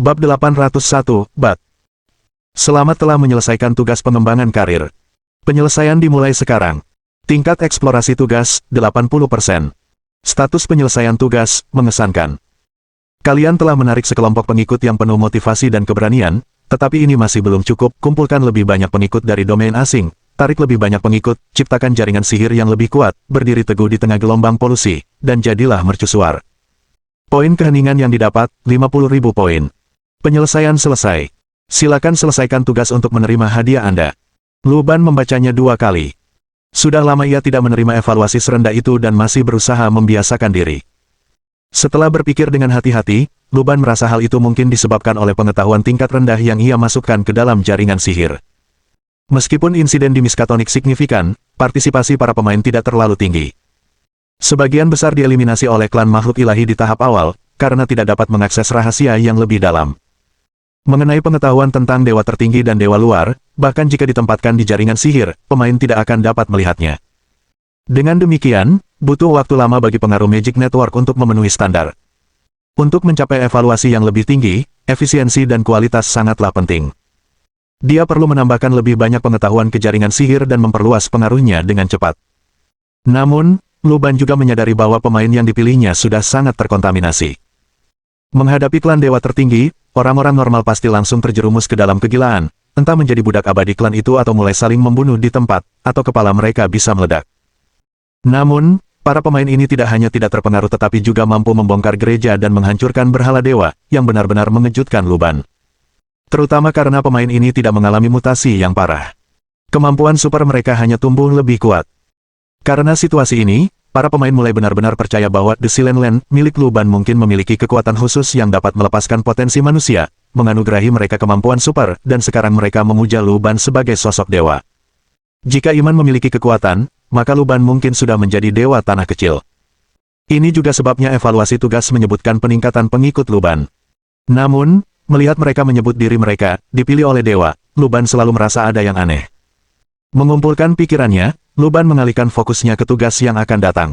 Bab 801, Bat. Selamat telah menyelesaikan tugas pengembangan karir. Penyelesaian dimulai sekarang. Tingkat eksplorasi tugas, 80%. Status penyelesaian tugas, mengesankan. Kalian telah menarik sekelompok pengikut yang penuh motivasi dan keberanian, tetapi ini masih belum cukup. Kumpulkan lebih banyak pengikut dari domain asing, tarik lebih banyak pengikut, ciptakan jaringan sihir yang lebih kuat, berdiri teguh di tengah gelombang polusi, dan jadilah mercusuar. Poin keheningan yang didapat, 50.000 poin. Penyelesaian selesai. Silakan selesaikan tugas untuk menerima hadiah Anda. Lu Ban membacanya 2 kali. Sudah lama ia tidak menerima evaluasi serendah itu dan masih berusaha membiasakan diri. Setelah berpikir dengan hati-hati, Lu Ban merasa hal itu mungkin disebabkan oleh pengetahuan tingkat rendah yang ia masukkan ke dalam jaringan sihir. Meskipun insiden di Miskatonic signifikan, partisipasi para pemain tidak terlalu tinggi. Sebagian besar dieliminasi oleh klan makhluk ilahi di tahap awal, karena tidak dapat mengakses rahasia yang lebih dalam. Mengenai pengetahuan tentang dewa tertinggi dan dewa luar, bahkan jika ditempatkan di jaringan sihir, pemain tidak akan dapat melihatnya. Dengan demikian, butuh waktu lama bagi pengaruh Magic Network untuk memenuhi standar. Untuk mencapai evaluasi yang lebih tinggi, efisiensi dan kualitas sangatlah penting. Dia perlu menambahkan lebih banyak pengetahuan ke jaringan sihir dan memperluas pengaruhnya dengan cepat. Namun, Lu Ban juga menyadari bahwa pemain yang dipilihnya sudah sangat terkontaminasi. Menghadapi klan dewa tertinggi, orang-orang normal pasti langsung terjerumus ke dalam kegilaan, entah menjadi budak abadi klan itu atau mulai saling membunuh di tempat, atau kepala mereka bisa meledak. Namun, para pemain ini tidak hanya tidak terpengaruh tetapi juga mampu membongkar gereja dan menghancurkan berhala dewa, yang benar-benar mengejutkan Lu Ban. Terutama karena pemain ini tidak mengalami mutasi yang parah. Kemampuan super mereka hanya tumbuh lebih kuat. Karena situasi ini, para pemain mulai benar-benar percaya bahwa The Silent Land milik Lu Ban mungkin memiliki kekuatan khusus yang dapat melepaskan potensi manusia, menganugerahi mereka kemampuan super, dan sekarang mereka memuja Lu Ban sebagai sosok dewa. Jika iman memiliki kekuatan, maka Lu Ban mungkin sudah menjadi dewa tanah kecil. Ini juga sebabnya evaluasi tugas menyebutkan peningkatan pengikut Lu Ban. Namun, melihat mereka menyebut diri mereka dipilih oleh dewa, Lu Ban selalu merasa ada yang aneh. Mengumpulkan pikirannya, Lu Ban mengalihkan fokusnya ke tugas yang akan datang.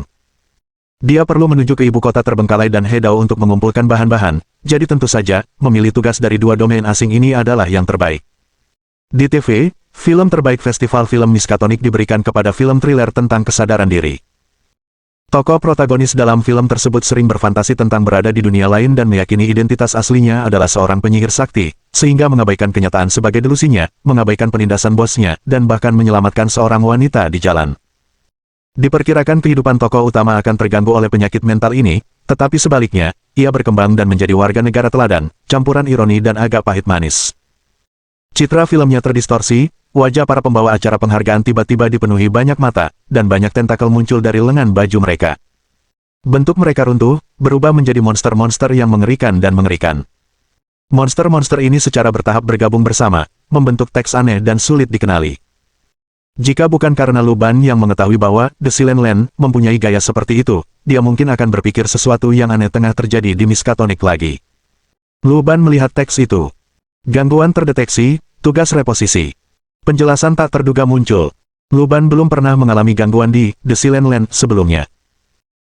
Dia perlu menuju ke ibu kota terbengkalai dan Hedao untuk mengumpulkan bahan-bahan, jadi tentu saja, memilih tugas dari 2 domain asing ini adalah yang terbaik. Di TV, film terbaik Festival Film Miskatonic diberikan kepada film thriller tentang kesadaran diri. Tokoh protagonis dalam film tersebut sering berfantasi tentang berada di dunia lain dan meyakini identitas aslinya adalah seorang penyihir sakti, sehingga mengabaikan kenyataan sebagai delusinya, mengabaikan penindasan bosnya, dan bahkan menyelamatkan seorang wanita di jalan. Diperkirakan kehidupan tokoh utama akan terganggu oleh penyakit mental ini, tetapi sebaliknya, ia berkembang dan menjadi warga negara teladan, campuran ironi dan agak pahit manis. Citra filmnya terdistorsi, wajah para pembawa acara penghargaan tiba-tiba dipenuhi banyak mata, dan banyak tentakel muncul dari lengan baju mereka. Bentuk mereka runtuh, berubah menjadi monster-monster yang mengerikan dan mengerikan. Monster-monster ini secara bertahap bergabung bersama, membentuk teks aneh dan sulit dikenali. Jika bukan karena Lu Ban yang mengetahui bahwa The Silent Land mempunyai gaya seperti itu, dia mungkin akan berpikir sesuatu yang aneh tengah terjadi di Miskatonic lagi. Lu Ban melihat teks itu. Gangguan terdeteksi, tugas reposisi. Penjelasan tak terduga muncul. Lu Ban belum pernah mengalami gangguan di The Silent Land sebelumnya.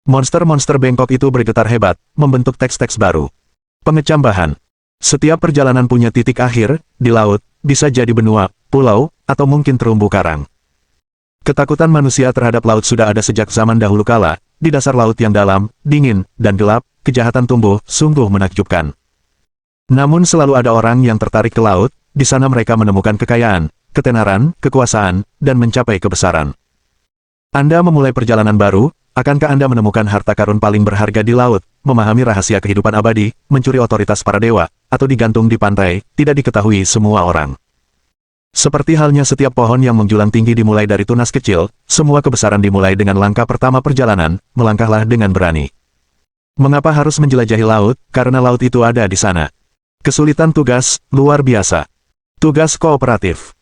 Monster-monster bengkok itu bergetar hebat, membentuk teks-teks baru. Pengecam bahan. Setiap perjalanan punya titik akhir, di laut, bisa jadi benua, pulau, atau mungkin terumbu karang. Ketakutan manusia terhadap laut sudah ada sejak zaman dahulu kala, di dasar laut yang dalam, dingin, dan gelap, kejahatan tumbuh, sungguh menakjubkan. Namun selalu ada orang yang tertarik ke laut, di sana mereka menemukan kekayaan, ketenaran, kekuasaan, dan mencapai kebesaran. Anda memulai perjalanan baru, akankah Anda menemukan harta karun paling berharga di laut, memahami rahasia kehidupan abadi, mencuri otoritas para dewa, atau digantung di pantai, tidak diketahui semua orang. Seperti halnya setiap pohon yang menjulang tinggi dimulai dari tunas kecil, semua kebesaran dimulai dengan langkah pertama perjalanan, melangkahlah dengan berani. Mengapa harus menjelajahi laut? Karena laut itu ada di sana. Kesulitan tugas, luar biasa. Tugas kooperatif.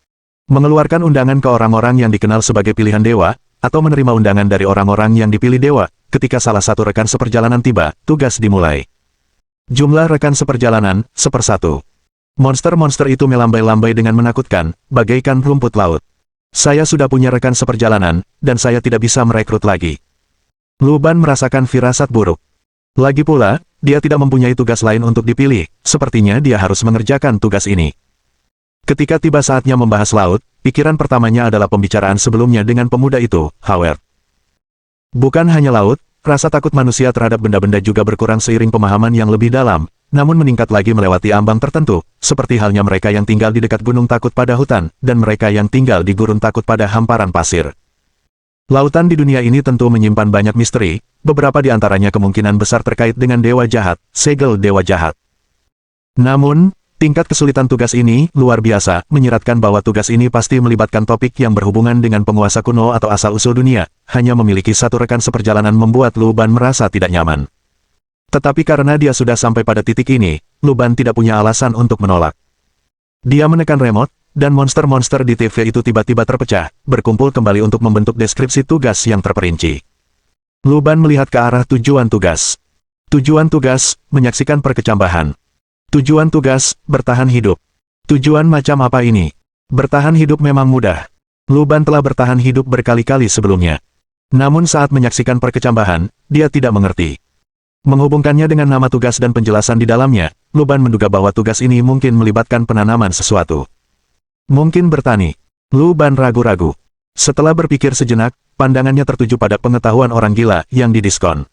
Mengeluarkan undangan ke orang-orang yang dikenal sebagai pilihan dewa, atau menerima undangan dari orang-orang yang dipilih dewa, ketika salah satu rekan seperjalanan tiba, tugas dimulai. Jumlah rekan seperjalanan, 1/1. Monster-monster itu melambai-lambai dengan menakutkan, bagaikan rumput laut. Saya sudah punya rekan seperjalanan, dan saya tidak bisa merekrut lagi. Lu Ban merasakan firasat buruk. Lagi pula, dia tidak mempunyai tugas lain untuk dipilih, sepertinya dia harus mengerjakan tugas ini. Ketika tiba saatnya membahas laut, pikiran pertamanya adalah pembicaraan sebelumnya dengan pemuda itu, Howard. Bukan hanya laut, rasa takut manusia terhadap benda-benda juga berkurang seiring pemahaman yang lebih dalam, namun meningkat lagi melewati ambang tertentu, seperti halnya mereka yang tinggal di dekat gunung takut pada hutan, dan mereka yang tinggal di gurun takut pada hamparan pasir. Lautan di dunia ini tentu menyimpan banyak misteri, beberapa di antaranya kemungkinan besar terkait dengan dewa jahat, segel dewa jahat. Namun, tingkat kesulitan tugas ini luar biasa, menyiratkan bahwa tugas ini pasti melibatkan topik yang berhubungan dengan penguasa kuno atau asal-usul dunia, hanya memiliki satu rekan seperjalanan membuat Lu Ban merasa tidak nyaman. Tetapi karena dia sudah sampai pada titik ini, Lu Ban tidak punya alasan untuk menolak. Dia menekan remote, dan monster-monster di TV itu tiba-tiba terpecah, berkumpul kembali untuk membentuk deskripsi tugas yang terperinci. Lu Ban melihat ke arah tujuan tugas. Tujuan tugas, menyaksikan perkecambahan. Tujuan tugas, bertahan hidup. Tujuan macam apa ini? Bertahan hidup memang mudah. Lu Ban telah bertahan hidup berkali-kali sebelumnya. Namun saat menyaksikan perkecambahan, dia tidak mengerti. Menghubungkannya dengan nama tugas dan penjelasan di dalamnya, Lu Ban menduga bahwa tugas ini mungkin melibatkan penanaman sesuatu. Mungkin bertani. Lu Ban ragu-ragu. Setelah berpikir sejenak, pandangannya tertuju pada pengetahuan orang gila yang didiskon.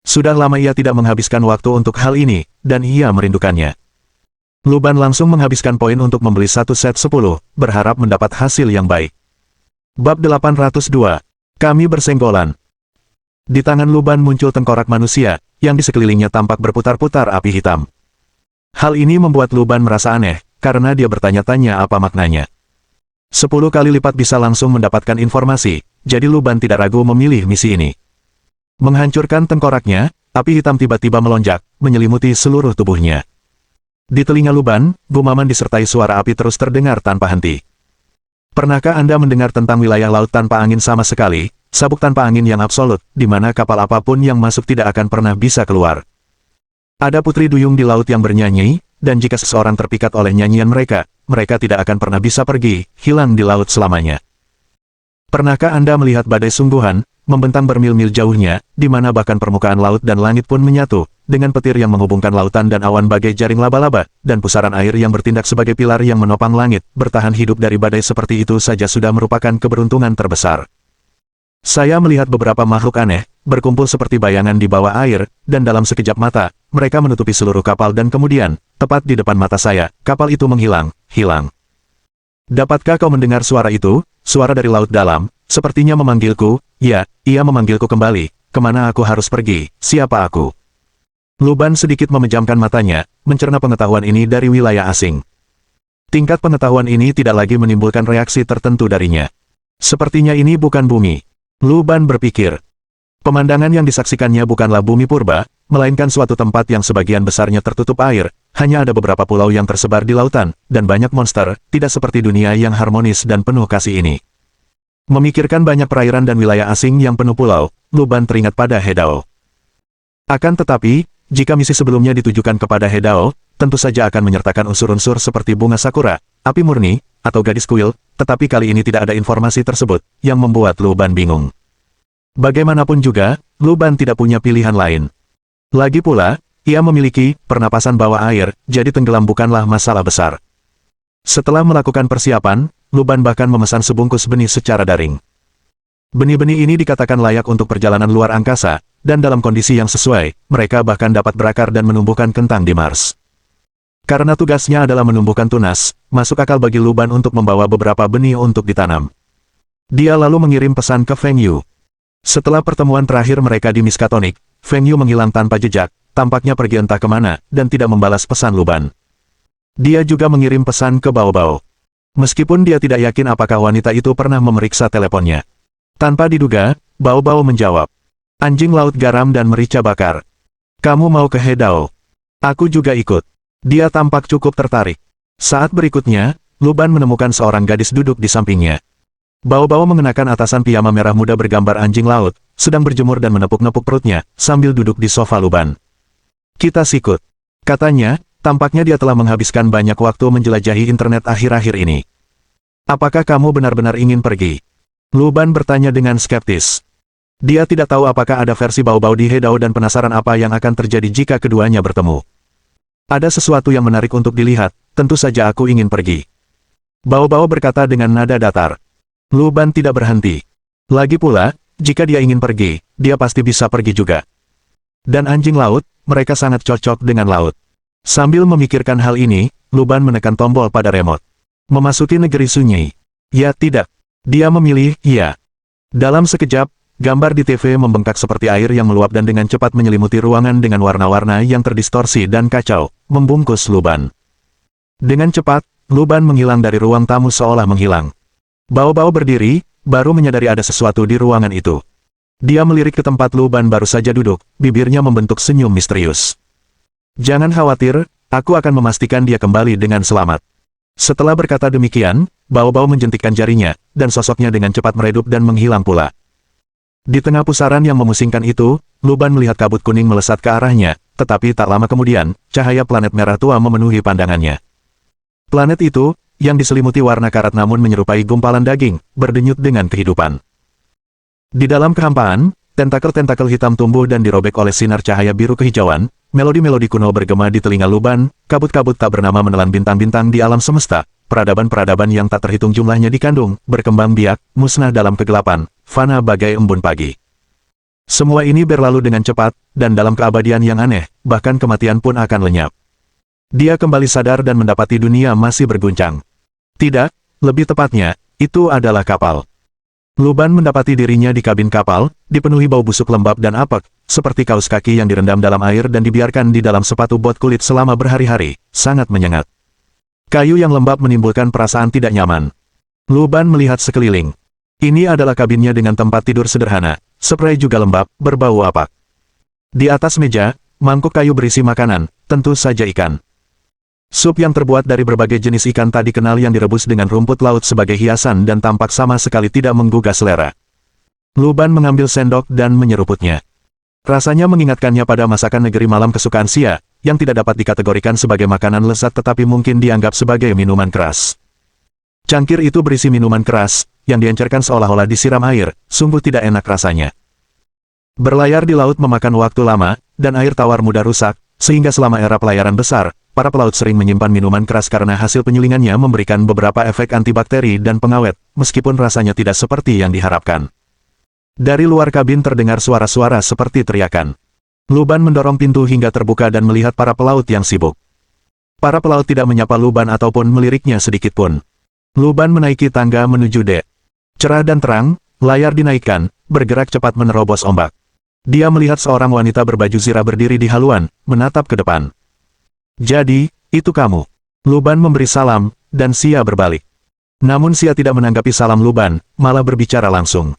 Sudah lama ia tidak menghabiskan waktu untuk hal ini, dan ia merindukannya. Lu Ban langsung menghabiskan poin untuk membeli satu set 10, berharap mendapat hasil yang baik. Bab 802. Kami bersenggolan. Di tangan Lu Ban muncul tengkorak manusia, yang di sekelilingnya tampak berputar-putar api hitam. Hal ini membuat Lu Ban merasa aneh, karena dia bertanya-tanya apa maknanya. 10 kali lipat bisa langsung mendapatkan informasi, jadi Lu Ban tidak ragu memilih misi ini. Menghancurkan tengkoraknya, api hitam tiba-tiba melonjak, menyelimuti seluruh tubuhnya. Di telinga Lu Ban, gumaman disertai suara api terus terdengar tanpa henti. Pernahkah Anda mendengar tentang wilayah laut tanpa angin sama sekali, sabuk tanpa angin yang absolut, di mana kapal apapun yang masuk tidak akan pernah bisa keluar? Ada putri duyung di laut yang bernyanyi, dan jika seseorang terpikat oleh nyanyian mereka, mereka tidak akan pernah bisa pergi, hilang di laut selamanya. Pernahkah Anda melihat badai sungguhan, membentang bermil-mil jauhnya, di mana bahkan permukaan laut dan langit pun menyatu, dengan petir yang menghubungkan lautan dan awan bagai jaring laba-laba, dan pusaran air yang bertindak sebagai pilar yang menopang langit, bertahan hidup dari badai seperti itu saja sudah merupakan keberuntungan terbesar. Saya melihat beberapa makhluk aneh, berkumpul seperti bayangan di bawah air, dan dalam sekejap mata, mereka menutupi seluruh kapal dan kemudian, tepat di depan mata saya, kapal itu menghilang, hilang. Dapatkah kau mendengar suara itu? Suara dari laut dalam, sepertinya memanggilku. Ya, ia memanggilku kembali. Kemana aku harus pergi? Siapa aku? Lu Ban sedikit memejamkan matanya, mencerna pengetahuan ini dari wilayah asing. Tingkat pengetahuan ini tidak lagi menimbulkan reaksi tertentu darinya. Sepertinya ini bukan bumi. Lu Ban berpikir. Pemandangan yang disaksikannya bukanlah bumi purba, melainkan suatu tempat yang sebagian besarnya tertutup air, hanya ada beberapa pulau yang tersebar di lautan, dan banyak monster, tidak seperti dunia yang harmonis dan penuh kasih ini. Memikirkan banyak perairan dan wilayah asing yang penuh pulau, Lu Ban teringat pada Hedao. Akan tetapi, jika misi sebelumnya ditujukan kepada Hedao, tentu saja akan menyertakan unsur-unsur seperti bunga sakura, api murni, atau gadis kuil, tetapi kali ini tidak ada informasi tersebut, yang membuat Lu Ban bingung. Bagaimanapun juga, Lu Ban tidak punya pilihan lain. Lagi pula, ia memiliki pernapasan bawah air, jadi tenggelam bukanlah masalah besar. Setelah melakukan persiapan, Lu Ban bahkan memesan sebungkus benih secara daring. Benih-benih ini dikatakan layak untuk perjalanan luar angkasa, dan dalam kondisi yang sesuai, mereka bahkan dapat berakar dan menumbuhkan kentang di Mars. Karena tugasnya adalah menumbuhkan tunas, masuk akal bagi Lu Ban untuk membawa beberapa benih untuk ditanam. Dia lalu mengirim pesan ke Feng Yu. Setelah pertemuan terakhir mereka di Miskatonic, Feng Yu menghilang tanpa jejak, tampaknya pergi entah kemana, dan tidak membalas pesan Lu Ban. Dia juga mengirim pesan ke Bao Bao. Meskipun dia tidak yakin apakah wanita itu pernah memeriksa teleponnya. Tanpa diduga, Bao Bao menjawab. Anjing laut garam dan merica bakar. Kamu mau ke Hedao? Aku juga ikut. Dia tampak cukup tertarik. Saat berikutnya, Lu Ban menemukan seorang gadis duduk di sampingnya. Bao Bao mengenakan atasan piyama merah muda bergambar anjing laut, sedang berjemur dan menepuk-nepuk perutnya, sambil duduk di sofa Lu Ban. Kita sikut. Katanya, tampaknya dia telah menghabiskan banyak waktu menjelajahi internet akhir-akhir ini. Apakah kamu benar-benar ingin pergi? Lu Ban bertanya dengan skeptis. Dia tidak tahu apakah ada versi Bao-Bao di Hedao dan penasaran apa yang akan terjadi jika keduanya bertemu. Ada sesuatu yang menarik untuk dilihat, tentu saja aku ingin pergi. Bao-Bao berkata dengan nada datar. Lu Ban tidak berhenti. Lagi pula, jika dia ingin pergi, dia pasti bisa pergi juga. Dan anjing laut, mereka sangat cocok dengan laut. Sambil memikirkan hal ini, Lu Ban menekan tombol pada remote. Memasuki negeri sunyi. Ya tidak. Dia memilih, iya. Dalam sekejap, gambar di TV membengkak seperti air yang meluap dan dengan cepat menyelimuti ruangan dengan warna-warna yang terdistorsi dan kacau, membungkus Lu Ban. Dengan cepat, Lu Ban menghilang dari ruang tamu seolah menghilang. Bao-Bao berdiri, baru menyadari ada sesuatu di ruangan itu. Dia melirik ke tempat Lu Ban baru saja duduk, bibirnya membentuk senyum misterius. Jangan khawatir, aku akan memastikan dia kembali dengan selamat. Setelah berkata demikian, Bao-Bao menjentikkan jarinya, dan sosoknya dengan cepat meredup dan menghilang pula. Di tengah pusaran yang memusingkan itu, Lu Ban melihat kabut kuning melesat ke arahnya, tetapi tak lama kemudian, cahaya planet merah tua memenuhi pandangannya. Planet itu, yang diselimuti warna karat namun menyerupai gumpalan daging, berdenyut dengan kehidupan. Di dalam kehampaan, tentakel-tentakel hitam tumbuh dan dirobek oleh sinar cahaya biru kehijauan, melodi-melodi kuno bergema di telinga Lu Ban, kabut-kabut tak bernama menelan bintang-bintang di alam semesta. Peradaban-peradaban yang tak terhitung jumlahnya dikandung, berkembang biak, musnah dalam kegelapan, fana bagai embun pagi. Semua ini berlalu dengan cepat, dan dalam keabadian yang aneh, bahkan kematian pun akan lenyap. Dia kembali sadar dan mendapati dunia masih berguncang. Tidak, lebih tepatnya, itu adalah kapal. Lu Ban mendapati dirinya di kabin kapal, dipenuhi bau busuk lembab dan apek, seperti kaus kaki yang direndam dalam air dan dibiarkan di dalam sepatu bot kulit selama berhari-hari, sangat menyengat. Kayu yang lembab menimbulkan perasaan tidak nyaman. Lu Ban melihat sekeliling. Ini adalah kabinnya dengan tempat tidur sederhana, spray juga lembab, berbau apak. Di atas meja, mangkuk kayu berisi makanan, tentu saja ikan. Sup yang terbuat dari berbagai jenis ikan tak dikenal yang direbus dengan rumput laut sebagai hiasan dan tampak sama sekali tidak menggugah selera. Lu Ban mengambil sendok dan menyeruputnya. Rasanya mengingatkannya pada masakan negeri malam kesukaan Xia, yang tidak dapat dikategorikan sebagai makanan lezat tetapi mungkin dianggap sebagai minuman keras. Cangkir itu berisi minuman keras, yang diencerkan seolah-olah disiram air, sungguh tidak enak rasanya. Berlayar di laut memakan waktu lama, dan air tawar mudah rusak, sehingga selama era pelayaran besar, para pelaut sering menyimpan minuman keras karena hasil penyulingannya memberikan beberapa efek antibakteri dan pengawet, meskipun rasanya tidak seperti yang diharapkan. Dari luar kabin terdengar suara-suara seperti teriakan. Lu Ban mendorong pintu hingga terbuka dan melihat para pelaut yang sibuk. Para pelaut tidak menyapa Lu Ban ataupun meliriknya sedikitpun. Lu Ban menaiki tangga menuju dek. Cerah dan terang, layar dinaikkan, bergerak cepat menerobos ombak. Dia melihat seorang wanita berbaju zirah berdiri di haluan, menatap ke depan. Jadi, itu kamu. Lu Ban memberi salam, dan Xia berbalik. Namun Xia tidak menanggapi salam Lu Ban, malah berbicara langsung.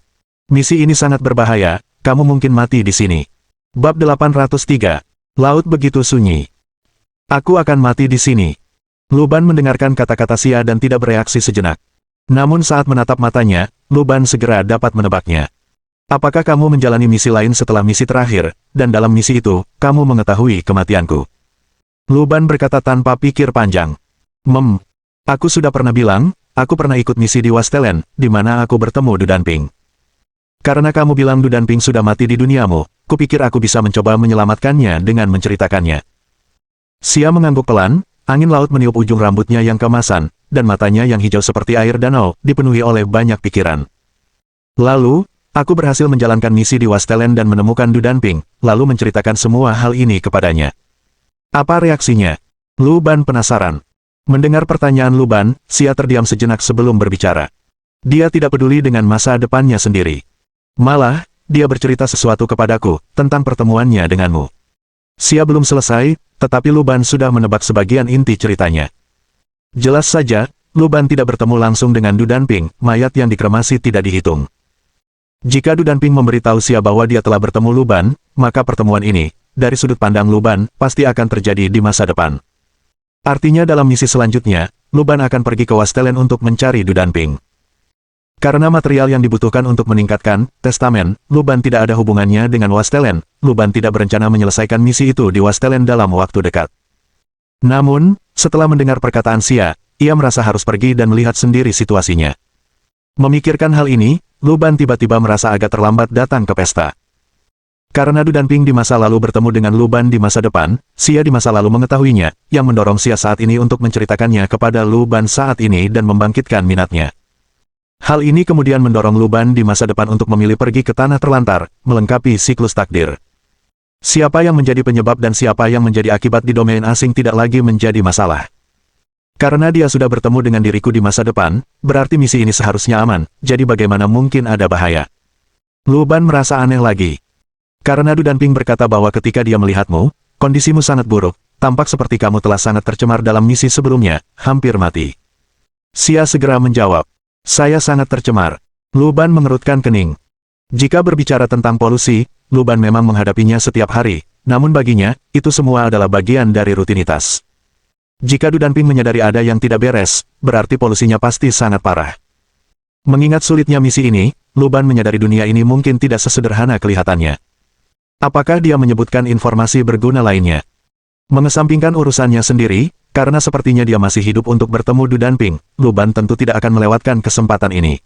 Misi ini sangat berbahaya, kamu mungkin mati di sini. Bab 803. Laut begitu sunyi. Aku akan mati di sini. Lu Ban mendengarkan kata-kata Xia dan tidak bereaksi sejenak. Namun saat menatap matanya, Lu Ban segera dapat menebaknya. Apakah kamu menjalani misi lain setelah misi terakhir, dan dalam misi itu, kamu mengetahui kematianku? Lu Ban berkata tanpa pikir panjang. Aku sudah pernah bilang, aku pernah ikut misi di Wastelen, di mana aku bertemu Du Danping. Karena kamu bilang Du Danping sudah mati di duniamu, kupikir aku bisa mencoba menyelamatkannya dengan menceritakannya. Xia mengangguk pelan, angin laut meniup ujung rambutnya yang kemasan, dan matanya yang hijau seperti air danau, dipenuhi oleh banyak pikiran. Lalu, aku berhasil menjalankan misi di Wastelen dan menemukan Du Danping, lalu menceritakan semua hal ini kepadanya. Apa reaksinya? Lu Ban penasaran. Mendengar pertanyaan Lu Ban, Xia terdiam sejenak sebelum berbicara. Dia tidak peduli dengan masa depannya sendiri. Malah, dia bercerita sesuatu kepadaku, tentang pertemuannya denganmu. Xia belum selesai, tetapi Lu Ban sudah menebak sebagian inti ceritanya. Jelas saja, Lu Ban tidak bertemu langsung dengan Du Danping, mayat yang dikremasi tidak dihitung. Jika Du Danping memberitahu Xia bahwa dia telah bertemu Lu Ban, maka pertemuan ini, dari sudut pandang Lu Ban, pasti akan terjadi di masa depan. Artinya dalam misi selanjutnya, Lu Ban akan pergi ke Wastelen untuk mencari Du Danping. Karena material yang dibutuhkan untuk meningkatkan testamen, Lu Ban tidak ada hubungannya dengan Wastelen. Lu Ban tidak berencana menyelesaikan misi itu di Wastelen dalam waktu dekat. Namun, setelah mendengar perkataan Xia, ia merasa harus pergi dan melihat sendiri situasinya. Memikirkan hal ini, Luban tiba-tiba merasa agak terlambat datang ke pesta. Karena Du Danping di masa lalu bertemu dengan Luban di masa depan, Xia di masa lalu mengetahuinya, yang mendorong Xia saat ini untuk menceritakannya kepada Luban saat ini dan membangkitkan minatnya. Hal ini kemudian mendorong Luban di masa depan untuk memilih pergi ke tanah terlantar, melengkapi siklus takdir. Siapa yang menjadi penyebab dan siapa yang menjadi akibat di domain asing tidak lagi menjadi masalah. Karena dia sudah bertemu dengan diriku di masa depan, berarti misi ini seharusnya aman, jadi bagaimana mungkin ada bahaya? Luban merasa aneh lagi. Karena Du Danping berkata bahwa ketika dia melihatmu, kondisimu sangat buruk, tampak seperti kamu telah sangat tercemar dalam misi sebelumnya, hampir mati. Xia segera menjawab, saya sangat tercemar. Luban mengerutkan kening. Jika berbicara tentang polusi, Luban memang menghadapinya setiap hari, namun baginya, itu semua adalah bagian dari rutinitas. Jika Du Danping menyadari ada yang tidak beres, berarti polusinya pasti sangat parah. Mengingat sulitnya misi ini, Luban menyadari dunia ini mungkin tidak sesederhana kelihatannya. Apakah dia menyebutkan informasi berguna lainnya? Mengesampingkan urusannya sendiri, karena sepertinya dia masih hidup untuk bertemu Du Danping, Luban tentu tidak akan melewatkan kesempatan ini.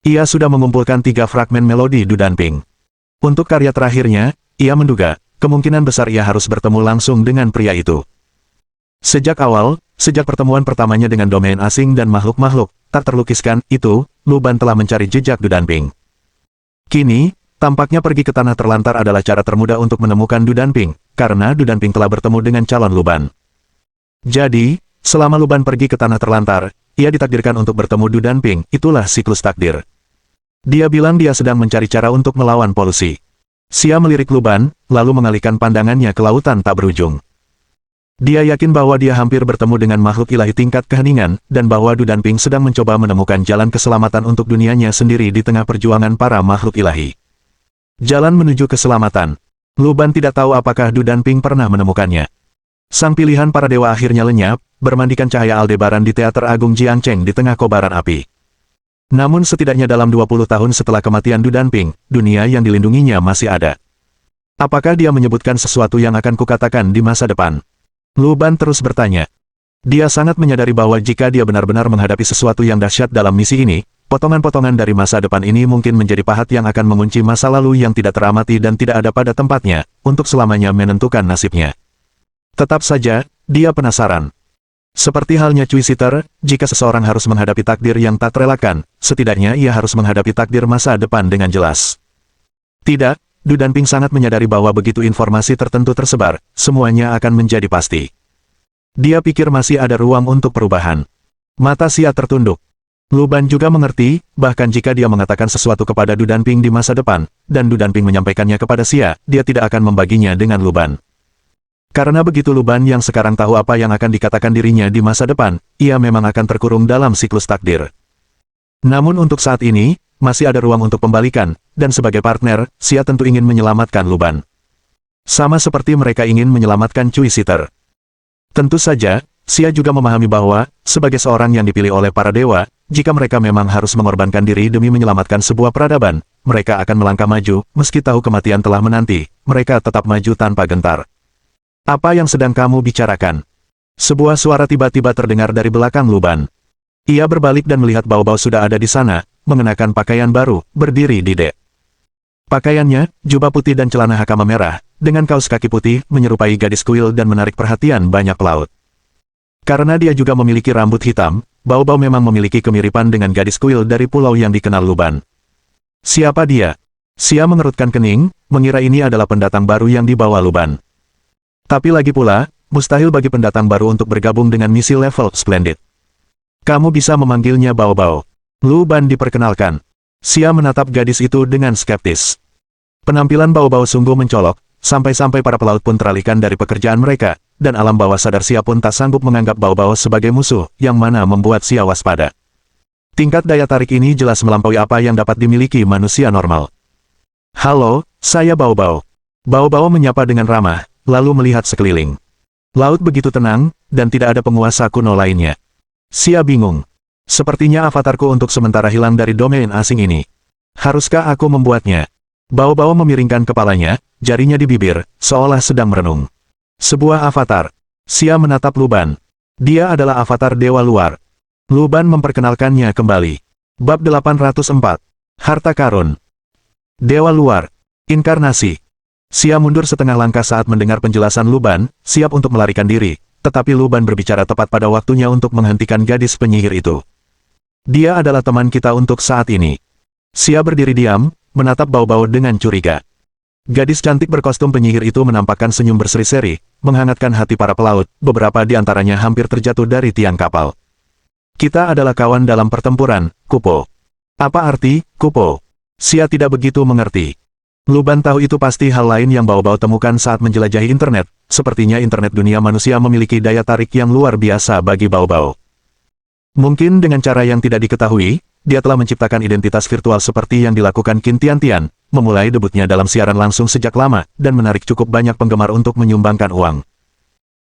Ia sudah mengumpulkan 3 fragmen melodi Du Danping. Untuk karya terakhirnya, ia menduga, kemungkinan besar ia harus bertemu langsung dengan pria itu. Sejak awal, sejak pertemuan pertamanya dengan domain asing dan makhluk-makhluk tak terlukiskan itu, Luban telah mencari jejak Du Danping. Kini, tampaknya pergi ke tanah terlantar adalah cara termudah untuk menemukan Du Danping, karena Du Danping telah bertemu dengan calon Luban. Jadi, selama Luban pergi ke tanah terlantar, ia ditakdirkan untuk bertemu Du Danping, itulah siklus takdir. Dia bilang dia sedang mencari cara untuk melawan polusi. Xia melirik Luban, lalu mengalihkan pandangannya ke lautan tak berujung. Dia yakin bahwa dia hampir bertemu dengan makhluk ilahi tingkat keheningan, dan bahwa Du Danping sedang mencoba menemukan jalan keselamatan untuk dunianya sendiri di tengah perjuangan para makhluk ilahi. Jalan menuju keselamatan. Luban tidak tahu apakah Du Danping pernah menemukannya. Sang pilihan para dewa akhirnya lenyap, bermandikan cahaya Aldebaran di Teater Agung Jiangcheng di tengah kobaran api. Namun setidaknya dalam 20 tahun setelah kematian Du Danping, dunia yang dilindunginya masih ada. Apakah dia menyebutkan sesuatu yang akan kukatakan di masa depan? Luban terus bertanya. Dia sangat menyadari bahwa jika dia benar-benar menghadapi sesuatu yang dahsyat dalam misi ini, potongan-potongan dari masa depan ini mungkin menjadi pahat yang akan mengunci masa lalu yang tidak teramati dan tidak ada pada tempatnya, untuk selamanya menentukan nasibnya. Tetap saja, dia penasaran. Seperti halnya Cui Sitter, jika seseorang harus menghadapi takdir yang tak terelakkan, setidaknya ia harus menghadapi takdir masa depan dengan jelas. Tidak, Du Danping sangat menyadari bahwa begitu informasi tertentu tersebar, semuanya akan menjadi pasti. Dia pikir masih ada ruang untuk perubahan. Mata Xia tertunduk. Luban juga mengerti, bahkan jika dia mengatakan sesuatu kepada Du Danping di masa depan, dan Du Danping menyampaikannya kepada Xia, dia tidak akan membaginya dengan Luban. Karena begitu Luban yang sekarang tahu apa yang akan dikatakan dirinya di masa depan, ia memang akan terkurung dalam siklus takdir. Namun untuk saat ini, masih ada ruang untuk pembalikan, dan sebagai partner, Xia tentu ingin menyelamatkan Luban. Sama seperti mereka ingin menyelamatkan Cui Sitter. Tentu saja, Xia juga memahami bahwa, sebagai seorang yang dipilih oleh para dewa, jika mereka memang harus mengorbankan diri demi menyelamatkan sebuah peradaban, mereka akan melangkah maju, meski tahu kematian telah menanti, mereka tetap maju tanpa gentar. Apa yang sedang kamu bicarakan? Sebuah suara tiba-tiba terdengar dari belakang Luban. Ia berbalik dan melihat Bao Bao sudah ada di sana, mengenakan pakaian baru, berdiri di dek. Pakaiannya, jubah putih dan celana hakama merah, dengan kaos kaki putih, menyerupai gadis kuil dan menarik perhatian banyak pelaut. Karena dia juga memiliki rambut hitam, Bao Bao memang memiliki kemiripan dengan gadis kuil dari pulau yang dikenal Luban. Siapa dia? Xia mengerutkan kening, mengira ini adalah pendatang baru yang dibawa Luban. Tapi lagi pula, mustahil bagi pendatang baru untuk bergabung dengan misi level Splendid. Kamu bisa memanggilnya Bao Bao. Luban diperkenalkan. Xia menatap gadis itu dengan skeptis. Penampilan Bao Bao sungguh mencolok, sampai-sampai para pelaut pun teralihkan dari pekerjaan mereka, dan alam bawah sadar Xia pun tak sanggup menganggap Bao Bao sebagai musuh, yang mana membuat Xia waspada. Tingkat daya tarik ini jelas melampaui apa yang dapat dimiliki manusia normal. Halo, saya Bao Bao. Bao Bao menyapa dengan ramah, lalu melihat sekeliling. Laut begitu tenang, dan tidak ada penguasa kuno lainnya. Xia bingung. Sepertinya avatarku untuk sementara hilang dari domain asing ini. Haruskah aku membuatnya? Bao Bao memiringkan kepalanya, jarinya di bibir, seolah sedang merenung. Sebuah avatar. Xia menatap Luban. Dia adalah avatar Dewa Luar. Luban memperkenalkannya kembali. Bab 804. Harta karun. Dewa luar. Inkarnasi. Xia mundur setengah langkah saat mendengar penjelasan Luban, siap untuk melarikan diri, tetapi Luban berbicara tepat pada waktunya untuk menghentikan gadis penyihir itu. Dia adalah teman kita untuk saat ini. Xia berdiri diam, menatap Bao-Bao dengan curiga. Gadis cantik berkostum penyihir itu menampakkan senyum berseri-seri, menghangatkan hati para pelaut, beberapa di antaranya hampir terjatuh dari tiang kapal. Kita adalah kawan dalam pertempuran, Kupo. Apa arti, Kupo? Xia tidak begitu mengerti. Luban tahu itu pasti hal lain yang Bao-Bao temukan saat menjelajahi internet, sepertinya internet dunia manusia memiliki daya tarik yang luar biasa bagi Bao-Bao. Mungkin dengan cara yang tidak diketahui, dia telah menciptakan identitas virtual seperti yang dilakukan Qin Tiantian, memulai debutnya dalam siaran langsung sejak lama, dan menarik cukup banyak penggemar untuk menyumbangkan uang.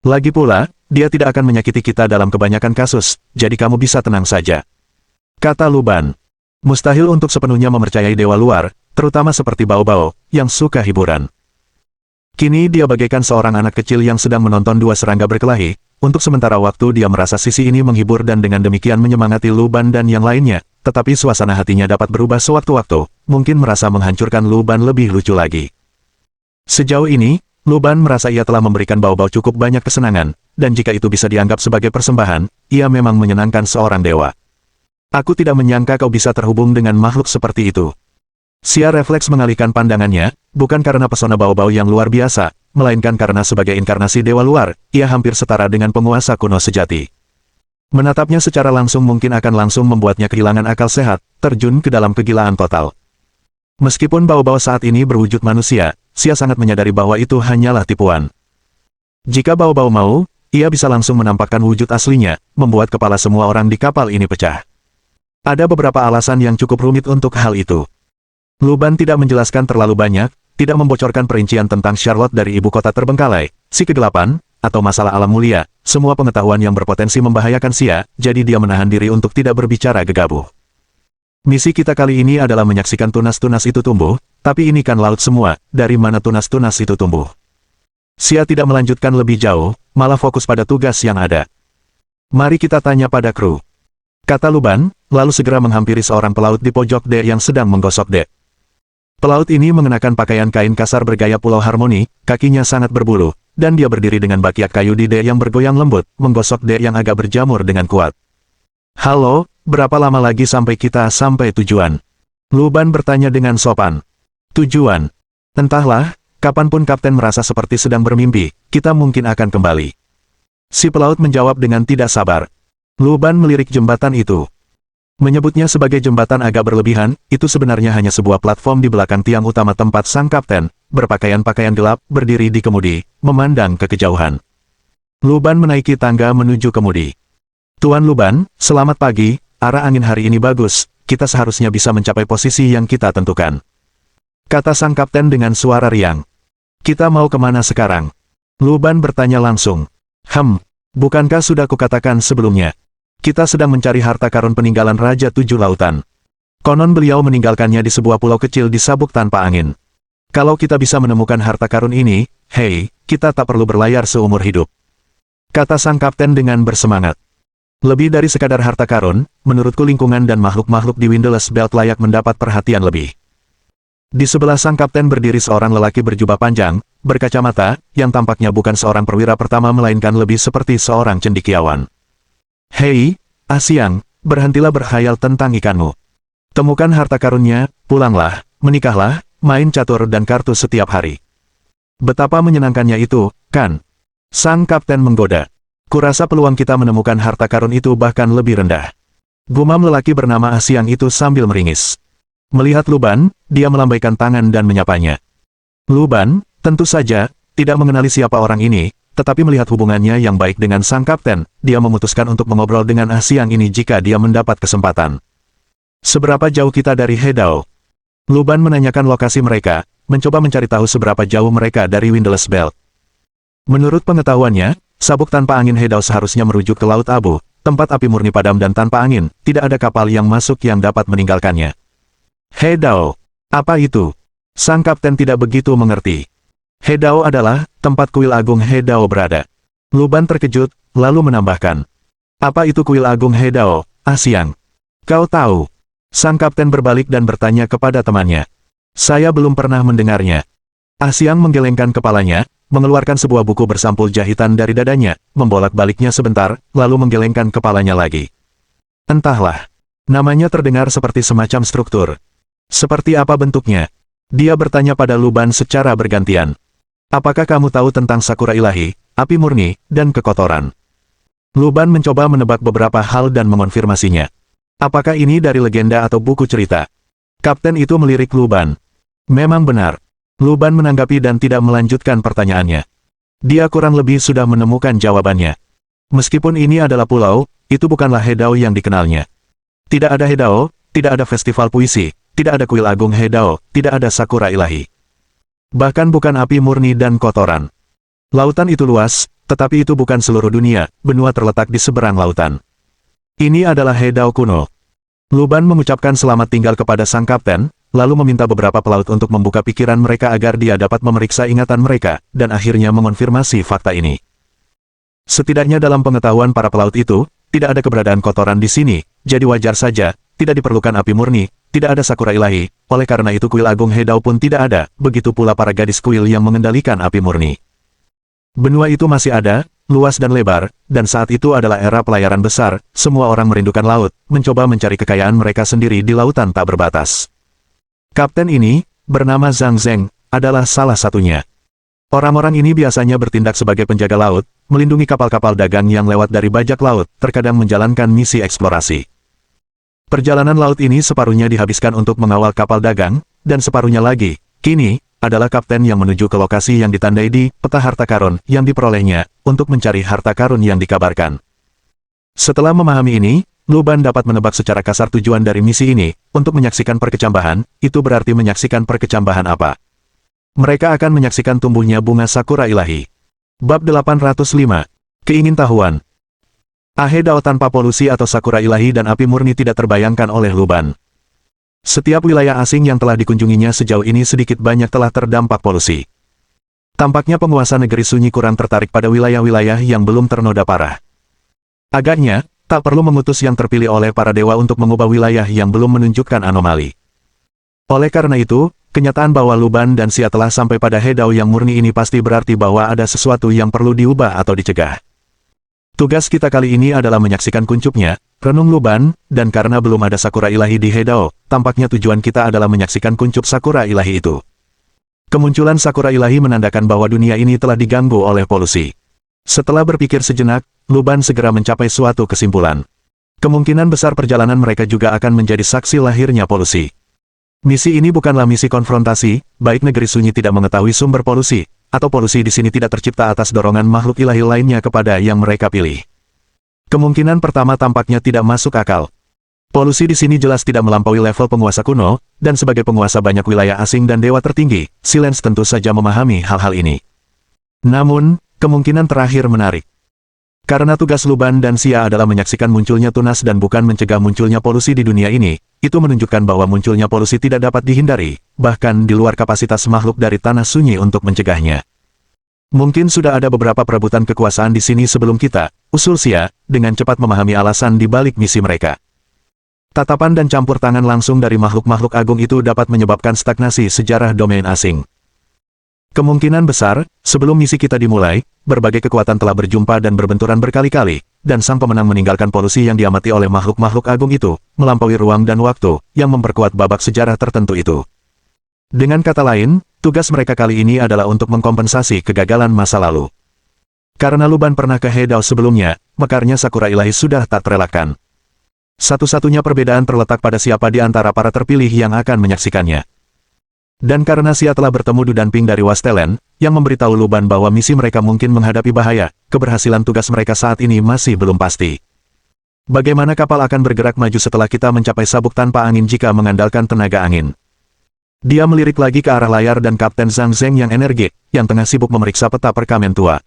Lagi pula, dia tidak akan menyakiti kita dalam kebanyakan kasus, jadi kamu bisa tenang saja. Kata Luban. Mustahil untuk sepenuhnya mempercayai dewa luar, terutama seperti Bao-Bao, yang suka hiburan. Kini dia bagaikan seorang anak kecil yang sedang menonton dua serangga berkelahi, untuk sementara waktu dia merasa sisi ini menghibur dan dengan demikian menyemangati Luban dan yang lainnya, tetapi suasana hatinya dapat berubah sewaktu-waktu, mungkin merasa menghancurkan Luban lebih lucu lagi. Sejauh ini, Luban merasa ia telah memberikan Bao-Bao cukup banyak kesenangan, dan jika itu bisa dianggap sebagai persembahan, ia memang menyenangkan seorang dewa. Aku tidak menyangka kau bisa terhubung dengan makhluk seperti itu. Xia refleks mengalihkan pandangannya, bukan karena pesona Bao-Bao yang luar biasa, melainkan karena sebagai inkarnasi dewa luar, ia hampir setara dengan penguasa kuno sejati. Menatapnya secara langsung mungkin akan langsung membuatnya kehilangan akal sehat, terjun ke dalam kegilaan total. Meskipun Bao-Bao saat ini berwujud manusia, Xia sangat menyadari bahwa itu hanyalah tipuan. Jika Bao-Bao mau, ia bisa langsung menampakkan wujud aslinya, membuat kepala semua orang di kapal ini pecah. Ada beberapa alasan yang cukup rumit untuk hal itu. Luban tidak menjelaskan terlalu banyak, tidak membocorkan perincian tentang Charlotte dari ibu kota terbengkalai, si kegelapan, atau masalah alam mulia, semua pengetahuan yang berpotensi membahayakan Xia, jadi dia menahan diri untuk tidak berbicara gegabah. Misi kita kali ini adalah menyaksikan tunas-tunas itu tumbuh, tapi ini kan laut semua, dari mana tunas-tunas itu tumbuh? Xia tidak melanjutkan lebih jauh, malah fokus pada tugas yang ada. Mari kita tanya pada kru. Kata Luban, lalu segera menghampiri seorang pelaut di pojok dek yang sedang menggosok dek. Pelaut ini mengenakan pakaian kain kasar bergaya Pulau Harmoni, kakinya sangat berbulu, dan dia berdiri dengan bakiak kayu di dek yang bergoyang lembut, menggosok dek yang agak berjamur dengan kuat. Halo, berapa lama lagi sampai kita sampai tujuan? Luban bertanya dengan sopan. Tujuan? Entahlah, kapanpun kapten merasa seperti sedang bermimpi, kita mungkin akan kembali. Si pelaut menjawab dengan tidak sabar. Luban melirik jembatan itu. Menyebutnya sebagai jembatan agak berlebihan, itu sebenarnya hanya sebuah platform di belakang tiang utama tempat sang kapten, berpakaian-pakaian gelap, berdiri di kemudi, memandang ke kejauhan. Luban menaiki tangga menuju kemudi. Tuan Luban, selamat pagi, arah angin hari ini bagus, kita seharusnya bisa mencapai posisi yang kita tentukan. Kata sang kapten dengan suara riang. Kita mau kemana sekarang? Luban bertanya langsung. Bukankah sudah kukatakan sebelumnya? Kita sedang mencari harta karun peninggalan Raja Tujuh Lautan. Konon beliau meninggalkannya di sebuah pulau kecil di sabuk tanpa angin. Kalau kita bisa menemukan harta karun ini, hei, kita tak perlu berlayar seumur hidup. Kata sang kapten dengan bersemangat. Lebih dari sekadar harta karun, menurutku lingkungan dan makhluk-makhluk di Windless Belt layak mendapat perhatian lebih. Di sebelah sang kapten berdiri seorang lelaki berjubah panjang, berkacamata, yang tampaknya bukan seorang perwira pertama melainkan lebih seperti seorang cendekiawan. Hei, Asiang, berhentilah berkhayal tentang ikanmu. Temukan harta karunnya, pulanglah, menikahlah, main catur dan kartu setiap hari. Betapa menyenangkannya itu, kan? Sang kapten menggoda. Kurasa peluang kita menemukan harta karun itu bahkan lebih rendah. Gumam lelaki bernama Asiang itu sambil meringis. Melihat Luban, dia melambaikan tangan dan menyapanya. Luban, tentu saja, tidak mengenali siapa orang ini, tetapi melihat hubungannya yang baik dengan sang kapten, dia memutuskan untuk mengobrol dengan Asiang ini jika dia mendapat kesempatan. Seberapa jauh kita dari Hedao? Luban menanyakan lokasi mereka, mencoba mencari tahu seberapa jauh mereka dari Windless Belt. Menurut pengetahuannya, sabuk tanpa angin Hedao seharusnya merujuk ke Laut Abu, tempat api murni padam dan tanpa angin, tidak ada kapal yang masuk yang dapat meninggalkannya. Hedao, apa itu? Sang kapten tidak begitu mengerti. Hedao adalah tempat kuil agung Hedao berada. Luban terkejut, lalu menambahkan. Apa itu kuil agung Hedao, Asiang? Kau tahu? Sang kapten berbalik dan bertanya kepada temannya. Saya belum pernah mendengarnya. Ah Siang menggelengkan kepalanya, mengeluarkan sebuah buku bersampul jahitan dari dadanya, membolak-baliknya sebentar, lalu menggelengkan kepalanya lagi. Entahlah. Namanya terdengar seperti semacam struktur. Seperti apa bentuknya? Dia bertanya pada Luban secara bergantian. Apakah kamu tahu tentang sakura ilahi, api murni, dan kekotoran? Luban mencoba menebak beberapa hal dan mengonfirmasinya. Apakah ini dari legenda atau buku cerita? Kapten itu melirik Luban. Memang benar. Luban menanggapi dan tidak melanjutkan pertanyaannya. Dia kurang lebih sudah menemukan jawabannya. Meskipun ini adalah pulau, itu bukanlah Hedao yang dikenalnya. Tidak ada Hedao, tidak ada festival puisi, tidak ada kuil agung Hedao, tidak ada sakura ilahi. Bahkan bukan api murni dan kotoran. Lautan itu luas, tetapi itu bukan seluruh dunia, benua terletak di seberang lautan. Ini adalah Hedao kuno. Luban mengucapkan selamat tinggal kepada sang kapten, lalu meminta beberapa pelaut untuk membuka pikiran mereka agar dia dapat memeriksa ingatan mereka, dan akhirnya mengonfirmasi fakta ini. Setidaknya dalam pengetahuan para pelaut itu, tidak ada keberadaan kotoran di sini, jadi wajar saja, tidak diperlukan api murni, tidak ada sakura ilahi, oleh karena itu kuil agung Hedao pun tidak ada, begitu pula para gadis kuil yang mengendalikan api murni. Benua itu masih ada, luas dan lebar, dan saat itu adalah era pelayaran besar, semua orang merindukan laut, mencoba mencari kekayaan mereka sendiri di lautan tak berbatas. Kapten ini, bernama Zhang Zheng, adalah salah satunya. Orang-orang ini biasanya bertindak sebagai penjaga laut, melindungi kapal-kapal dagang yang lewat dari bajak laut, terkadang menjalankan misi eksplorasi. Perjalanan laut ini separuhnya dihabiskan untuk mengawal kapal dagang, dan separuhnya lagi, kini, adalah kapten yang menuju ke lokasi yang ditandai di peta harta karun yang diperolehnya, untuk mencari harta karun yang dikabarkan. Setelah memahami ini, Luban dapat menebak secara kasar tujuan dari misi ini, untuk menyaksikan perkecambahan, itu berarti menyaksikan perkecambahan apa? Mereka akan menyaksikan tumbuhnya bunga sakura ilahi. Bab 805. Keingintahuan. Hedao tanpa polusi atau sakura ilahi dan api murni tidak terbayangkan oleh Luban. Setiap wilayah asing yang telah dikunjunginya sejauh ini sedikit banyak telah terdampak polusi. Tampaknya penguasa negeri sunyi kurang tertarik pada wilayah-wilayah yang belum ternoda parah. Agaknya, tak perlu mengutus yang terpilih oleh para dewa untuk mengubah wilayah yang belum menunjukkan anomali. Oleh karena itu, kenyataan bahwa Luban dan Xia telah sampai pada Hedao yang murni ini pasti berarti bahwa ada sesuatu yang perlu diubah atau dicegah. Tugas kita kali ini adalah menyaksikan kuncupnya, renung Luban, dan karena belum ada sakura ilahi di Hedao, tampaknya tujuan kita adalah menyaksikan kuncup sakura ilahi itu. Kemunculan sakura ilahi menandakan bahwa dunia ini telah diganggu oleh polusi. Setelah berpikir sejenak, Luban segera mencapai suatu kesimpulan. Kemungkinan besar perjalanan mereka juga akan menjadi saksi lahirnya polusi. Misi ini bukanlah misi konfrontasi, baik negeri sunyi tidak mengetahui sumber polusi, atau polusi di sini tidak tercipta atas dorongan makhluk ilahi lainnya kepada yang mereka pilih. Kemungkinan pertama tampaknya tidak masuk akal. Polusi di sini jelas tidak melampaui level penguasa kuno, dan sebagai penguasa banyak wilayah asing dan dewa tertinggi, Silence tentu saja memahami hal-hal ini. Namun, kemungkinan terakhir menarik. Karena tugas Luban dan Xia adalah menyaksikan munculnya tunas dan bukan mencegah munculnya polusi di dunia ini, itu menunjukkan bahwa munculnya polusi tidak dapat dihindari, bahkan di luar kapasitas makhluk dari tanah sunyi untuk mencegahnya. Mungkin sudah ada beberapa perebutan kekuasaan di sini sebelum kita, usul Xia, dengan cepat memahami alasan di balik misi mereka. Tatapan dan campur tangan langsung dari makhluk-makhluk agung itu dapat menyebabkan stagnasi sejarah domain asing. Kemungkinan besar, sebelum misi kita dimulai, berbagai kekuatan telah berjumpa dan berbenturan berkali-kali, dan sang pemenang meninggalkan polusi yang diamati oleh makhluk-makhluk agung itu, melampaui ruang dan waktu, yang memperkuat babak sejarah tertentu itu. Dengan kata lain, tugas mereka kali ini adalah untuk mengkompensasi kegagalan masa lalu. Karena Luban pernah ke Hedao sebelumnya, mekarnya sakura ilahi sudah tak terelakkan. Satu-satunya perbedaan terletak pada siapa di antara para terpilih yang akan menyaksikannya. Dan karena Xia telah bertemu Du Danping dari Wastelen, yang memberitahu Luban bahwa misi mereka mungkin menghadapi bahaya, keberhasilan tugas mereka saat ini masih belum pasti. Bagaimana kapal akan bergerak maju setelah kita mencapai sabuk tanpa angin jika mengandalkan tenaga angin? Dia melirik lagi ke arah layar dan Kapten Zhang Zheng yang energik, yang tengah sibuk memeriksa peta perkamen tua.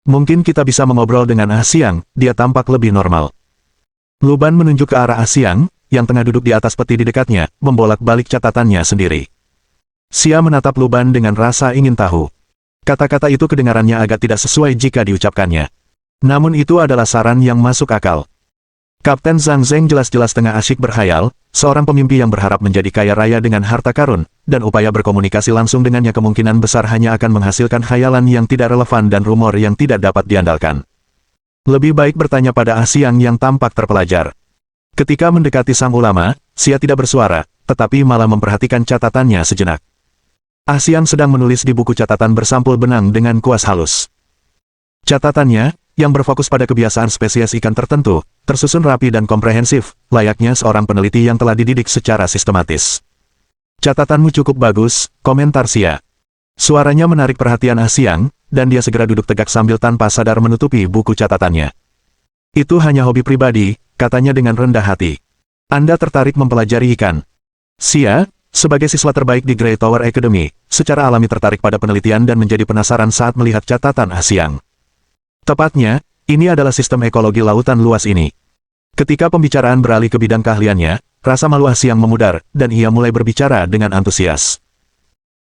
Mungkin kita bisa mengobrol dengan Ah Siang, dia tampak lebih normal. Luban menunjuk ke arah Ah Siang, yang tengah duduk di atas peti di dekatnya, membolak-balik catatannya sendiri. Xia menatap Luban dengan rasa ingin tahu. Kata-kata itu kedengarannya agak tidak sesuai jika diucapkannya. Namun itu adalah saran yang masuk akal. Kapten Zhang Zheng jelas-jelas tengah asyik berhayal, seorang pemimpi yang berharap menjadi kaya raya dengan harta karun, dan upaya berkomunikasi langsung dengannya kemungkinan besar hanya akan menghasilkan khayalan yang tidak relevan dan rumor yang tidak dapat diandalkan. Lebih baik bertanya pada Ah Siang yang tampak terpelajar. Ketika mendekati sang ulama, Xia tidak bersuara, tetapi malah memperhatikan catatannya sejenak. Ah Siang sedang menulis di buku catatan bersampul benang dengan kuas halus. Catatannya, yang berfokus pada kebiasaan spesies ikan tertentu, tersusun rapi dan komprehensif, layaknya seorang peneliti yang telah dididik secara sistematis. Catatanmu cukup bagus, komentar Xia. Suaranya menarik perhatian Ah Siang, dan dia segera duduk tegak sambil tanpa sadar menutupi buku catatannya. Itu hanya hobi pribadi, katanya dengan rendah hati. Anda tertarik mempelajari ikan. Xia, sebagai siswa terbaik di Grey Tower Academy, secara alami tertarik pada penelitian dan menjadi penasaran saat melihat catatan Ah Siang. Tepatnya, ini adalah sistem ekologi lautan luas ini. Ketika pembicaraan beralih ke bidang keahliannya, rasa malu Ah Siang memudar, dan ia mulai berbicara dengan antusias.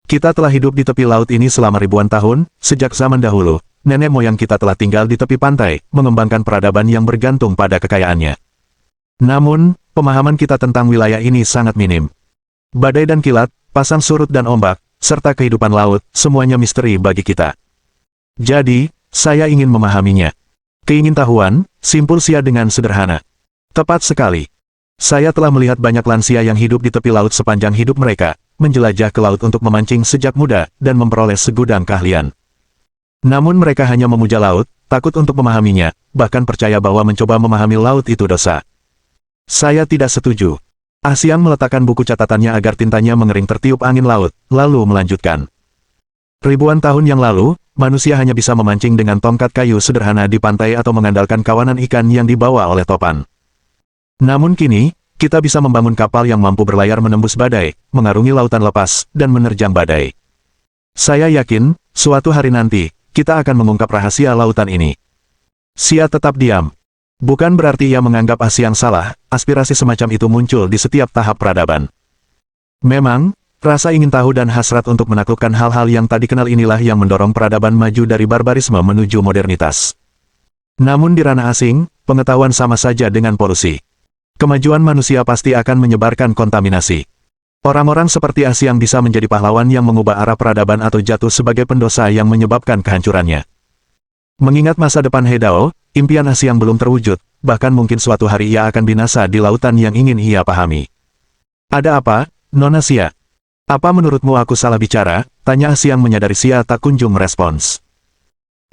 Kita telah hidup di tepi laut ini selama ribuan tahun, sejak zaman dahulu, nenek moyang kita telah tinggal di tepi pantai, mengembangkan peradaban yang bergantung pada kekayaannya. Namun, pemahaman kita tentang wilayah ini sangat minim. Badai dan kilat, pasang surut dan ombak, serta kehidupan laut, semuanya misteri bagi kita. Jadi, saya ingin memahaminya. Keingintahuan, simpul Xia dengan sederhana. Tepat sekali. Saya telah melihat banyak lansia yang hidup di tepi laut sepanjang hidup mereka, menjelajah ke laut untuk memancing sejak muda, dan memperoleh segudang keahlian. Namun mereka hanya memuja laut, takut untuk memahaminya, bahkan percaya bahwa mencoba memahami laut itu dosa. Saya tidak setuju. Ah Siang meletakkan buku catatannya agar tintanya mengering tertiup angin laut, lalu melanjutkan. Ribuan tahun yang lalu, manusia hanya bisa memancing dengan tongkat kayu sederhana di pantai atau mengandalkan kawanan ikan yang dibawa oleh topan. Namun kini, kita bisa membangun kapal yang mampu berlayar menembus badai, mengarungi lautan lepas, dan menerjang badai. Saya yakin, suatu hari nanti, kita akan mengungkap rahasia lautan ini. Xia tetap diam. Bukan berarti ia menganggap Ah Siang salah, aspirasi semacam itu muncul di setiap tahap peradaban. Memang, rasa ingin tahu dan hasrat untuk menaklukkan hal-hal yang tak dikenal inilah yang mendorong peradaban maju dari barbarisme menuju modernitas. Namun di ranah asing, pengetahuan sama saja dengan polusi. Kemajuan manusia pasti akan menyebarkan kontaminasi. Orang-orang seperti Ah Siang bisa menjadi pahlawan yang mengubah arah peradaban atau jatuh sebagai pendosa yang menyebabkan kehancurannya. Mengingat masa depan Hedao, impian Ah Siang belum terwujud, bahkan mungkin suatu hari ia akan binasa di lautan yang ingin ia pahami. Ada apa, Nona Xia? Apa menurutmu aku salah bicara? Tanya Ah Siang menyadari Xia tak kunjung merespons.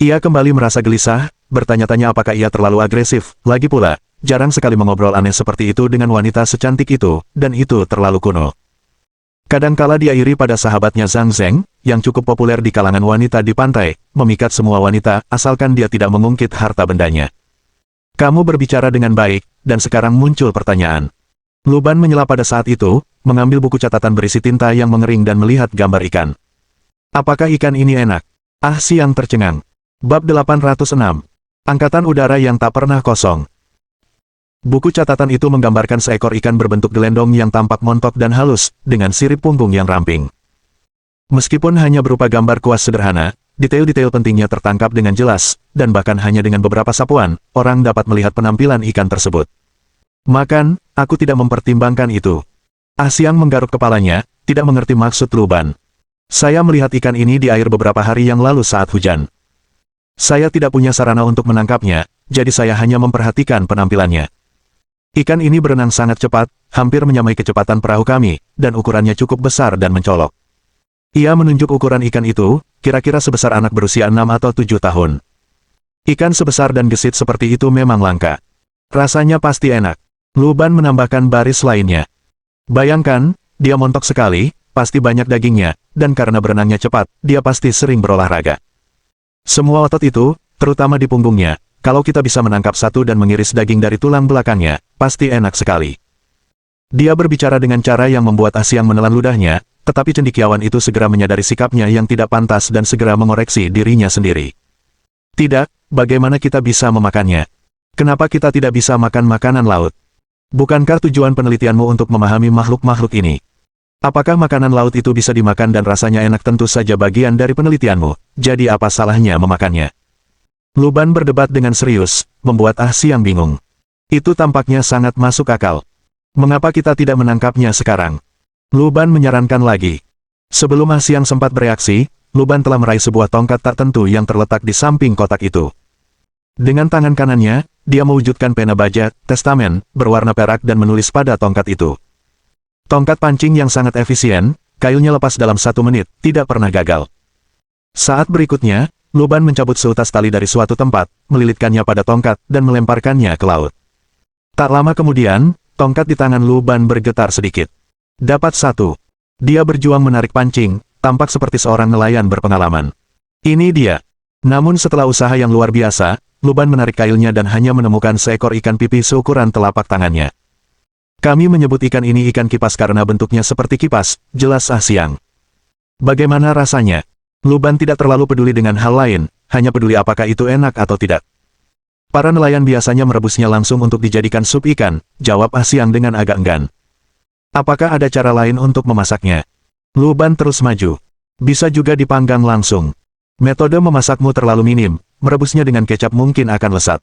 Ia kembali merasa gelisah, bertanya-tanya apakah ia terlalu agresif, lagi pula, jarang sekali mengobrol aneh seperti itu dengan wanita secantik itu, dan itu terlalu kuno. Kadangkala dia iri pada sahabatnya Zhang Zheng, yang cukup populer di kalangan wanita di pantai, memikat semua wanita, asalkan dia tidak mengungkit harta bendanya. Kamu berbicara dengan baik, dan sekarang muncul pertanyaan. Luban menyela pada saat itu, mengambil buku catatan berisi tinta yang mengering dan melihat gambar ikan. Apakah ikan ini enak? Ah Siang tercengang. Bab 806. Angkatan udara yang tak pernah kosong. Buku catatan itu menggambarkan seekor ikan berbentuk gelendong yang tampak montok dan halus, dengan sirip punggung yang ramping. Meskipun hanya berupa gambar kuas sederhana, detail-detail pentingnya tertangkap dengan jelas, dan bahkan hanya dengan beberapa sapuan, orang dapat melihat penampilan ikan tersebut. Makan, aku tidak mempertimbangkan itu. Ah Siang menggaruk kepalanya, tidak mengerti maksud Luban. Saya melihat ikan ini di air beberapa hari yang lalu saat hujan. Saya tidak punya sarana untuk menangkapnya, jadi saya hanya memperhatikan penampilannya. Ikan ini berenang sangat cepat, hampir menyamai kecepatan perahu kami, dan ukurannya cukup besar dan mencolok. Ia menunjuk ukuran ikan itu, kira-kira sebesar anak berusia 6 atau 7 tahun. Ikan sebesar dan gesit seperti itu memang langka. Rasanya pasti enak. Luban menambahkan baris lainnya. Bayangkan, dia montok sekali, pasti banyak dagingnya, dan karena berenangnya cepat, dia pasti sering berolahraga. Semua otot itu, terutama di punggungnya, kalau kita bisa menangkap satu dan mengiris daging dari tulang belakangnya, pasti enak sekali. Dia berbicara dengan cara yang membuat Ah Siang menelan ludahnya, tetapi cendekiawan itu segera menyadari sikapnya yang tidak pantas dan segera mengoreksi dirinya sendiri. Tidak, bagaimana kita bisa memakannya? Kenapa kita tidak bisa makan makanan laut? Bukankah tujuan penelitianmu untuk memahami makhluk-makhluk ini? Apakah makanan laut itu bisa dimakan dan rasanya enak? Tentu saja bagian dari penelitianmu, jadi apa salahnya memakannya? Luban berdebat dengan serius, membuat Ah Siang bingung. Itu tampaknya sangat masuk akal. Mengapa kita tidak menangkapnya sekarang? Luban menyarankan lagi. Sebelum Ah Siang sempat bereaksi, Luban telah meraih sebuah tongkat tak tentu yang terletak di samping kotak itu. Dengan tangan kanannya, dia mewujudkan pena baja, testamen, berwarna perak dan menulis pada tongkat itu. Tongkat pancing yang sangat efisien, kayunya lepas dalam 1 menit, tidak pernah gagal. Saat berikutnya, Luban mencabut seutas tali dari suatu tempat, melilitkannya pada tongkat, dan melemparkannya ke laut. Tak lama kemudian, tongkat di tangan Luban bergetar sedikit. Dapat 1. Dia berjuang menarik pancing, tampak seperti seorang nelayan berpengalaman. Ini dia. Namun setelah usaha yang luar biasa, Luban menarik kailnya dan hanya menemukan seekor ikan pipi seukuran telapak tangannya. Kami menyebut ikan ini ikan kipas karena bentuknya seperti kipas, jelas Ah Siang. Bagaimana rasanya? Luban tidak terlalu peduli dengan hal lain, hanya peduli apakah itu enak atau tidak. Para nelayan biasanya merebusnya langsung untuk dijadikan sup ikan, jawab Ah Siang dengan agak enggan. Apakah ada cara lain untuk memasaknya? Luban terus maju. Bisa juga dipanggang langsung. Metode memasakmu terlalu minim, merebusnya dengan kecap mungkin akan lesat.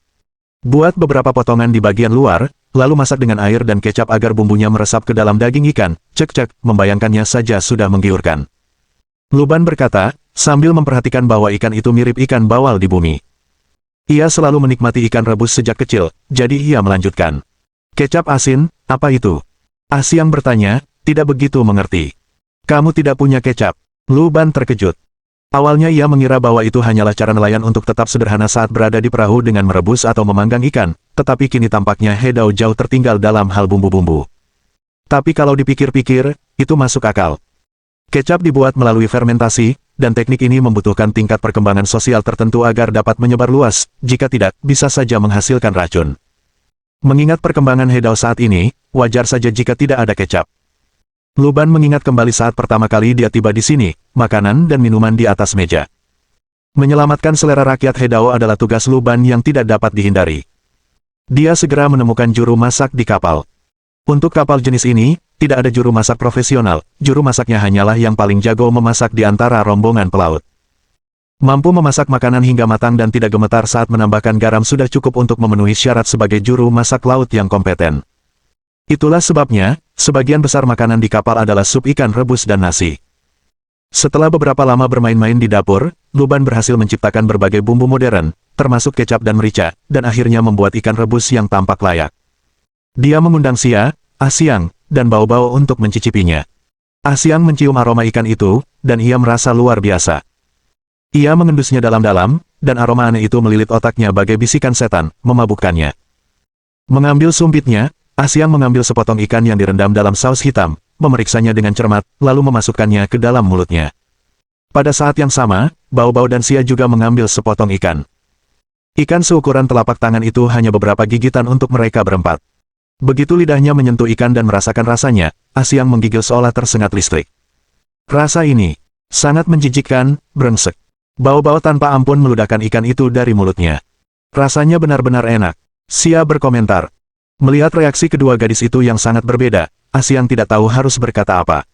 Buat beberapa potongan di bagian luar, lalu masak dengan air dan kecap agar bumbunya meresap ke dalam daging ikan, cek-cek, membayangkannya saja sudah menggiurkan. Luban berkata, sambil memperhatikan bahwa ikan itu mirip ikan bawal di bumi. Ia selalu menikmati ikan rebus sejak kecil, jadi ia melanjutkan. Kecap asin, apa itu? Ah Siang bertanya, tidak begitu mengerti. Kamu tidak punya kecap? Luban terkejut. Awalnya ia mengira bahwa itu hanyalah cara nelayan untuk tetap sederhana saat berada di perahu dengan merebus atau memanggang ikan, tetapi kini tampaknya Hedao jauh tertinggal dalam hal bumbu-bumbu. Tapi kalau dipikir-pikir, itu masuk akal. Kecap dibuat melalui fermentasi, dan teknik ini membutuhkan tingkat perkembangan sosial tertentu agar dapat menyebar luas, jika tidak, bisa saja menghasilkan racun. Mengingat perkembangan Hedao saat ini, wajar saja jika tidak ada kecap. Luban mengingat kembali saat pertama kali dia tiba di sini, makanan dan minuman di atas meja. Menyelamatkan selera rakyat Hedao adalah tugas Luban yang tidak dapat dihindari. Dia segera menemukan juru masak di kapal. Untuk kapal jenis ini, tidak ada juru masak profesional, juru masaknya hanyalah yang paling jago memasak di antara rombongan pelaut. Mampu memasak makanan hingga matang dan tidak gemetar saat menambahkan garam sudah cukup untuk memenuhi syarat sebagai juru masak laut yang kompeten. Itulah sebabnya, sebagian besar makanan di kapal adalah sup ikan rebus dan nasi. Setelah beberapa lama bermain-main di dapur, Luban berhasil menciptakan berbagai bumbu modern, termasuk kecap dan merica, dan akhirnya membuat ikan rebus yang tampak layak. Dia mengundang Xia, Ah Siang, dan Bao-Bao untuk mencicipinya. Ah Siang mencium aroma ikan itu, dan ia merasa luar biasa. Ia mengendusnya dalam-dalam, dan aroma aneh itu melilit otaknya bagai bisikan setan, memabukkannya. Mengambil sumpitnya, Ah Siang mengambil sepotong ikan yang direndam dalam saus hitam, memeriksanya dengan cermat, lalu memasukkannya ke dalam mulutnya. Pada saat yang sama, Bao-Bao dan Xia juga mengambil sepotong ikan. Ikan seukuran telapak tangan itu hanya beberapa gigitan untuk mereka berempat. Begitu lidahnya menyentuh ikan dan merasakan rasanya, Ah Siang menggigil seolah tersengat listrik. Rasa ini sangat menjijikkan, brengsek. Bao-Bao tanpa ampun meludahkan ikan itu dari mulutnya. Rasanya benar-benar enak, Xia berkomentar. Melihat reaksi kedua gadis itu yang sangat berbeda, Ah Siang tidak tahu harus berkata apa.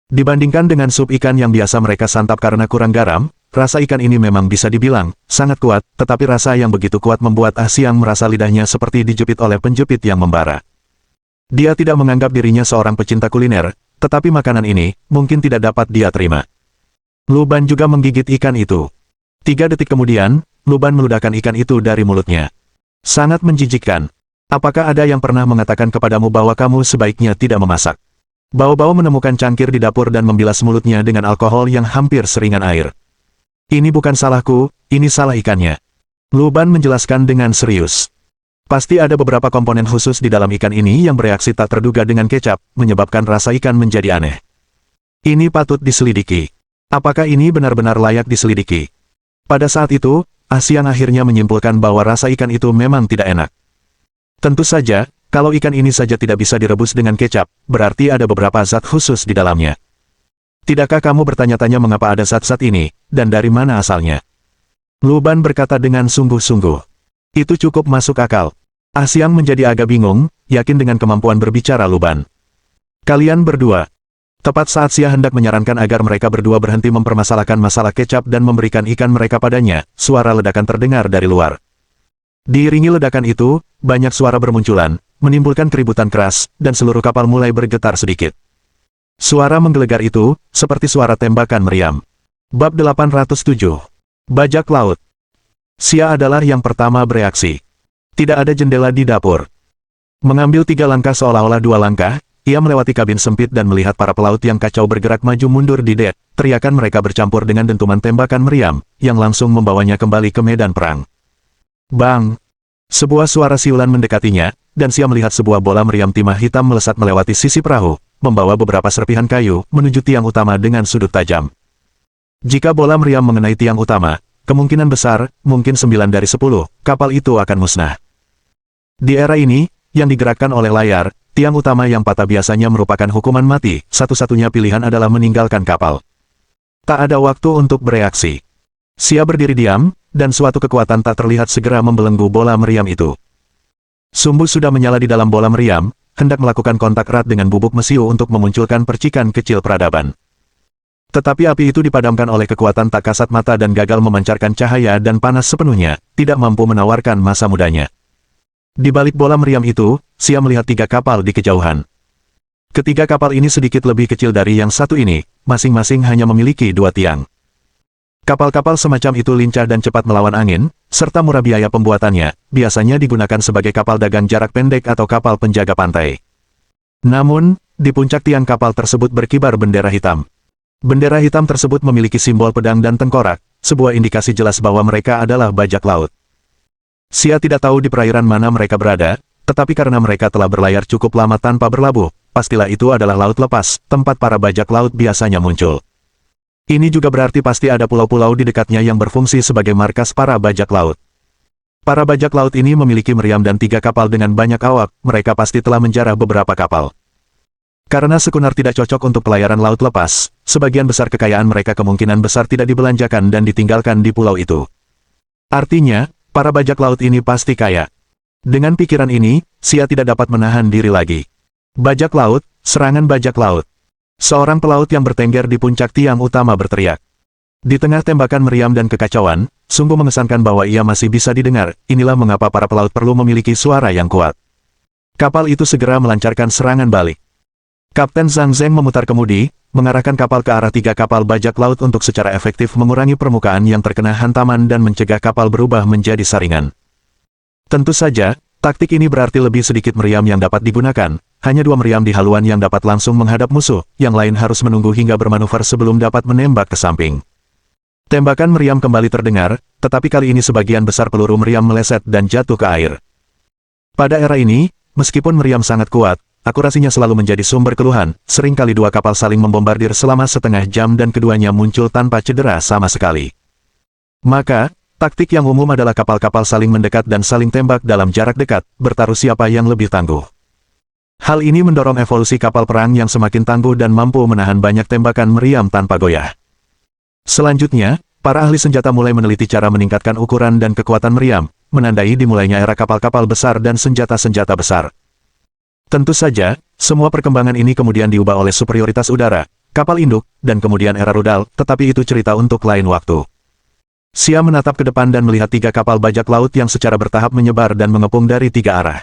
Dibandingkan dengan sup ikan yang biasa mereka santap karena kurang garam, rasa ikan ini memang bisa dibilang sangat kuat, tetapi rasa yang begitu kuat membuat Ah Siang merasa lidahnya seperti dijepit oleh penjepit yang membara. Dia tidak menganggap dirinya seorang pecinta kuliner, tetapi makanan ini mungkin tidak dapat dia terima. Luban juga menggigit ikan itu. 3 detik kemudian, Luban meludahkan ikan itu dari mulutnya. Sangat menjijikkan. Apakah ada yang pernah mengatakan kepadamu bahwa kamu sebaiknya tidak memasak? Bao-Bao menemukan cangkir di dapur dan membilas mulutnya dengan alkohol yang hampir seringan air. Ini bukan salahku, ini salah ikannya. Luban menjelaskan dengan serius. Pasti ada beberapa komponen khusus di dalam ikan ini yang bereaksi tak terduga dengan kecap, menyebabkan rasa ikan menjadi aneh. Ini patut diselidiki. Apakah ini benar-benar layak diselidiki? Pada saat itu, Ah Siang akhirnya menyimpulkan bahwa rasa ikan itu memang tidak enak. Tentu saja, kalau ikan ini saja tidak bisa direbus dengan kecap, berarti ada beberapa zat khusus di dalamnya. Tidakkah kamu bertanya-tanya mengapa ada zat-zat ini, dan dari mana asalnya? Luban berkata dengan sungguh-sungguh. Itu cukup masuk akal. Ah Siang menjadi agak bingung, yakin dengan kemampuan berbicara Luban. Kalian berdua. Tepat saat Xia hendak menyarankan agar mereka berdua berhenti mempermasalahkan masalah kecap dan memberikan ikan mereka padanya, suara ledakan terdengar dari luar. Diiringi ledakan itu, banyak suara bermunculan, menimbulkan keributan keras, dan seluruh kapal mulai bergetar sedikit. Suara menggelegar itu, seperti suara tembakan meriam. Bab 807. Bajak Laut. Xia adalah yang pertama bereaksi. Tidak ada jendela di dapur. Mengambil 3 langkah seolah-olah 2 langkah, ia melewati kabin sempit dan melihat para pelaut yang kacau bergerak maju mundur di dek. Teriakan mereka bercampur dengan dentuman tembakan meriam, yang langsung membawanya kembali ke medan perang. Bang! Sebuah suara siulan mendekatinya, dan Xia melihat sebuah bola meriam timah hitam melesat melewati sisi perahu, membawa beberapa serpihan kayu menuju tiang utama dengan sudut tajam. Jika bola meriam mengenai tiang utama, kemungkinan besar, mungkin 9 dari 10, kapal itu akan musnah. Di era ini, yang digerakkan oleh layar, tiang utama yang patah biasanya merupakan hukuman mati, satu-satunya pilihan adalah meninggalkan kapal. Tak ada waktu untuk bereaksi. Xia berdiri diam, dan suatu kekuatan tak terlihat segera membelenggu bola meriam itu. Sumbu sudah menyala di dalam bola meriam, hendak melakukan kontak erat dengan bubuk mesiu untuk memunculkan percikan kecil peradaban. Tetapi api itu dipadamkan oleh kekuatan tak kasat mata dan gagal memancarkan cahaya dan panas sepenuhnya, tidak mampu menawarkan masa mudanya. Di balik bola meriam itu, Xia melihat 3 kapal di kejauhan. Ketiga kapal ini sedikit lebih kecil dari yang satu ini, masing-masing hanya memiliki 2 tiang. Kapal-kapal semacam itu lincah dan cepat melawan angin, serta murah biaya pembuatannya, biasanya digunakan sebagai kapal dagang jarak pendek atau kapal penjaga pantai. Namun, di puncak tiang kapal tersebut berkibar bendera hitam. Bendera hitam tersebut memiliki simbol pedang dan tengkorak, sebuah indikasi jelas bahwa mereka adalah bajak laut. Xia tidak tahu di perairan mana mereka berada, tetapi karena mereka telah berlayar cukup lama tanpa berlabuh, pastilah itu adalah laut lepas, tempat para bajak laut biasanya muncul. Ini juga berarti pasti ada pulau-pulau di dekatnya yang berfungsi sebagai markas para bajak laut. Para bajak laut ini memiliki meriam dan 3 kapal dengan banyak awak, mereka pasti telah menjarah beberapa kapal. Karena Sekunar tidak cocok untuk pelayaran laut lepas, sebagian besar kekayaan mereka kemungkinan besar tidak dibelanjakan dan ditinggalkan di pulau itu. Artinya, para bajak laut ini pasti kaya. Dengan pikiran ini, Xia tidak dapat menahan diri lagi. Bajak laut, serangan bajak laut. Seorang pelaut yang bertengger di puncak tiang utama berteriak. Di tengah tembakan meriam dan kekacauan, sungguh mengesankan bahwa ia masih bisa didengar, inilah mengapa para pelaut perlu memiliki suara yang kuat. Kapal itu segera melancarkan serangan balik. Kapten Zhang Zheng memutar kemudi, mengarahkan kapal ke arah 3 kapal bajak laut untuk secara efektif mengurangi permukaan yang terkena hantaman dan mencegah kapal berubah menjadi saringan. Tentu saja, taktik ini berarti lebih sedikit meriam yang dapat digunakan, hanya 2 meriam di haluan yang dapat langsung menghadap musuh, yang lain harus menunggu hingga bermanuver sebelum dapat menembak ke samping. Tembakan meriam kembali terdengar, tetapi kali ini sebagian besar peluru meriam meleset dan jatuh ke air. Pada era ini, meskipun meriam sangat kuat, akurasinya selalu menjadi sumber keluhan, seringkali 2 kapal saling membombardir selama setengah jam dan keduanya muncul tanpa cedera sama sekali. Maka, taktik yang umum adalah kapal-kapal saling mendekat dan saling tembak dalam jarak dekat, bertaruh siapa yang lebih tangguh. Hal ini mendorong evolusi kapal perang yang semakin tangguh dan mampu menahan banyak tembakan meriam tanpa goyah. Selanjutnya, para ahli senjata mulai meneliti cara meningkatkan ukuran dan kekuatan meriam, menandai dimulainya era kapal-kapal besar dan senjata-senjata besar. Tentu saja, semua perkembangan ini kemudian diubah oleh superioritas udara, kapal induk, dan kemudian era rudal, tetapi itu cerita untuk lain waktu. Xia menatap ke depan dan melihat 3 kapal bajak laut yang secara bertahap menyebar dan mengepung dari 3 arah.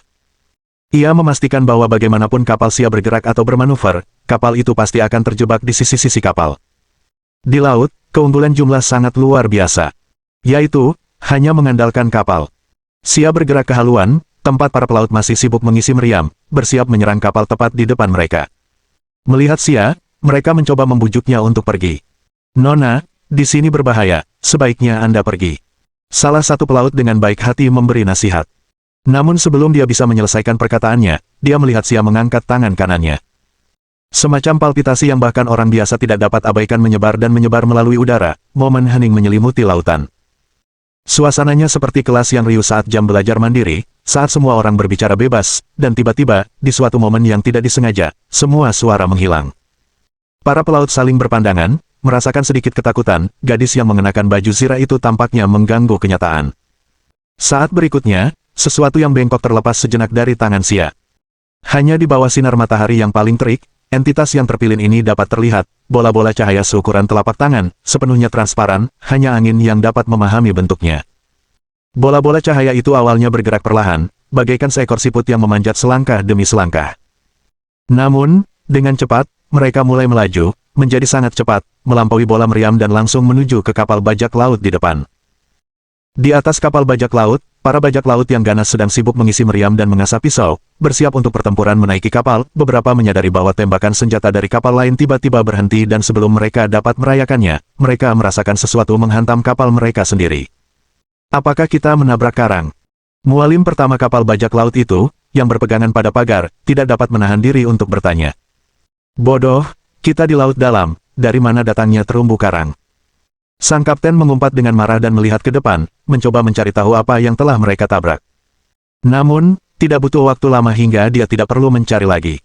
Ia memastikan bahwa bagaimanapun kapal Xia bergerak atau bermanuver, kapal itu pasti akan terjebak di sisi-sisi kapal. Di laut, keunggulan jumlah sangat luar biasa, yaitu, hanya mengandalkan kapal. Xia bergerak ke haluan, tempat para pelaut masih sibuk mengisi meriam, bersiap menyerang kapal tepat di depan mereka. Melihat Xia, mereka mencoba membujuknya untuk pergi. "Nona, di sini berbahaya, sebaiknya Anda pergi." Salah satu pelaut dengan baik hati memberi nasihat. Namun sebelum dia bisa menyelesaikan perkataannya, dia melihat Xia mengangkat tangan kanannya. Semacam palpitasi yang bahkan orang biasa tidak dapat abaikan menyebar dan menyebar melalui udara, momen hening menyelimuti lautan. Suasananya seperti kelas yang riuh saat jam belajar mandiri, saat semua orang berbicara bebas, dan tiba-tiba, di suatu momen yang tidak disengaja, semua suara menghilang. Para pelaut saling berpandangan, merasakan sedikit ketakutan, gadis yang mengenakan baju zirah itu tampaknya mengganggu kenyataan. Saat berikutnya, sesuatu yang bengkok terlepas sejenak dari tangan Xia. Hanya di bawah sinar matahari yang paling terik, entitas yang terpilin ini dapat terlihat, bola-bola cahaya seukuran telapak tangan, sepenuhnya transparan, hanya angin yang dapat memahami bentuknya. Bola-bola cahaya itu awalnya bergerak perlahan, bagaikan seekor siput yang memanjat selangkah demi selangkah. Namun, dengan cepat, mereka mulai melaju, menjadi sangat cepat, melampaui bola meriam dan langsung menuju ke kapal bajak laut di depan. Di atas kapal bajak laut, para bajak laut yang ganas sedang sibuk mengisi meriam dan mengasah pisau, bersiap untuk pertempuran menaiki kapal. Beberapa menyadari bahwa tembakan senjata dari kapal lain tiba-tiba berhenti dan sebelum mereka dapat merayakannya, mereka merasakan sesuatu menghantam kapal mereka sendiri. Apakah kita menabrak karang? Mualim pertama kapal bajak laut itu, yang berpegangan pada pagar, tidak dapat menahan diri untuk bertanya. Bodoh, kita di laut dalam, dari mana datangnya terumbu karang? Sang kapten mengumpat dengan marah dan melihat ke depan, mencoba mencari tahu apa yang telah mereka tabrak. Namun, tidak butuh waktu lama hingga dia tidak perlu mencari lagi.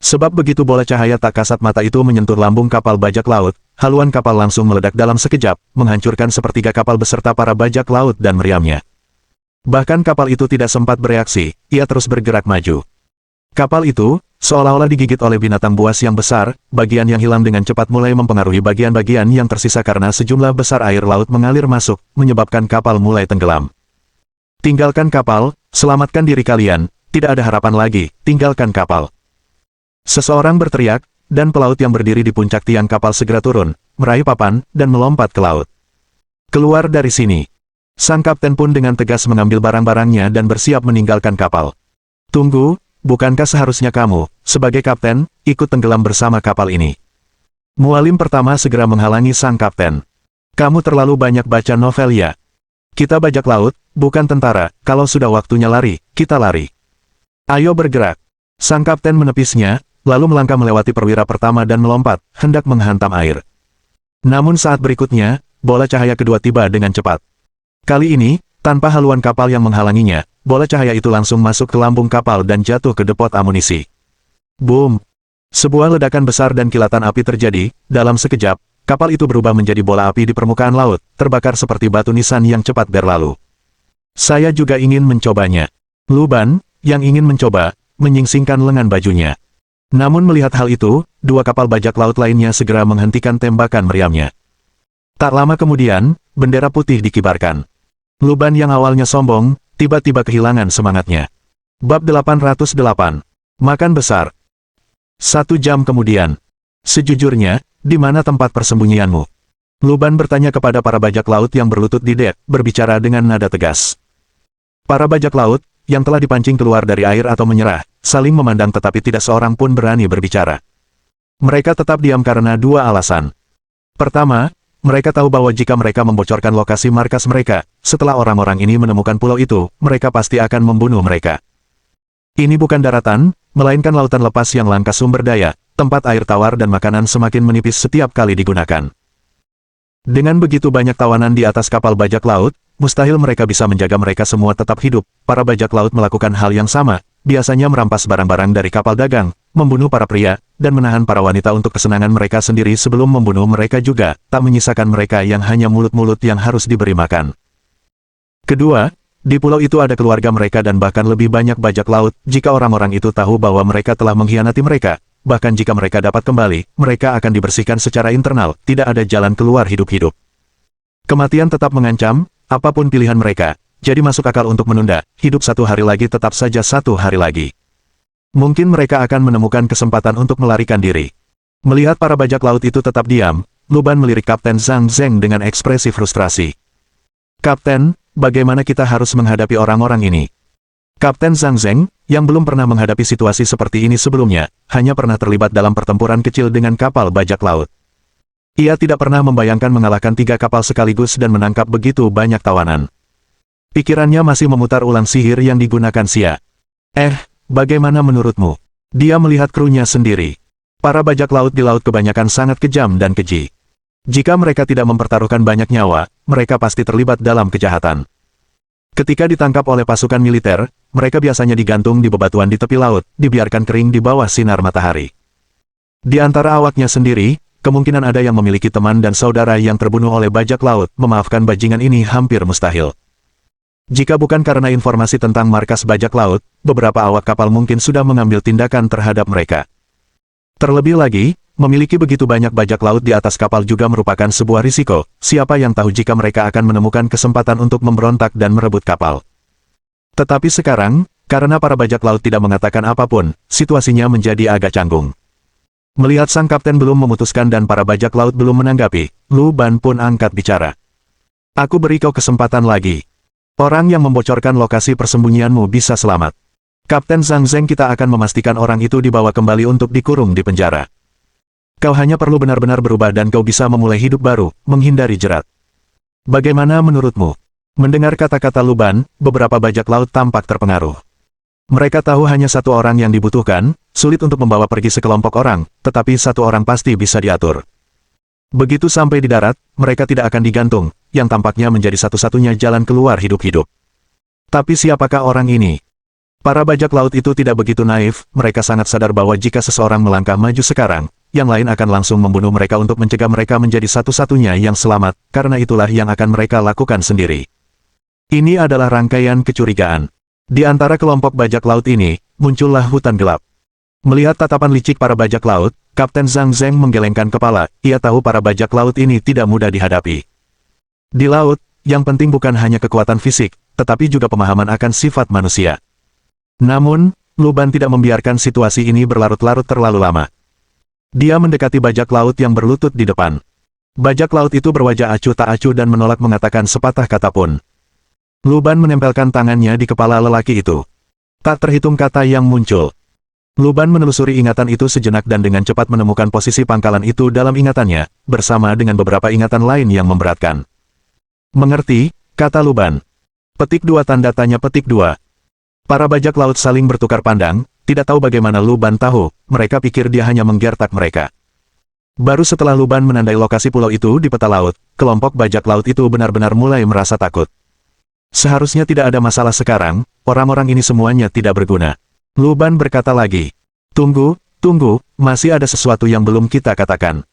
Sebab begitu bola cahaya tak kasat mata itu menyentuh lambung kapal bajak laut, haluan kapal langsung meledak dalam sekejap, menghancurkan sepertiga kapal beserta para bajak laut dan meriamnya. Bahkan kapal itu tidak sempat bereaksi, ia terus bergerak maju. Kapal itu, seolah-olah digigit oleh binatang buas yang besar, bagian yang hilang dengan cepat mulai mempengaruhi bagian-bagian yang tersisa karena sejumlah besar air laut mengalir masuk, menyebabkan kapal mulai tenggelam. Tinggalkan kapal, selamatkan diri kalian, tidak ada harapan lagi, tinggalkan kapal. Seseorang berteriak, dan pelaut yang berdiri di puncak tiang kapal segera turun, meraih papan, dan melompat ke laut. Keluar dari sini. Sang kapten pun dengan tegas mengambil barang-barangnya dan bersiap meninggalkan kapal. Tunggu. Bukankah seharusnya kamu, sebagai kapten, ikut tenggelam bersama kapal ini? Mualim pertama segera menghalangi sang kapten. Kamu terlalu banyak baca novel ya. Kita bajak laut, bukan tentara, kalau sudah waktunya lari, kita lari. Ayo bergerak. Sang kapten menepisnya, lalu melangkah melewati perwira pertama dan melompat, hendak menghantam air. Namun saat berikutnya, bola cahaya kedua tiba dengan cepat. Kali ini, tanpa haluan kapal yang menghalanginya, bola cahaya itu langsung masuk ke lambung kapal dan jatuh ke depot amunisi. Boom! Sebuah ledakan besar dan kilatan api terjadi. Dalam sekejap, kapal itu berubah menjadi bola api di permukaan laut, terbakar seperti batu nisan yang cepat berlalu. Saya juga ingin mencobanya. Luban, yang ingin mencoba, menyingsingkan lengan bajunya. Namun melihat hal itu, dua kapal bajak laut lainnya segera menghentikan tembakan meriamnya. Tak lama kemudian, bendera putih dikibarkan. Luban yang awalnya sombong, tiba-tiba kehilangan semangatnya. Bab 808. Makan besar. 1 jam kemudian. Sejujurnya, di mana tempat persembunyianmu? Luban bertanya kepada para bajak laut yang berlutut di dek, berbicara dengan nada tegas. Para bajak laut, yang telah dipancing keluar dari air atau menyerah, saling memandang tetapi tidak seorang pun berani berbicara. Mereka tetap diam karena dua alasan. Pertama, mereka tahu bahwa jika mereka membocorkan lokasi markas mereka, setelah orang-orang ini menemukan pulau itu, mereka pasti akan membunuh mereka. Ini bukan daratan, melainkan lautan lepas yang langka sumber daya, tempat air tawar dan makanan semakin menipis setiap kali digunakan. Dengan begitu banyak tawanan di atas kapal bajak laut, mustahil mereka bisa menjaga mereka semua tetap hidup. Para bajak laut melakukan hal yang sama, biasanya merampas barang-barang dari kapal dagang, membunuh para pria, dan menahan para wanita untuk kesenangan mereka sendiri sebelum membunuh mereka juga, tak menyisakan mereka yang hanya mulut-mulut yang harus diberi makan. Kedua, di pulau itu ada keluarga mereka dan bahkan lebih banyak bajak laut. Jika orang-orang itu tahu bahwa mereka telah mengkhianati mereka, bahkan jika mereka dapat kembali, mereka akan dibersihkan secara internal, tidak ada jalan keluar hidup-hidup. Kematian tetap mengancam, apapun pilihan mereka, jadi masuk akal untuk menunda, hidup 1 hari lagi tetap saja 1 hari lagi. Mungkin mereka akan menemukan kesempatan untuk melarikan diri. Melihat para bajak laut itu tetap diam, Luban melirik Kapten Zhang Zheng dengan ekspresi frustrasi. Kapten, bagaimana kita harus menghadapi orang-orang ini? Kapten Zhang Zheng, yang belum pernah menghadapi situasi seperti ini sebelumnya, hanya pernah terlibat dalam pertempuran kecil dengan kapal bajak laut. Ia tidak pernah membayangkan mengalahkan 3 kapal sekaligus dan menangkap begitu banyak tawanan. Pikirannya masih memutar ulang sihir yang digunakan Xia. Bagaimana menurutmu? Dia melihat krunya sendiri. Para bajak laut di laut kebanyakan sangat kejam dan keji. Jika mereka tidak mempertaruhkan banyak nyawa, mereka pasti terlibat dalam kejahatan. Ketika ditangkap oleh pasukan militer, mereka biasanya digantung di bebatuan di tepi laut, dibiarkan kering di bawah sinar matahari. Di antara awaknya sendiri, kemungkinan ada yang memiliki teman dan saudara yang terbunuh oleh bajak laut. Memaafkan bajingan ini hampir mustahil. Jika bukan karena informasi tentang markas bajak laut, beberapa awak kapal mungkin sudah mengambil tindakan terhadap mereka. Terlebih lagi, memiliki begitu banyak bajak laut di atas kapal juga merupakan sebuah risiko. Siapa yang tahu jika mereka akan menemukan kesempatan untuk memberontak dan merebut kapal. Tetapi sekarang, karena para bajak laut tidak mengatakan apapun, situasinya menjadi agak canggung. Melihat sang kapten belum memutuskan dan para bajak laut belum menanggapi, Lu Ban pun angkat bicara. Aku beri kau kesempatan lagi. Orang yang membocorkan lokasi persembunyianmu bisa selamat. Kapten Zhang Zheng, kita akan memastikan orang itu dibawa kembali untuk dikurung di penjara. Kau hanya perlu benar-benar berubah dan kau bisa memulai hidup baru, menghindari jerat. Bagaimana menurutmu? Mendengar kata-kata Lu Ban, beberapa bajak laut tampak terpengaruh. Mereka tahu hanya satu orang yang dibutuhkan, sulit untuk membawa pergi sekelompok orang, tetapi satu orang pasti bisa diatur. Begitu sampai di darat, mereka tidak akan digantung, yang tampaknya menjadi satu-satunya jalan keluar hidup-hidup. Tapi siapakah orang ini? Para bajak laut itu tidak begitu naif, mereka sangat sadar bahwa jika seseorang melangkah maju sekarang, yang lain akan langsung membunuh mereka untuk mencegah mereka menjadi satu-satunya yang selamat, karena itulah yang akan mereka lakukan sendiri. Ini adalah rangkaian kecurigaan. Di antara kelompok bajak laut ini, muncullah hutan gelap. Melihat tatapan licik para bajak laut, Kapten Zhang Zheng menggelengkan kepala, ia tahu para bajak laut ini tidak mudah dihadapi. Di laut, yang penting bukan hanya kekuatan fisik, tetapi juga pemahaman akan sifat manusia. Namun, Lu Ban tidak membiarkan situasi ini berlarut-larut terlalu lama. Dia mendekati bajak laut yang berlutut di depan. Bajak laut itu berwajah acuh tak acuh dan menolak mengatakan sepatah kata pun. Lu Ban menempelkan tangannya di kepala lelaki itu. Tak terhitung kata yang muncul. Lu Ban menelusuri ingatan itu sejenak dan dengan cepat menemukan posisi pangkalan itu dalam ingatannya, bersama dengan beberapa ingatan lain yang memberatkan. Mengerti, kata Lu Ban. Petik 2 tanda tanya petik 2. Para bajak laut saling bertukar pandang, tidak tahu bagaimana Lu Ban tahu, mereka pikir dia hanya menggertak mereka. Baru setelah Lu Ban menandai lokasi pulau itu di peta laut, kelompok bajak laut itu benar-benar mulai merasa takut. Seharusnya tidak ada masalah sekarang, orang-orang ini semuanya tidak berguna. Lu Ban berkata lagi. Tunggu, masih ada sesuatu yang belum kita katakan.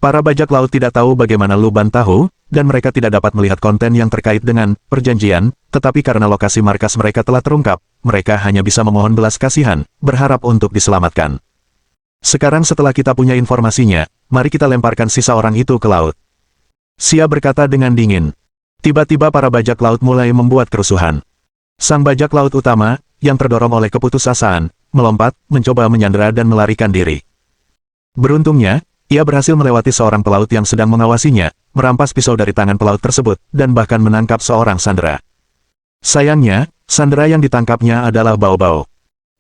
Para bajak laut tidak tahu bagaimana Lu Ban tahu, dan mereka tidak dapat melihat konten yang terkait dengan perjanjian, tetapi karena lokasi markas mereka telah terungkap, mereka hanya bisa memohon belas kasihan, berharap untuk diselamatkan. Sekarang setelah kita punya informasinya, mari kita lemparkan sisa orang itu ke laut. Xia berkata dengan dingin. Tiba-tiba para bajak laut mulai membuat kerusuhan. Sang bajak laut utama, yang terdorong oleh keputusasaan, melompat, mencoba menyandera dan melarikan diri. Beruntungnya, ia berhasil melewati seorang pelaut yang sedang mengawasinya, merampas pisau dari tangan pelaut tersebut, dan bahkan menangkap seorang sandera. Sayangnya, sandera yang ditangkapnya adalah Bao Bao.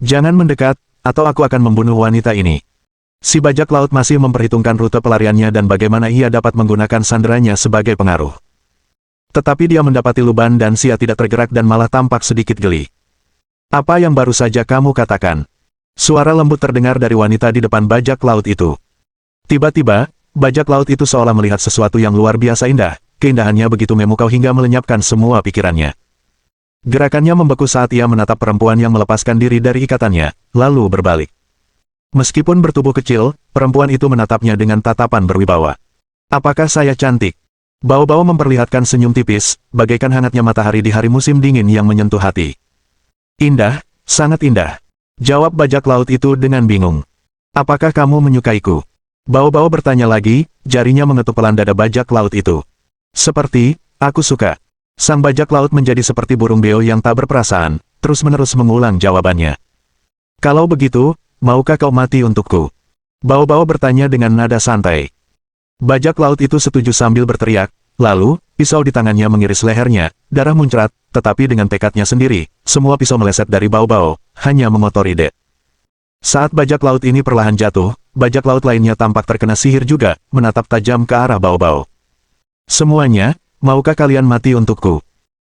Jangan mendekat, atau aku akan membunuh wanita ini. Si bajak laut masih memperhitungkan rute pelariannya dan bagaimana ia dapat menggunakan sanderanya sebagai pengaruh. Tetapi dia mendapati Lu Ban dan Xia tidak tergerak dan malah tampak sedikit geli. Apa yang baru saja kamu katakan? Suara lembut terdengar dari wanita di depan bajak laut itu. Tiba-tiba, bajak laut itu seolah melihat sesuatu yang luar biasa indah, keindahannya begitu memukau hingga melenyapkan semua pikirannya. Gerakannya membeku saat ia menatap perempuan yang melepaskan diri dari ikatannya, lalu berbalik. Meskipun bertubuh kecil, perempuan itu menatapnya dengan tatapan berwibawa. Apakah saya cantik? Bao Bao memperlihatkan senyum tipis, bagaikan hangatnya matahari di hari musim dingin yang menyentuh hati. Indah, sangat indah. Jawab bajak laut itu dengan bingung. Apakah kamu menyukaiku? Bao Bao bertanya lagi, jarinya mengetuk pelan dada bajak laut itu. Seperti, aku suka. Sang bajak laut menjadi seperti burung beo yang tak berperasaan, terus-menerus mengulang jawabannya. Kalau begitu, maukah kau mati untukku? Bao Bao bertanya dengan nada santai. Bajak laut itu setuju sambil berteriak, lalu, pisau di tangannya mengiris lehernya, darah muncrat, tetapi dengan tekadnya sendiri, semua pisau meleset dari Bao Bao, hanya mengotori Det. Saat bajak laut ini perlahan jatuh, bajak laut lainnya tampak terkena sihir juga, menatap tajam ke arah Bao Bao. Semuanya, maukah kalian mati untukku?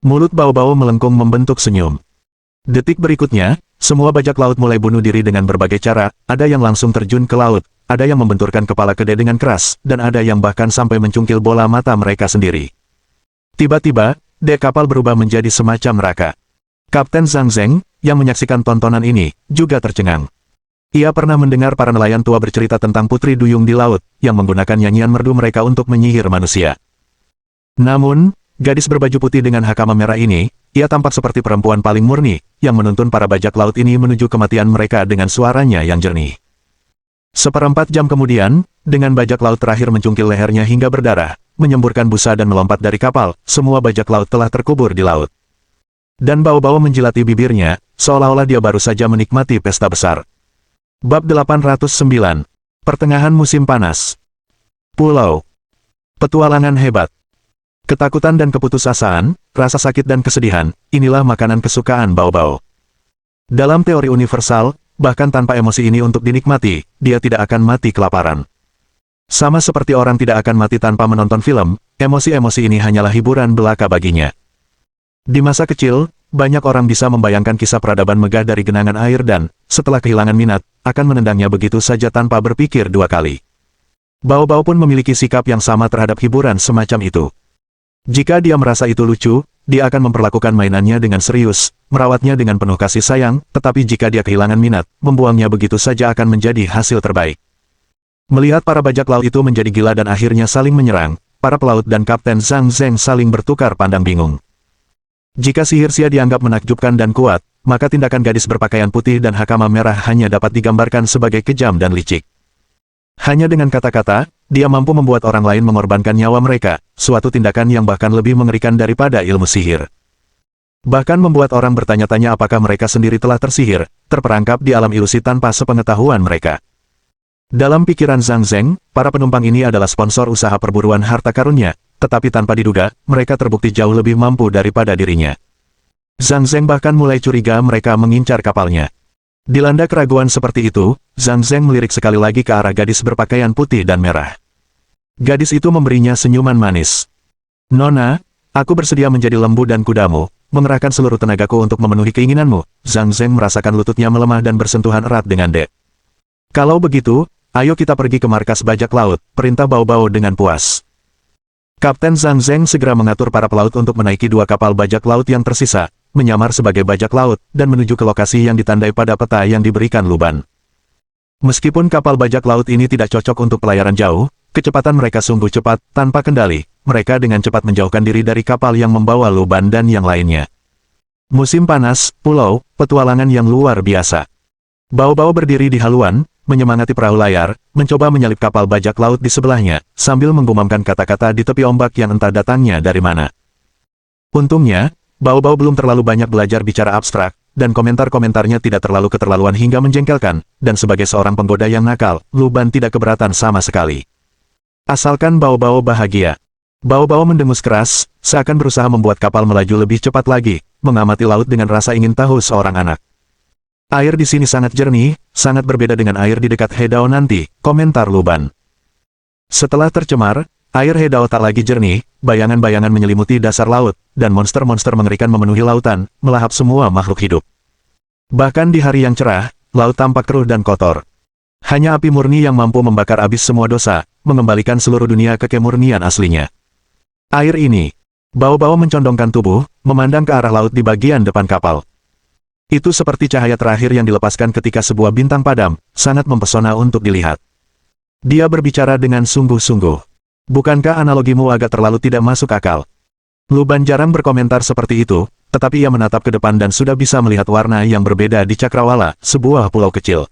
Mulut Bao Bao melengkung membentuk senyum. Detik berikutnya, semua bajak laut mulai bunuh diri dengan berbagai cara, ada yang langsung terjun ke laut, ada yang membenturkan kepala ke Det dengan keras, dan ada yang bahkan sampai mencungkil bola mata mereka sendiri. Tiba-tiba, Det kapal berubah menjadi semacam neraka. Kapten Zhang Zheng, yang menyaksikan tontonan ini, juga tercengang. Ia pernah mendengar para nelayan tua bercerita tentang putri duyung di laut, yang menggunakan nyanyian merdu mereka untuk menyihir manusia. Namun, gadis berbaju putih dengan hakama merah ini, ia tampak seperti perempuan paling murni, yang menuntun para bajak laut ini menuju kematian mereka dengan suaranya yang jernih. Seperempat jam kemudian, dengan bajak laut terakhir mencungkil lehernya hingga berdarah, menyemburkan busa dan melompat dari kapal, semua bajak laut telah terkubur di laut. Dan Bao-Bao menjilati bibirnya, seolah-olah dia baru saja menikmati pesta besar. Bab 809. Pertengahan musim panas. Pulau. Petualangan hebat. Ketakutan dan keputusasaan, rasa sakit dan kesedihan, inilah makanan kesukaan Bao-Bao. Dalam teori universal, bahkan tanpa emosi ini untuk dinikmati, dia tidak akan mati kelaparan. Sama seperti orang tidak akan mati tanpa menonton film, emosi-emosi ini hanyalah hiburan belaka baginya. Di masa kecil, banyak orang bisa membayangkan kisah peradaban megah dari genangan air dan, setelah kehilangan minat, akan menendangnya begitu saja tanpa berpikir dua kali. Bao-Bao pun memiliki sikap yang sama terhadap hiburan semacam itu. Jika dia merasa itu lucu, dia akan memperlakukan mainannya dengan serius, merawatnya dengan penuh kasih sayang, tetapi jika dia kehilangan minat, membuangnya begitu saja akan menjadi hasil terbaik. Melihat para bajak laut itu menjadi gila dan akhirnya saling menyerang, para pelaut dan Kapten Zhang Zheng saling bertukar pandang bingung. Jika sihir sia dianggap menakjubkan dan kuat, maka tindakan gadis berpakaian putih dan hakama merah hanya dapat digambarkan sebagai kejam dan licik. Hanya dengan kata-kata, dia mampu membuat orang lain mengorbankan nyawa mereka, suatu tindakan yang bahkan lebih mengerikan daripada ilmu sihir. Bahkan membuat orang bertanya-tanya apakah mereka sendiri telah tersihir, terperangkap di alam ilusi tanpa sepengetahuan mereka. Dalam pikiran Zhang Zheng, para penumpang ini adalah sponsor usaha perburuan harta karunnya, tetapi tanpa diduga, mereka terbukti jauh lebih mampu daripada dirinya. Zhang Zheng bahkan mulai curiga mereka mengincar kapalnya. Dilanda keraguan seperti itu, Zhang Zheng melirik sekali lagi ke arah gadis berpakaian putih dan merah. Gadis itu memberinya senyuman manis. "Nona, aku bersedia menjadi lembu dan kudamu, mengerahkan seluruh tenagaku untuk memenuhi keinginanmu." Zhang Zheng merasakan lututnya melemah dan bersentuhan erat dengan Dek. "Kalau begitu, ayo kita pergi ke markas bajak laut," perintah Bao-Bao dengan puas. Kapten Zhang Zheng segera mengatur para pelaut untuk menaiki dua kapal bajak laut yang tersisa, menyamar sebagai bajak laut, dan menuju ke lokasi yang ditandai pada peta yang diberikan Luban. Meskipun kapal bajak laut ini tidak cocok untuk pelayaran jauh, kecepatan mereka sungguh cepat, tanpa kendali, mereka dengan cepat menjauhkan diri dari kapal yang membawa Luban dan yang lainnya. Musim panas, pulau, petualangan yang luar biasa. Bao-Bao berdiri di haluan, menyemangati perahu layar, mencoba menyalip kapal bajak laut di sebelahnya, sambil menggumamkan kata-kata di tepi ombak yang entah datangnya dari mana. Untungnya, Bao-Bao belum terlalu banyak belajar bicara abstrak, dan komentar-komentarnya tidak terlalu keterlaluan hingga menjengkelkan, dan sebagai seorang penggoda yang nakal, Luban tidak keberatan sama sekali. Asalkan Bao-Bao bahagia. Bao-Bao mendengus keras, seakan berusaha membuat kapal melaju lebih cepat lagi, mengamati laut dengan rasa ingin tahu seorang anak. "Air di sini sangat jernih, sangat berbeda dengan air di dekat Hedao nanti," komentar Luban. Setelah tercemar, air Hedao tak lagi jernih, bayangan-bayangan menyelimuti dasar laut, dan monster-monster mengerikan memenuhi lautan, melahap semua makhluk hidup. Bahkan di hari yang cerah, laut tampak keruh dan kotor. Hanya api murni yang mampu membakar habis semua dosa, mengembalikan seluruh dunia ke kemurnian aslinya. Air ini. Bao-Bao mencondongkan tubuh, memandang ke arah laut di bagian depan kapal. Itu seperti cahaya terakhir yang dilepaskan ketika sebuah bintang padam, sangat mempesona untuk dilihat. Dia berbicara dengan sungguh-sungguh. "Bukankah analogimu agak terlalu tidak masuk akal?" Luban jarang berkomentar seperti itu, tetapi ia menatap ke depan dan sudah bisa melihat warna yang berbeda di Cakrawala, sebuah pulau kecil.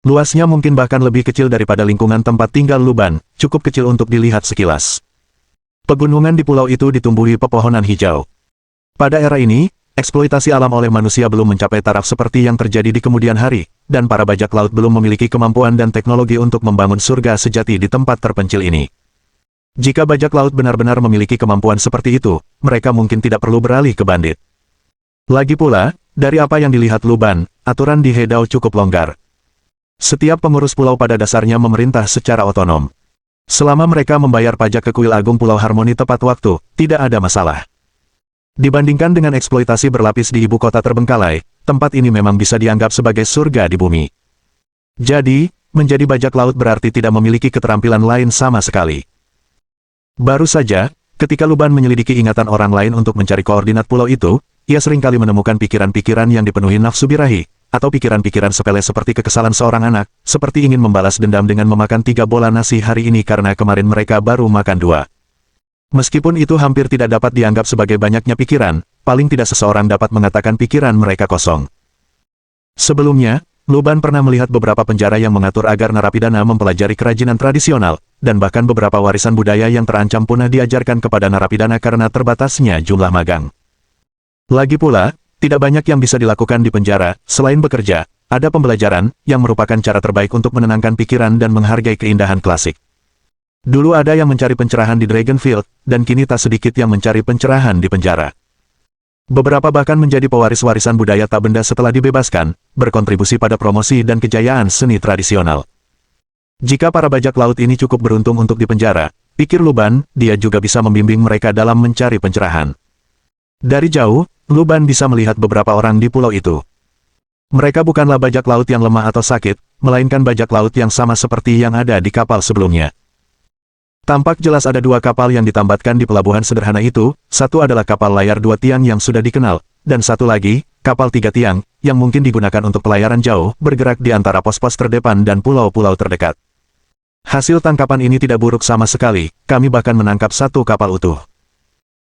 Luasnya mungkin bahkan lebih kecil daripada lingkungan tempat tinggal Luban, cukup kecil untuk dilihat sekilas. Pegunungan di pulau itu ditumbuhi pepohonan hijau. Pada era ini, eksploitasi alam oleh manusia belum mencapai taraf seperti yang terjadi di kemudian hari, dan para bajak laut belum memiliki kemampuan dan teknologi untuk membangun surga sejati di tempat terpencil ini. Jika bajak laut benar-benar memiliki kemampuan seperti itu, mereka mungkin tidak perlu beralih ke bandit. Lagi pula, dari apa yang dilihat Luban, aturan di Hedao cukup longgar. Setiap pengurus pulau pada dasarnya memerintah secara otonom. Selama mereka membayar pajak ke kuil agung Pulau Harmoni tepat waktu, tidak ada masalah. Dibandingkan dengan eksploitasi berlapis di ibu kota terbengkalai, tempat ini memang bisa dianggap sebagai surga di bumi. Jadi, menjadi bajak laut berarti tidak memiliki keterampilan lain sama sekali. Baru saja, ketika Luban menyelidiki ingatan orang lain untuk mencari koordinat pulau itu, ia seringkali menemukan pikiran-pikiran yang dipenuhi nafsu birahi, atau pikiran-pikiran sepele seperti kekesalan seorang anak, seperti ingin membalas dendam dengan memakan 3 bola nasi hari ini karena kemarin mereka baru makan 2. Meskipun itu hampir tidak dapat dianggap sebagai banyaknya pikiran, paling tidak seseorang dapat mengatakan pikiran mereka kosong. Sebelumnya, Luban pernah melihat beberapa penjara yang mengatur agar narapidana mempelajari kerajinan tradisional, dan bahkan beberapa warisan budaya yang terancam punah diajarkan kepada narapidana karena terbatasnya jumlah magang. Lagi pula, tidak banyak yang bisa dilakukan di penjara, selain bekerja, ada pembelajaran, yang merupakan cara terbaik untuk menenangkan pikiran dan menghargai keindahan klasik. Dulu ada yang mencari pencerahan di Dragonfield, dan kini tak sedikit yang mencari pencerahan di penjara. Beberapa bahkan menjadi pewaris warisan budaya tak benda setelah dibebaskan, berkontribusi pada promosi dan kejayaan seni tradisional. Jika para bajak laut ini cukup beruntung untuk dipenjara, pikir Luban, dia juga bisa membimbing mereka dalam mencari pencerahan. Dari jauh, Luban bisa melihat beberapa orang di pulau itu. Mereka bukanlah bajak laut yang lemah atau sakit, melainkan bajak laut yang sama seperti yang ada di kapal sebelumnya. Tampak jelas ada dua kapal yang ditambatkan di pelabuhan sederhana itu, satu adalah kapal layar 2 tiang yang sudah dikenal, dan satu lagi, kapal 3 tiang, yang mungkin digunakan untuk pelayaran jauh, bergerak di antara pos-pos terdepan dan pulau-pulau terdekat. Hasil tangkapan ini tidak buruk sama sekali, kami bahkan menangkap satu kapal utuh.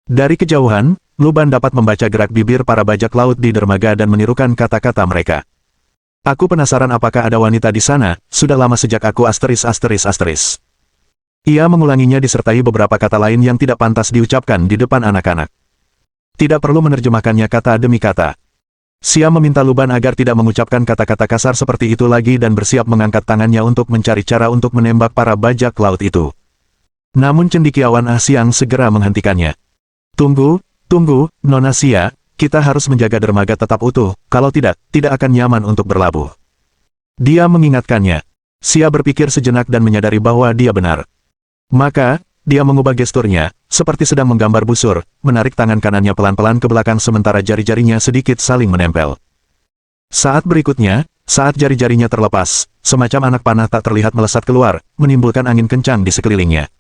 Dari kejauhan, Luban dapat membaca gerak bibir para bajak laut di dermaga dan menirukan kata-kata mereka. Aku penasaran apakah ada wanita di sana, sudah lama sejak aku *****. Ia mengulanginya disertai beberapa kata lain yang tidak pantas diucapkan di depan anak-anak. Tidak perlu menerjemahkannya kata demi kata. Sia meminta Luban agar tidak mengucapkan kata-kata kasar seperti itu lagi dan bersiap mengangkat tangannya untuk mencari cara untuk menembak para bajak laut itu. Namun cendekiawan Siang segera menghentikannya. Tunggu, Nona Sia, kita harus menjaga dermaga tetap utuh, kalau tidak akan nyaman untuk berlabuh. Dia mengingatkannya. Sia berpikir sejenak dan menyadari bahwa dia benar. Maka, dia mengubah gesturnya, seperti sedang menggambar busur, menarik tangan kanannya pelan-pelan ke belakang sementara jari-jarinya sedikit saling menempel. Saat berikutnya, saat jari-jarinya terlepas, semacam anak panah tak terlihat melesat keluar, menimbulkan angin kencang di sekelilingnya.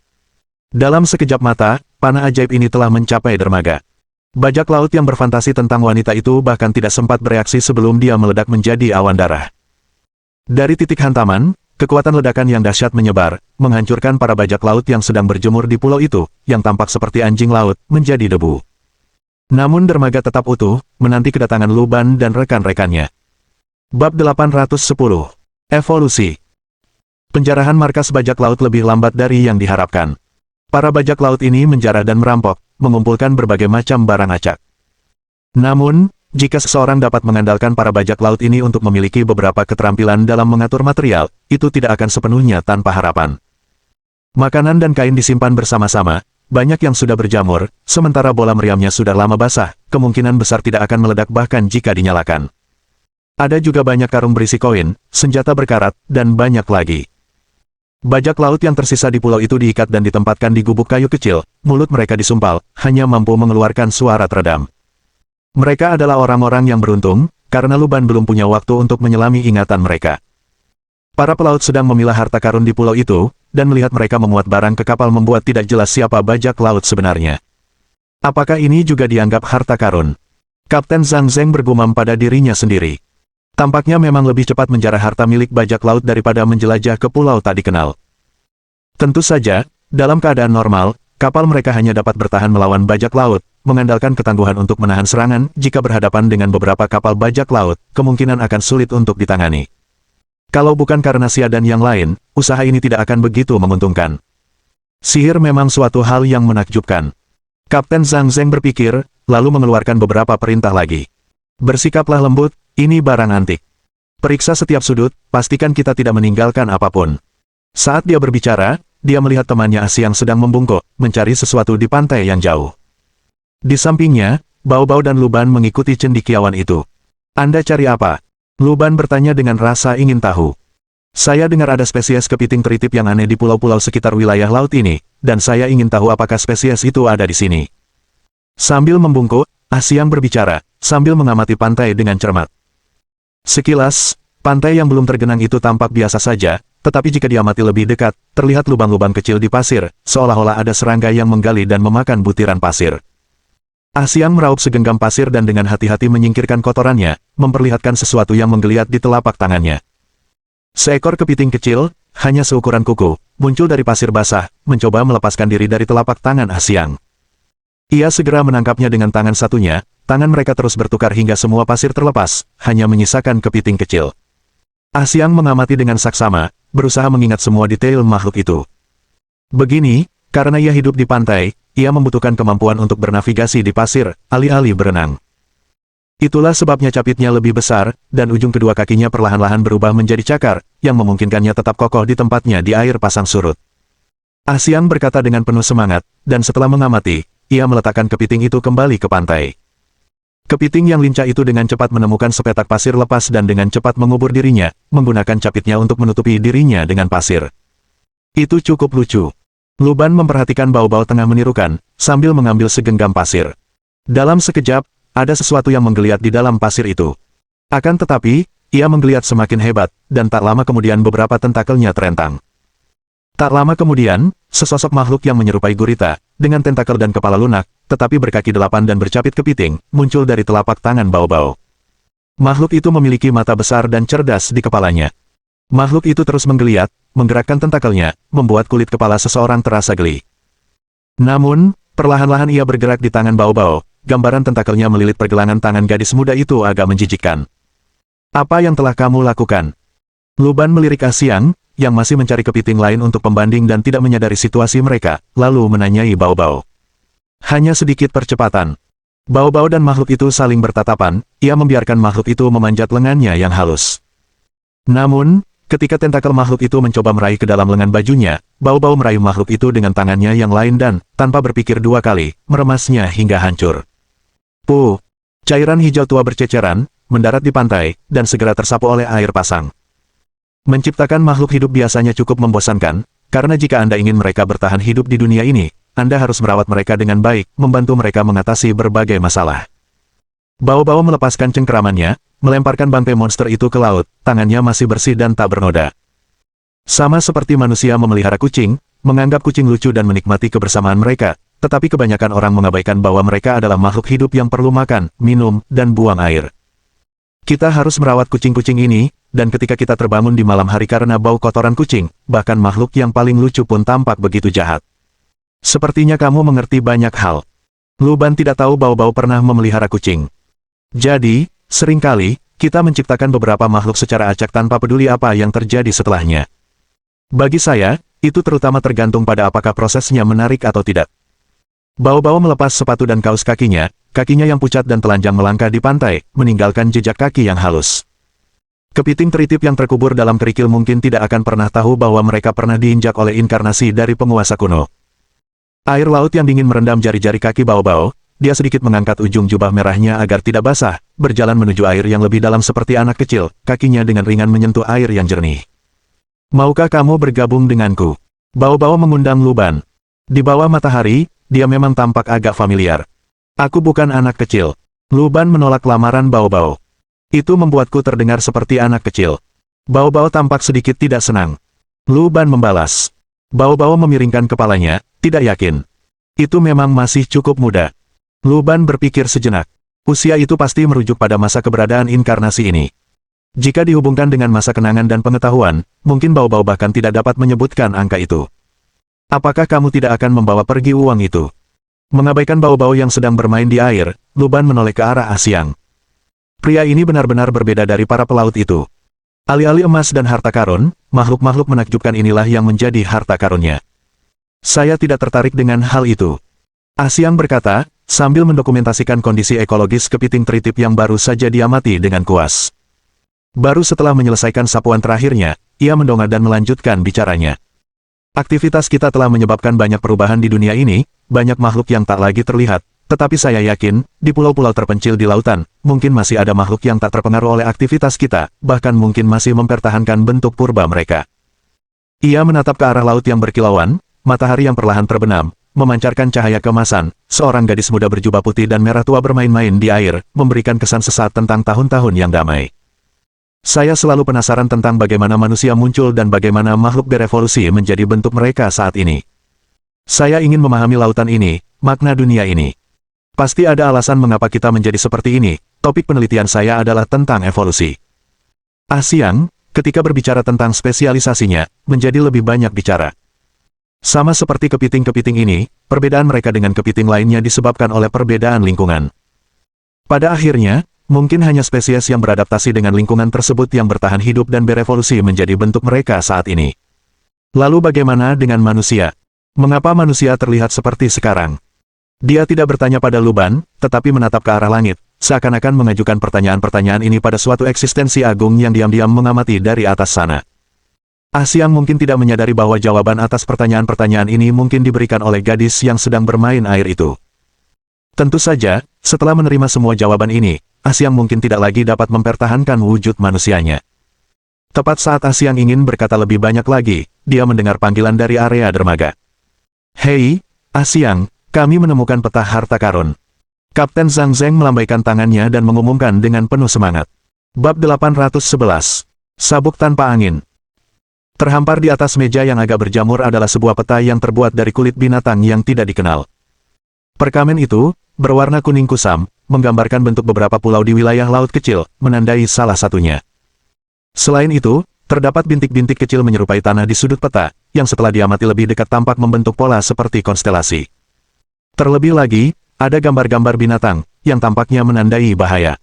Dalam sekejap mata, panah ajaib ini telah mencapai dermaga. Bajak laut yang berfantasi tentang wanita itu bahkan tidak sempat bereaksi sebelum dia meledak menjadi awan darah. Dari titik hantaman, kekuatan ledakan yang dahsyat menyebar, menghancurkan para bajak laut yang sedang berjemur di pulau itu, yang tampak seperti anjing laut, menjadi debu. Namun dermaga tetap utuh, menanti kedatangan Luban dan rekan-rekannya. Bab 810. Evolusi. Penjarahan markas bajak laut lebih lambat dari yang diharapkan. Para bajak laut ini menjarah dan merampok, mengumpulkan berbagai macam barang acak. Namun, jika seseorang dapat mengandalkan para bajak laut ini untuk memiliki beberapa keterampilan dalam mengatur material, itu tidak akan sepenuhnya tanpa harapan. Makanan dan kain disimpan bersama-sama, banyak yang sudah berjamur, sementara bola meriamnya sudah lama basah, kemungkinan besar tidak akan meledak bahkan jika dinyalakan. Ada juga banyak karung berisi koin, senjata berkarat, dan banyak lagi. Bajak laut yang tersisa di pulau itu diikat dan ditempatkan di gubuk kayu kecil, mulut mereka disumpal, hanya mampu mengeluarkan suara teredam. Mereka adalah orang-orang yang beruntung, karena Luban belum punya waktu untuk menyelami ingatan mereka. Para pelaut sedang memilah harta karun di pulau itu, dan melihat mereka memuat barang ke kapal membuat tidak jelas siapa bajak laut sebenarnya. Apakah ini juga dianggap harta karun? Kapten Zhang Zheng bergumam pada dirinya sendiri. Tampaknya memang lebih cepat menjarah harta milik bajak laut daripada menjelajah ke pulau tak dikenal. Tentu saja, dalam keadaan normal, kapal mereka hanya dapat bertahan melawan bajak laut, mengandalkan ketangguhan untuk menahan serangan. Jika berhadapan dengan beberapa kapal bajak laut, kemungkinan akan sulit untuk ditangani. Kalau bukan karena Sia dan yang lain, usaha ini tidak akan begitu menguntungkan. Sihir memang suatu hal yang menakjubkan. Kapten Zhang Zheng berpikir, lalu mengeluarkan beberapa perintah lagi. Bersikaplah lembut, ini barang antik. Periksa setiap sudut, pastikan kita tidak meninggalkan apapun. Saat dia berbicara, dia melihat temannya Siang sedang membungkuk, mencari sesuatu di pantai yang jauh. Di sampingnya, Bao-Bao dan Luban mengikuti cendekiawan itu. Anda cari apa? Luban bertanya dengan rasa ingin tahu. Saya dengar ada spesies kepiting teritip yang aneh di pulau-pulau sekitar wilayah laut ini, dan saya ingin tahu apakah spesies itu ada di sini. Sambil membungkuk, Siang berbicara, sambil mengamati pantai dengan cermat. Sekilas, pantai yang belum tergenang itu tampak biasa saja, tetapi jika diamati lebih dekat, terlihat lubang-lubang kecil di pasir, seolah-olah ada serangga yang menggali dan memakan butiran pasir. Siang meraup segenggam pasir dan dengan hati-hati menyingkirkan kotorannya, memperlihatkan sesuatu yang menggeliat di telapak tangannya. Seekor kepiting kecil, hanya seukuran kuku, muncul dari pasir basah, mencoba melepaskan diri dari telapak tangan Siang. Ia segera menangkapnya dengan tangan satunya, tangan mereka terus bertukar hingga semua pasir terlepas, hanya menyisakan kepiting kecil. Siang mengamati dengan saksama, berusaha mengingat semua detail makhluk itu. Begini, karena ia hidup di pantai, ia membutuhkan kemampuan untuk bernavigasi di pasir, alih-alih berenang. Itulah sebabnya capitnya lebih besar, dan ujung kedua kakinya perlahan-lahan berubah menjadi cakar, yang memungkinkannya tetap kokoh di tempatnya di air pasang surut. Ah Siang berkata dengan penuh semangat, dan setelah mengamati, ia meletakkan kepiting itu kembali ke pantai. Kepiting yang lincah itu dengan cepat menemukan sepetak pasir lepas dan dengan cepat mengubur dirinya, menggunakan capitnya untuk menutupi dirinya dengan pasir. Itu cukup lucu. Luban memperhatikan Bao-Bao tengah menirukan, sambil mengambil segenggam pasir. Dalam sekejap, ada sesuatu yang menggeliat di dalam pasir itu. Akan tetapi, ia menggeliat semakin hebat, dan tak lama kemudian beberapa tentakelnya terentang. Tak lama kemudian, sesosok makhluk yang menyerupai gurita, dengan tentakel dan kepala lunak, tetapi berkaki 8 dan bercapit kepiting, muncul dari telapak tangan Bao-Bao. Makhluk itu memiliki mata besar dan cerdas di kepalanya. Makhluk itu terus menggeliat, menggerakkan tentakelnya, membuat kulit kepala seseorang terasa geli. Namun, perlahan-lahan ia bergerak di tangan Bao-Bao, gambaran tentakelnya melilit pergelangan tangan gadis muda itu agak menjijikkan. Apa yang telah kamu lakukan? Luban melirik Ah Siang, yang masih mencari kepiting lain untuk pembanding dan tidak menyadari situasi mereka, lalu menanyai Bao-Bao. Hanya sedikit percepatan. Bao-Bao dan makhluk itu saling bertatapan, ia membiarkan makhluk itu memanjat lengannya yang halus. Namun, ketika tentakel makhluk itu mencoba meraih ke dalam lengan bajunya, Bao-Bao meraih makhluk itu dengan tangannya yang lain dan, tanpa berpikir dua kali, meremasnya hingga hancur. Puh! Cairan hijau tua berceceran, mendarat di pantai, dan segera tersapu oleh air pasang. Menciptakan makhluk hidup biasanya cukup membosankan, karena jika Anda ingin mereka bertahan hidup di dunia ini, Anda harus merawat mereka dengan baik, membantu mereka mengatasi berbagai masalah. Bao-Bao melepaskan cengkeramannya, melemparkan bangkai monster itu ke laut, tangannya masih bersih dan tak bernoda. Sama seperti manusia memelihara kucing, menganggap kucing lucu dan menikmati kebersamaan mereka, tetapi kebanyakan orang mengabaikan bahwa mereka adalah makhluk hidup yang perlu makan, minum, dan buang air. Kita harus merawat kucing-kucing ini, dan ketika kita terbangun di malam hari karena bau kotoran kucing, bahkan makhluk yang paling lucu pun tampak begitu jahat. Sepertinya kamu mengerti banyak hal. Luban tidak tahu Bao-Bao pernah memelihara kucing. Jadi, seringkali, kita menciptakan beberapa makhluk secara acak tanpa peduli apa yang terjadi setelahnya. Bagi saya, itu terutama tergantung pada apakah prosesnya menarik atau tidak. Bao-Bao melepas sepatu dan kaus kakinya yang pucat dan telanjang melangkah di pantai, meninggalkan jejak kaki yang halus. Kepiting teritip yang terkubur dalam kerikil mungkin tidak akan pernah tahu bahwa mereka pernah diinjak oleh inkarnasi dari penguasa kuno. Air laut yang dingin merendam jari-jari kaki Bao-Bao, dia sedikit mengangkat ujung jubah merahnya agar tidak basah, berjalan menuju air yang lebih dalam seperti anak kecil, kakinya dengan ringan menyentuh air yang jernih. Maukah kamu bergabung denganku? Bao-Bao mengundang Luban. Di bawah matahari, dia memang tampak agak familiar. Aku bukan anak kecil. Luban menolak lamaran Bao-Bao. Itu membuatku terdengar seperti anak kecil. Bao-Bao tampak sedikit tidak senang. Luban membalas. Bao-Bao memiringkan kepalanya, tidak yakin. Itu memang masih cukup muda. Luban berpikir sejenak. Usia itu pasti merujuk pada masa keberadaan inkarnasi ini. Jika dihubungkan dengan masa kenangan dan pengetahuan, mungkin Bao-Bao bahkan tidak dapat menyebutkan angka itu. Apakah kamu tidak akan membawa pergi uang itu? Mengabaikan Bao-Bao yang sedang bermain di air, Luban menoleh ke arah Ah Siang. Pria ini benar-benar berbeda dari para pelaut itu. Alih-alih emas dan harta karun, makhluk-makhluk menakjubkan inilah yang menjadi harta karunnya. Saya tidak tertarik dengan hal itu. Ah Siang berkata, sambil mendokumentasikan kondisi ekologis kepiting teritip yang baru saja diamati dengan kuas. Baru setelah menyelesaikan sapuan terakhirnya, ia mendongak dan melanjutkan bicaranya. Aktivitas kita telah menyebabkan banyak perubahan di dunia ini, banyak makhluk yang tak lagi terlihat, tetapi saya yakin, di pulau-pulau terpencil di lautan, mungkin masih ada makhluk yang tak terpengaruh oleh aktivitas kita, bahkan mungkin masih mempertahankan bentuk purba mereka. Ia menatap ke arah laut yang berkilauan, matahari yang perlahan terbenam, memancarkan cahaya keemasan, seorang gadis muda berjubah putih dan merah tua bermain-main di air, memberikan kesan sesaat tentang tahun-tahun yang damai. Saya selalu penasaran tentang bagaimana manusia muncul dan bagaimana makhluk berevolusi menjadi bentuk mereka saat ini. Saya ingin memahami lautan ini, makna dunia ini. Pasti ada alasan mengapa kita menjadi seperti ini. Topik penelitian saya adalah tentang evolusi. Ah Siang, ketika berbicara tentang spesialisasinya, menjadi lebih banyak bicara. Sama seperti kepiting-kepiting ini, perbedaan mereka dengan kepiting lainnya disebabkan oleh perbedaan lingkungan. Pada akhirnya, mungkin hanya spesies yang beradaptasi dengan lingkungan tersebut yang bertahan hidup dan berevolusi menjadi bentuk mereka saat ini. Lalu bagaimana dengan manusia? Mengapa manusia terlihat seperti sekarang? Dia tidak bertanya pada Luban, tetapi menatap ke arah langit, seakan-akan mengajukan pertanyaan-pertanyaan ini pada suatu eksistensi agung yang diam-diam mengamati dari atas sana. Ah Siang mungkin tidak menyadari bahwa jawaban atas pertanyaan-pertanyaan ini mungkin diberikan oleh gadis yang sedang bermain air itu. Tentu saja, setelah menerima semua jawaban ini, Ah Siang mungkin tidak lagi dapat mempertahankan wujud manusianya. Tepat saat Ah Siang ingin berkata lebih banyak lagi, dia mendengar panggilan dari area dermaga. "Hei, Ah Siang, kami menemukan peta harta karun." Kapten Zhang Zheng melambaikan tangannya dan mengumumkan dengan penuh semangat. Bab 811. Sabuk tanpa angin. Terhampar di atas meja yang agak berjamur adalah sebuah peta yang terbuat dari kulit binatang yang tidak dikenal. Perkamen itu, berwarna kuning kusam, menggambarkan bentuk beberapa pulau di wilayah laut kecil, menandai salah satunya. Selain itu, terdapat bintik-bintik kecil menyerupai tanah di sudut peta, yang setelah diamati lebih dekat tampak membentuk pola seperti konstelasi. Terlebih lagi, ada gambar-gambar binatang, yang tampaknya menandai bahaya.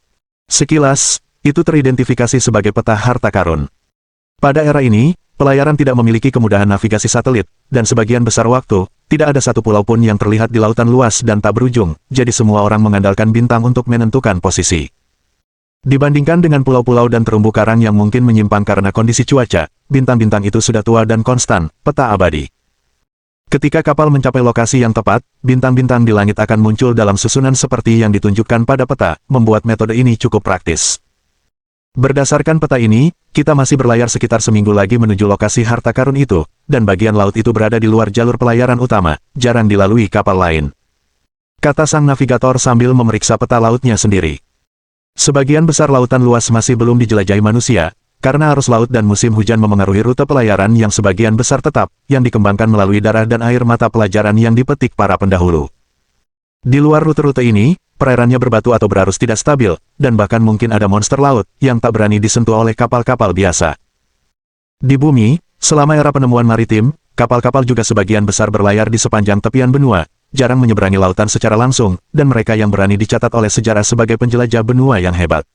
Sekilas, itu teridentifikasi sebagai peta harta karun. Pada era ini, pelayaran tidak memiliki kemudahan navigasi satelit, dan sebagian besar waktu, tidak ada satu pulau pun yang terlihat di lautan luas dan tak berujung, jadi semua orang mengandalkan bintang untuk menentukan posisi. Dibandingkan dengan pulau-pulau dan terumbu karang yang mungkin menyimpang karena kondisi cuaca, bintang-bintang itu sudah tua dan konstan, peta abadi. Ketika kapal mencapai lokasi yang tepat, bintang-bintang di langit akan muncul dalam susunan seperti yang ditunjukkan pada peta, membuat metode ini cukup praktis. Berdasarkan peta ini, kita masih berlayar sekitar seminggu lagi menuju lokasi harta karun itu, dan bagian laut itu berada di luar jalur pelayaran utama, jarang dilalui kapal lain. Kata sang navigator sambil memeriksa peta lautnya sendiri. Sebagian besar lautan luas masih belum dijelajahi manusia, karena arus laut dan musim hujan memengaruhi rute pelayaran yang sebagian besar tetap, yang dikembangkan melalui darah dan air mata pelajaran yang dipetik para pendahulu. Di luar rute-rute ini, perairannya berbatu atau berarus tidak stabil, dan bahkan mungkin ada monster laut, yang tak berani disentuh oleh kapal-kapal biasa. Di bumi, selama era penemuan maritim, kapal-kapal juga sebagian besar berlayar di sepanjang tepian benua, jarang menyeberangi lautan secara langsung, dan mereka yang berani dicatat oleh sejarah sebagai penjelajah benua yang hebat.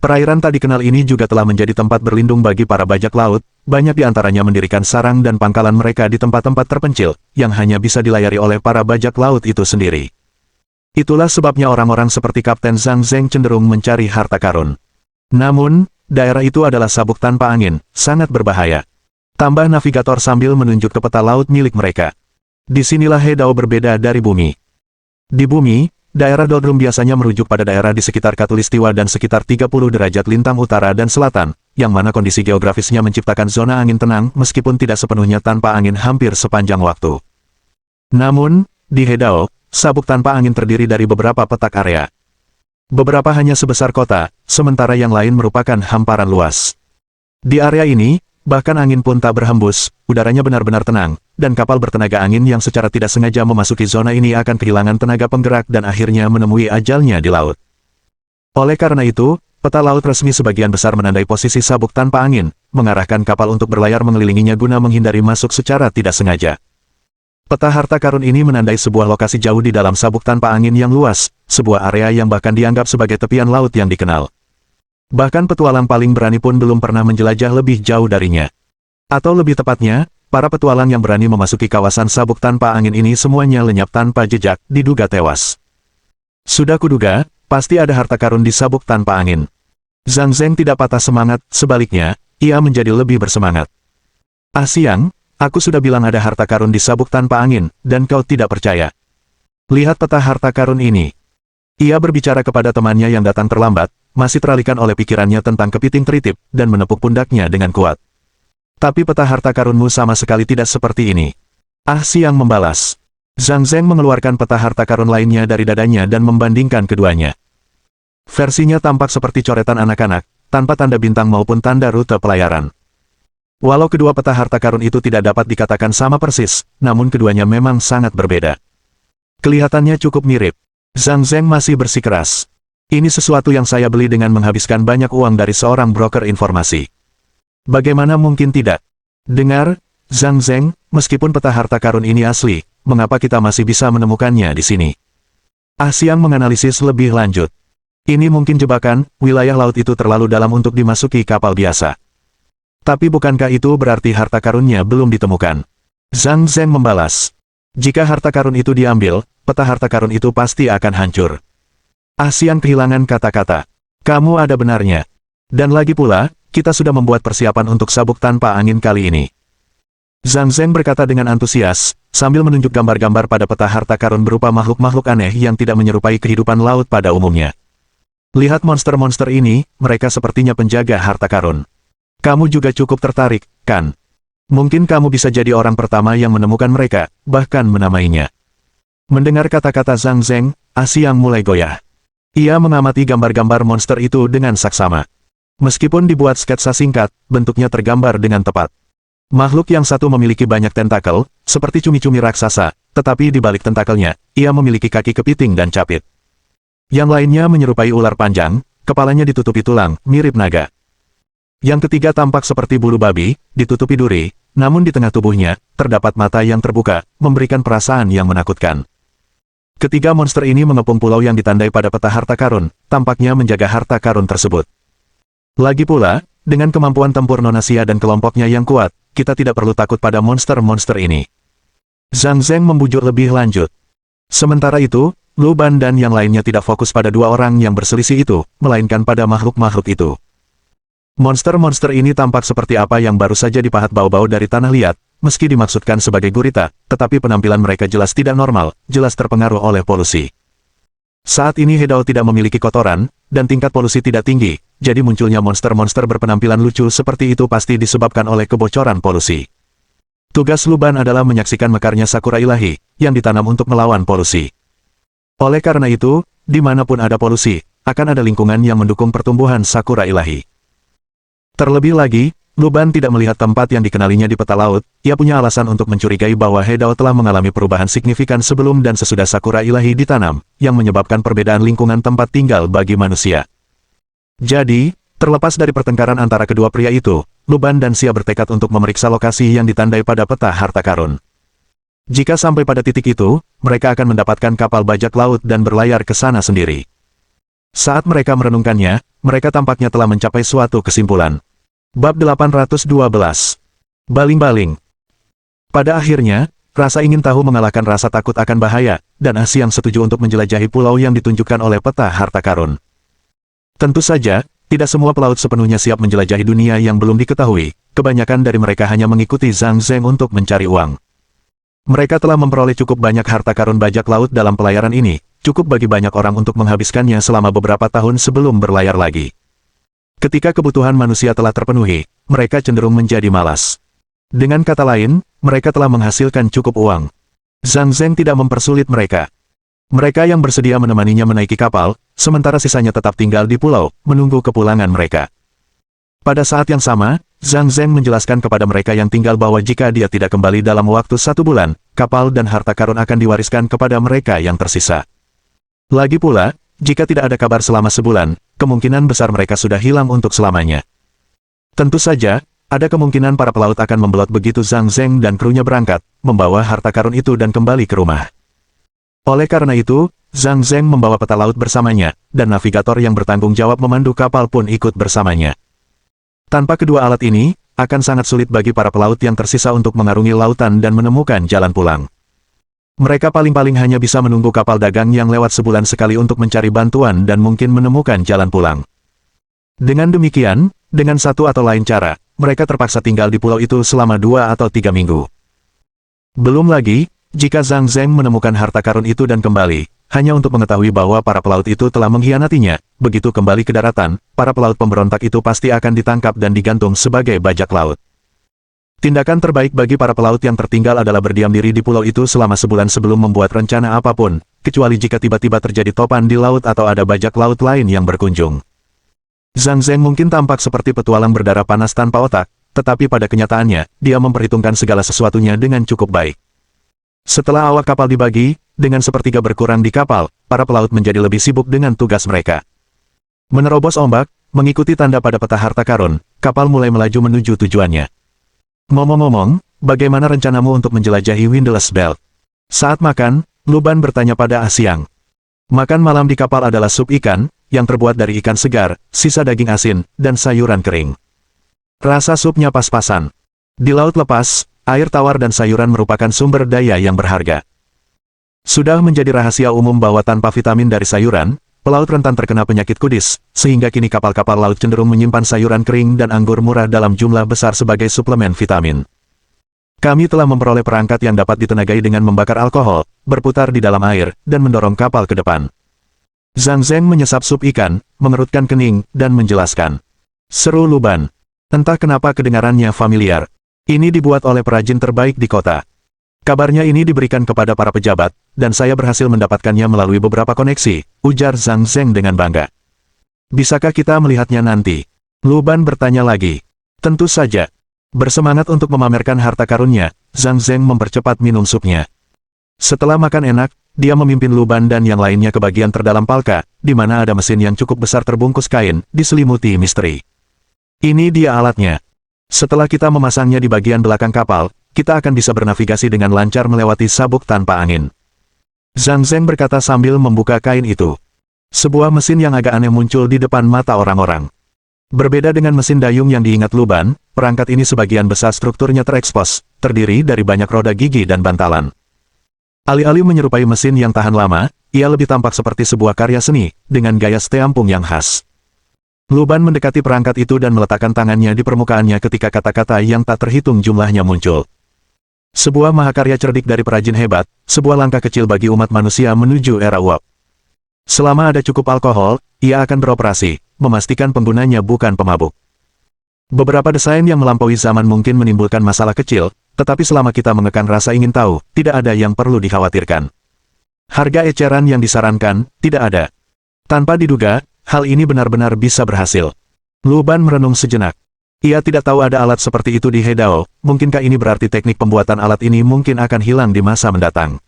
Perairan tak dikenal ini juga telah menjadi tempat berlindung bagi para bajak laut, banyak di antaranya mendirikan sarang dan pangkalan mereka di tempat-tempat terpencil, yang hanya bisa dilayari oleh para bajak laut itu sendiri. Itulah sebabnya orang-orang seperti Kapten Zhang Zheng cenderung mencari harta karun. Namun, daerah itu adalah sabuk tanpa angin, sangat berbahaya. Tambah navigator sambil menunjuk ke peta laut milik mereka. Disinilah Hedao berbeda dari bumi. Di bumi, daerah doldrum biasanya merujuk pada daerah di sekitar Khatulistiwa dan sekitar 30 derajat lintang utara dan selatan, yang mana kondisi geografisnya menciptakan zona angin tenang meskipun tidak sepenuhnya tanpa angin hampir sepanjang waktu. Namun, di Hedao, sabuk tanpa angin terdiri dari beberapa petak area. Beberapa hanya sebesar kota, sementara yang lain merupakan hamparan luas. Di area ini, bahkan angin pun tak berhembus, udaranya benar-benar tenang, dan kapal bertenaga angin yang secara tidak sengaja memasuki zona ini akan kehilangan tenaga penggerak dan akhirnya menemui ajalnya di laut. Oleh karena itu, peta laut resmi sebagian besar menandai posisi sabuk tanpa angin, mengarahkan kapal untuk berlayar mengelilinginya guna menghindari masuk secara tidak sengaja. Peta harta karun ini menandai sebuah lokasi jauh di dalam sabuk tanpa angin yang luas, sebuah area yang bahkan dianggap sebagai tepian laut yang dikenal. Bahkan petualang paling berani pun belum pernah menjelajah lebih jauh darinya. Atau lebih tepatnya, para petualang yang berani memasuki kawasan sabuk tanpa angin ini semuanya lenyap tanpa jejak, diduga tewas. Sudah kuduga, pasti ada harta karun di sabuk tanpa angin. Zhang Zheng tidak patah semangat, sebaliknya, ia menjadi lebih bersemangat. Ah Siang, aku sudah bilang ada harta karun di sabuk tanpa angin, dan kau tidak percaya. Lihat peta harta karun ini. Ia berbicara kepada temannya yang datang terlambat, masih teralihkan oleh pikirannya tentang kepiting teritip, dan menepuk pundaknya dengan kuat. Tapi peta harta karunmu sama sekali tidak seperti ini. Ah Siang membalas. Zhang Zheng mengeluarkan peta harta karun lainnya dari dadanya dan membandingkan keduanya. Versinya tampak seperti coretan anak-anak, tanpa tanda bintang maupun tanda rute pelayaran. Walau kedua peta harta karun itu tidak dapat dikatakan sama persis, namun keduanya memang sangat berbeda. Kelihatannya cukup mirip. Zhang Zheng masih bersikeras. Ini sesuatu yang saya beli dengan menghabiskan banyak uang dari seorang broker informasi. Bagaimana mungkin tidak? Dengar, Zhang Zheng, meskipun peta harta karun ini asli, mengapa kita masih bisa menemukannya di sini? Ah Siang menganalisis lebih lanjut. Ini mungkin jebakan, wilayah laut itu terlalu dalam untuk dimasuki kapal biasa. Tapi bukankah itu berarti harta karunnya belum ditemukan? Zhang Zheng membalas. Jika harta karun itu diambil, peta harta karun itu pasti akan hancur. Siang kehilangan kata-kata. Kamu ada benarnya. Dan lagi pula, kita sudah membuat persiapan untuk sabuk tanpa angin kali ini. Zhang Zeng berkata dengan antusias, sambil menunjuk gambar-gambar pada peta harta karun berupa makhluk-makhluk aneh yang tidak menyerupai kehidupan laut pada umumnya. Lihat monster-monster ini, mereka sepertinya penjaga harta karun. Kamu juga cukup tertarik, kan? Mungkin kamu bisa jadi orang pertama yang menemukan mereka, bahkan menamainya. Mendengar kata-kata Zhang Zeng, Siang mulai goyah. Ia mengamati gambar-gambar monster itu dengan saksama. Meskipun dibuat sketsa singkat, bentuknya tergambar dengan tepat. Makhluk yang satu memiliki banyak tentakel, seperti cumi-cumi raksasa, tetapi di balik tentakelnya, ia memiliki kaki kepiting dan capit. Yang lainnya menyerupai ular panjang, kepalanya ditutupi tulang, mirip naga. Yang ketiga tampak seperti bulu babi, ditutupi duri, namun di tengah tubuhnya, terdapat mata yang terbuka, memberikan perasaan yang menakutkan. Ketiga monster ini mengepung pulau yang ditandai pada peta harta karun, tampaknya menjaga harta karun tersebut. Lagi pula, dengan kemampuan tempur Nonasia dan kelompoknya yang kuat, kita tidak perlu takut pada monster-monster ini. Zhang Zeng membujuk lebih lanjut. Sementara itu, Lu Ban dan yang lainnya tidak fokus pada dua orang yang berselisih itu, melainkan pada makhluk-makhluk itu. Monster-monster ini tampak seperti apa yang baru saja dipahat bau-bau dari tanah liat, meski dimaksudkan sebagai gurita, tetapi penampilan mereka jelas tidak normal, jelas terpengaruh oleh polusi. Saat ini Hedao tidak memiliki kotoran, dan tingkat polusi tidak tinggi, jadi munculnya monster-monster berpenampilan lucu seperti itu pasti disebabkan oleh kebocoran polusi. Tugas Lu Ban adalah menyaksikan mekarnya sakura ilahi, yang ditanam untuk melawan polusi. Oleh karena itu, dimanapun ada polusi, akan ada lingkungan yang mendukung pertumbuhan sakura ilahi. Terlebih lagi, Lu Ban tidak melihat tempat yang dikenalinya di peta laut, ia punya alasan untuk mencurigai bahwa Hedao telah mengalami perubahan signifikan sebelum dan sesudah sakura ilahi ditanam, yang menyebabkan perbedaan lingkungan tempat tinggal bagi manusia. Jadi, terlepas dari pertengkaran antara kedua pria itu, Lu Ban dan Xia bertekad untuk memeriksa lokasi yang ditandai pada peta harta karun. Jika sampai pada titik itu, mereka akan mendapatkan kapal bajak laut dan berlayar ke sana sendiri. Saat mereka merenungkannya, mereka tampaknya telah mencapai suatu kesimpulan. Bab 812. Baling-baling. Pada akhirnya, rasa ingin tahu mengalahkan rasa takut akan bahaya, dan Siang setuju untuk menjelajahi pulau yang ditunjukkan oleh peta harta karun. Tentu saja, tidak semua pelaut sepenuhnya siap menjelajahi dunia yang belum diketahui, kebanyakan dari mereka hanya mengikuti Zhang Zeng untuk mencari uang. Mereka telah memperoleh cukup banyak harta karun bajak laut dalam pelayaran ini, cukup bagi banyak orang untuk menghabiskannya selama beberapa tahun sebelum berlayar lagi. Ketika kebutuhan manusia telah terpenuhi, mereka cenderung menjadi malas. Dengan kata lain, mereka telah menghasilkan cukup uang. Zhang Zeng tidak mempersulit mereka. Mereka yang bersedia menemaninya menaiki kapal, sementara sisanya tetap tinggal di pulau, menunggu kepulangan mereka. Pada saat yang sama, Zhang Zeng menjelaskan kepada mereka yang tinggal bahwa jika dia tidak kembali dalam waktu 1 bulan, kapal dan harta karun akan diwariskan kepada mereka yang tersisa. Lagi pula, jika tidak ada kabar selama sebulan, kemungkinan besar mereka sudah hilang untuk selamanya. Tentu saja, ada kemungkinan para pelaut akan membelot begitu Zhang Zeng dan krunya berangkat, membawa harta karun itu dan kembali ke rumah. Oleh karena itu, Zhang Zeng membawa peta laut bersamanya, dan navigator yang bertanggung jawab memandu kapal pun ikut bersamanya. Tanpa kedua alat ini, akan sangat sulit bagi para pelaut yang tersisa untuk mengarungi lautan dan menemukan jalan pulang. Mereka paling-paling hanya bisa menunggu kapal dagang yang lewat sebulan sekali untuk mencari bantuan dan mungkin menemukan jalan pulang. Dengan demikian, dengan satu atau lain cara, mereka terpaksa tinggal di pulau itu selama 2 atau 3 minggu. Belum lagi, jika Zhang Zeng menemukan harta karun itu dan kembali, hanya untuk mengetahui bahwa para pelaut itu telah mengkhianatinya, begitu kembali ke daratan, para pelaut pemberontak itu pasti akan ditangkap dan digantung sebagai bajak laut. Tindakan terbaik bagi para pelaut yang tertinggal adalah berdiam diri di pulau itu selama sebulan sebelum membuat rencana apapun, kecuali jika tiba-tiba terjadi topan di laut atau ada bajak laut lain yang berkunjung. Zhang Zeng mungkin tampak seperti petualang berdarah panas tanpa otak, tetapi pada kenyataannya, dia memperhitungkan segala sesuatunya dengan cukup baik. Setelah awak kapal dibagi, dengan sepertiga berkurang di kapal, para pelaut menjadi lebih sibuk dengan tugas mereka. Menerobos ombak, mengikuti tanda pada peta harta karun, kapal mulai melaju menuju tujuannya. Ngomong-ngomong, bagaimana rencanamu untuk menjelajahi Windless Belt? Saat makan, Lu Ban bertanya pada Siang. Makan malam di kapal adalah sup ikan, yang terbuat dari ikan segar, sisa daging asin, dan sayuran kering. Rasa supnya pas-pasan. Di laut lepas, air tawar dan sayuran merupakan sumber daya yang berharga. Sudah menjadi rahasia umum bahwa tanpa vitamin dari sayuran, pelaut rentan terkena penyakit kudis, sehingga kini kapal-kapal laut cenderung menyimpan sayuran kering dan anggur murah dalam jumlah besar sebagai suplemen vitamin. Kami telah memperoleh perangkat yang dapat ditenagai dengan membakar alkohol, berputar di dalam air, dan mendorong kapal ke depan. Zhang Zeng menyesap sup ikan, mengerutkan kening, dan menjelaskan. Seru Lu Ban. Entah kenapa kedengarannya familiar. Ini dibuat oleh perajin terbaik di kota. Kabarnya ini diberikan kepada para pejabat, dan saya berhasil mendapatkannya melalui beberapa koneksi, ujar Zhang Zeng dengan bangga. Bisakah kita melihatnya nanti? Lu Ban bertanya lagi. Tentu saja. Bersemangat untuk memamerkan harta karunnya, Zhang Zeng mempercepat minum supnya. Setelah makan enak, dia memimpin Lu Ban dan yang lainnya ke bagian terdalam palka, di mana ada mesin yang cukup besar terbungkus kain, diselimuti misteri. Ini dia alatnya. Setelah kita memasangnya di bagian belakang kapal, kita akan bisa bernavigasi dengan lancar melewati sabuk tanpa angin. Zhang Zeng berkata sambil membuka kain itu. Sebuah mesin yang agak aneh muncul di depan mata orang-orang. Berbeda dengan mesin dayung yang diingat Lu Ban, perangkat ini sebagian besar strukturnya terekspos, terdiri dari banyak roda gigi dan bantalan. Alih-alih menyerupai mesin yang tahan lama, ia lebih tampak seperti sebuah karya seni, dengan gaya steampunk yang khas. Lu Ban mendekati perangkat itu dan meletakkan tangannya di permukaannya ketika kata-kata yang tak terhitung jumlahnya muncul. Sebuah mahakarya cerdik dari perajin hebat, sebuah langkah kecil bagi umat manusia menuju era uap. Selama ada cukup alkohol, ia akan beroperasi, memastikan penggunanya bukan pemabuk. Beberapa desain yang melampaui zaman mungkin menimbulkan masalah kecil, tetapi selama kita mengekang rasa ingin tahu, tidak ada yang perlu dikhawatirkan. Harga eceran yang disarankan, tidak ada. Tanpa diduga, hal ini benar-benar bisa berhasil. Lu Ban merenung sejenak. Ia tidak tahu ada alat seperti itu di Hedao, mungkinkah ini berarti teknik pembuatan alat ini mungkin akan hilang di masa mendatang.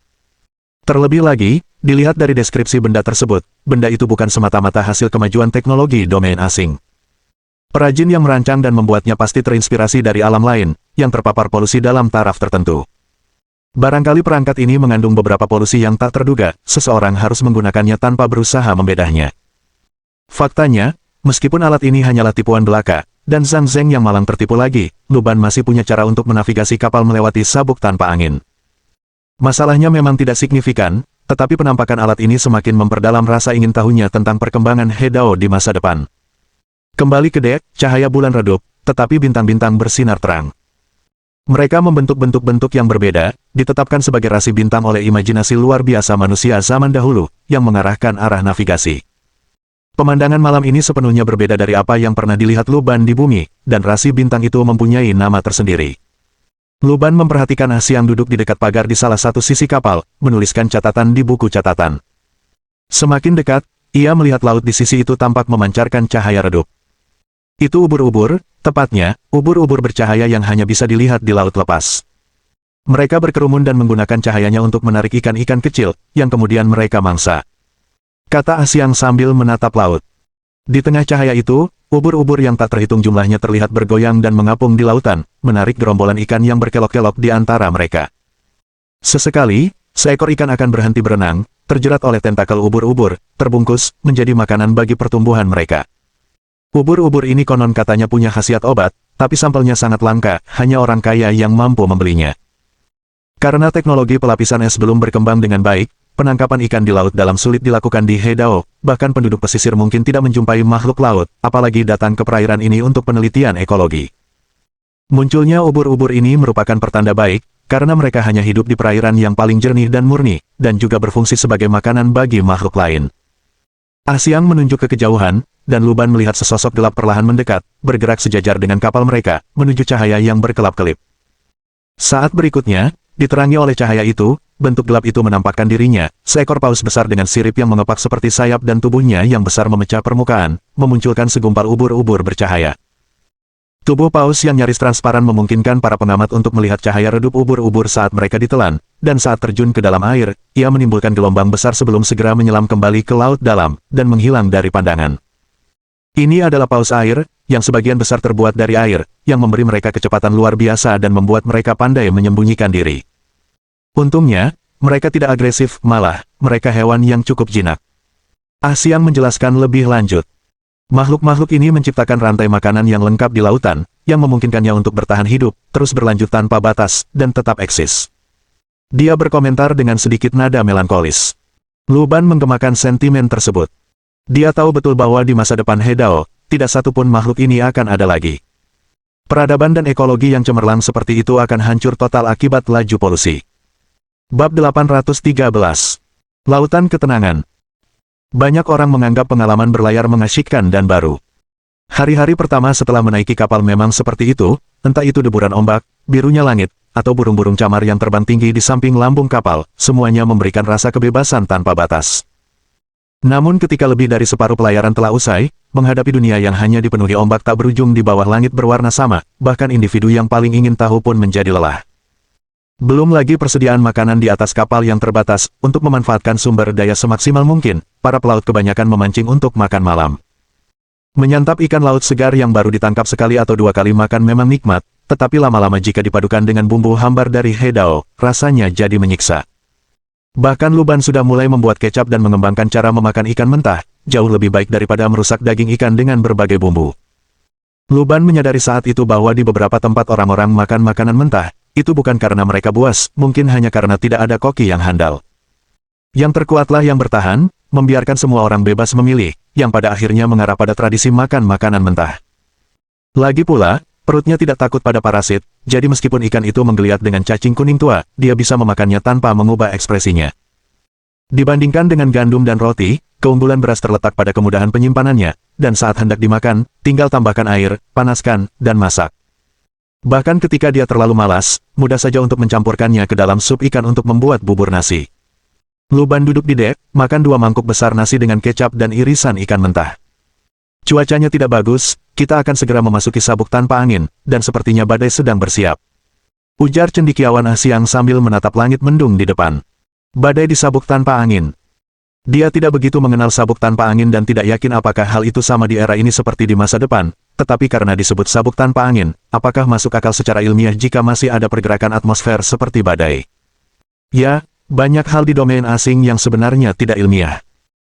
Terlebih lagi, dilihat dari deskripsi benda tersebut, benda itu bukan semata-mata hasil kemajuan teknologi domain asing. Perajin yang merancang dan membuatnya pasti terinspirasi dari alam lain, yang terpapar polusi dalam taraf tertentu. Barangkali perangkat ini mengandung beberapa polusi yang tak terduga, seseorang harus menggunakannya tanpa berusaha membedahnya. Faktanya, meskipun alat ini hanyalah tipuan belaka, dan Zhang Zeng yang malang tertipu lagi, Lu Ban masih punya cara untuk menavigasi kapal melewati sabuk tanpa angin. Masalahnya memang tidak signifikan, tetapi penampakan alat ini semakin memperdalam rasa ingin tahunya tentang perkembangan Hedao di masa depan. Kembali ke dek, cahaya bulan redup, tetapi bintang-bintang bersinar terang. Mereka membentuk bentuk-bentuk yang berbeda, ditetapkan sebagai rasi bintang oleh imajinasi luar biasa manusia zaman dahulu, yang mengarahkan arah navigasi. Pemandangan malam ini sepenuhnya berbeda dari apa yang pernah dilihat Lu Ban di bumi, dan rasi bintang itu mempunyai nama tersendiri. Lu Ban memperhatikan Asi yang duduk di dekat pagar di salah satu sisi kapal, menuliskan catatan di buku catatan. Semakin dekat, ia melihat laut di sisi itu tampak memancarkan cahaya redup. Itu ubur-ubur, tepatnya, ubur-ubur bercahaya yang hanya bisa dilihat di laut lepas. Mereka berkerumun dan menggunakan cahayanya untuk menarik ikan-ikan kecil, yang kemudian mereka mangsa. Kata Asyang sambil menatap laut. Di tengah cahaya itu, ubur-ubur yang tak terhitung jumlahnya terlihat bergoyang dan mengapung di lautan, menarik gerombolan ikan yang berkelok-kelok di antara mereka. Sesekali, seekor ikan akan berhenti berenang, terjerat oleh tentakel ubur-ubur, terbungkus, menjadi makanan bagi pertumbuhan mereka. Ubur-ubur ini konon katanya punya khasiat obat, tapi sampelnya sangat langka, hanya orang kaya yang mampu membelinya. Karena teknologi pelapisan es belum berkembang dengan baik, penangkapan ikan di laut dalam sulit dilakukan di Hedao, bahkan penduduk pesisir mungkin tidak menjumpai makhluk laut, apalagi datang ke perairan ini untuk penelitian ekologi. Munculnya ubur-ubur ini merupakan pertanda baik, karena mereka hanya hidup di perairan yang paling jernih dan murni, dan juga berfungsi sebagai makanan bagi makhluk lain. Asyang menunjuk ke kejauhan, dan Lu Ban melihat sesosok gelap perlahan mendekat, bergerak sejajar dengan kapal mereka, menuju cahaya yang berkelap-kelip. Saat berikutnya, diterangi oleh cahaya itu, bentuk gelap itu menampakkan dirinya, seekor paus besar dengan sirip yang mengepak seperti sayap dan tubuhnya yang besar memecah permukaan, memunculkan segumpal ubur-ubur bercahaya. Tubuh paus yang nyaris transparan memungkinkan para pengamat untuk melihat cahaya redup ubur-ubur saat mereka ditelan, dan saat terjun ke dalam air, ia menimbulkan gelombang besar sebelum segera menyelam kembali ke laut dalam, dan menghilang dari pandangan. Ini adalah paus air, yang sebagian besar terbuat dari air, yang memberi mereka kecepatan luar biasa dan membuat mereka pandai menyembunyikan diri. Untungnya, mereka tidak agresif, malah, mereka hewan yang cukup jinak. Asyang menjelaskan lebih lanjut. Makhluk-makhluk ini menciptakan rantai makanan yang lengkap di lautan, yang memungkinkannya untuk bertahan hidup, terus berlanjut tanpa batas, dan tetap eksis. Dia berkomentar dengan sedikit nada melankolis. Lu Ban menggemakan sentimen tersebut. Dia tahu betul bahwa di masa depan Hedao, tidak satu pun makhluk ini akan ada lagi. Peradaban dan ekologi yang cemerlang seperti itu akan hancur total akibat laju polusi. Bab 813. Lautan Ketenangan. Banyak orang menganggap pengalaman berlayar mengasyikkan dan baru. Hari-hari pertama setelah menaiki kapal memang seperti itu, entah itu deburan ombak, birunya langit, atau burung-burung camar yang terbang tinggi di samping lambung kapal, semuanya memberikan rasa kebebasan tanpa batas. Namun ketika lebih dari separuh pelayaran telah usai, menghadapi dunia yang hanya dipenuhi ombak tak berujung di bawah langit berwarna sama, bahkan individu yang paling ingin tahu pun menjadi lelah. Belum lagi persediaan makanan di atas kapal yang terbatas, untuk memanfaatkan sumber daya semaksimal mungkin, para pelaut kebanyakan memancing untuk makan malam. Menyantap ikan laut segar yang baru ditangkap sekali atau dua kali makan memang nikmat, tetapi lama-lama jika dipadukan dengan bumbu hambar dari Hedao, rasanya jadi menyiksa. Bahkan Luban sudah mulai membuat kecap dan mengembangkan cara memakan ikan mentah, jauh lebih baik daripada merusak daging ikan dengan berbagai bumbu. Luban menyadari saat itu bahwa di beberapa tempat orang-orang makan makanan mentah, itu bukan karena mereka buas, mungkin hanya karena tidak ada koki yang handal. Yang terkuatlah yang bertahan, membiarkan semua orang bebas memilih, yang pada akhirnya mengarah pada tradisi makan makanan mentah. Lagi pula, perutnya tidak takut pada parasit, jadi meskipun ikan itu menggeliat dengan cacing kuning tua, dia bisa memakannya tanpa mengubah ekspresinya. Dibandingkan dengan gandum dan roti, keunggulan beras terletak pada kemudahan penyimpanannya, dan saat hendak dimakan, tinggal tambahkan air, panaskan, dan masak. Bahkan ketika dia terlalu malas, mudah saja untuk mencampurkannya ke dalam sup ikan untuk membuat bubur nasi. Luban duduk di dek, makan 2 mangkuk besar nasi dengan kecap dan irisan ikan mentah. Cuacanya tidak bagus, kita akan segera memasuki sabuk tanpa angin, dan sepertinya badai sedang bersiap. Ujar cendekiawan Siang sambil menatap langit mendung di depan. Badai di sabuk tanpa angin. Dia tidak begitu mengenal sabuk tanpa angin dan tidak yakin apakah hal itu sama di era ini seperti di masa depan, tetapi karena disebut sabuk tanpa angin, apakah masuk akal secara ilmiah jika masih ada pergerakan atmosfer seperti badai? Ya, banyak hal di domain asing yang sebenarnya tidak ilmiah.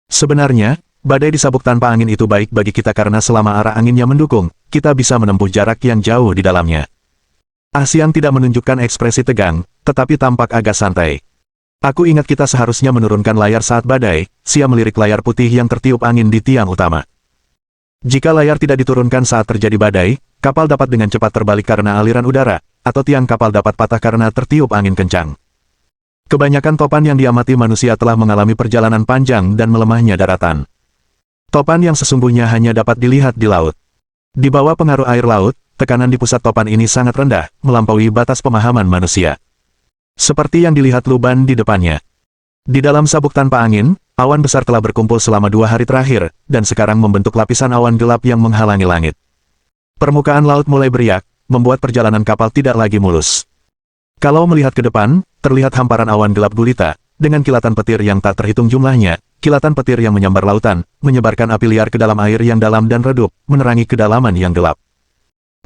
Sebenarnya, badai di sabuk tanpa angin itu baik bagi kita karena selama arah anginnya mendukung, kita bisa menempuh jarak yang jauh di dalamnya. Siang tidak menunjukkan ekspresi tegang, tetapi tampak agak santai. Aku ingat kita seharusnya menurunkan layar saat badai, Sia melirik layar putih yang tertiup angin di tiang utama. Jika layar tidak diturunkan saat terjadi badai, kapal dapat dengan cepat terbalik karena aliran udara, atau tiang kapal dapat patah karena tertiup angin kencang. Kebanyakan topan yang diamati manusia telah mengalami perjalanan panjang dan melemahnya daratan. Topan yang sesungguhnya hanya dapat dilihat di laut. Di bawah pengaruh air laut, tekanan di pusat topan ini sangat rendah, melampaui batas pemahaman manusia. Seperti yang dilihat Luban di depannya. Di dalam sabuk tanpa angin, awan besar telah berkumpul selama 2 hari terakhir, dan sekarang membentuk lapisan awan gelap yang menghalangi langit. Permukaan laut mulai beriak, membuat perjalanan kapal tidak lagi mulus. Kalau melihat ke depan, terlihat hamparan awan gelap gulita, dengan kilatan petir yang tak terhitung jumlahnya, kilatan petir yang menyambar lautan, menyebarkan api liar ke dalam air yang dalam dan redup, menerangi kedalaman yang gelap.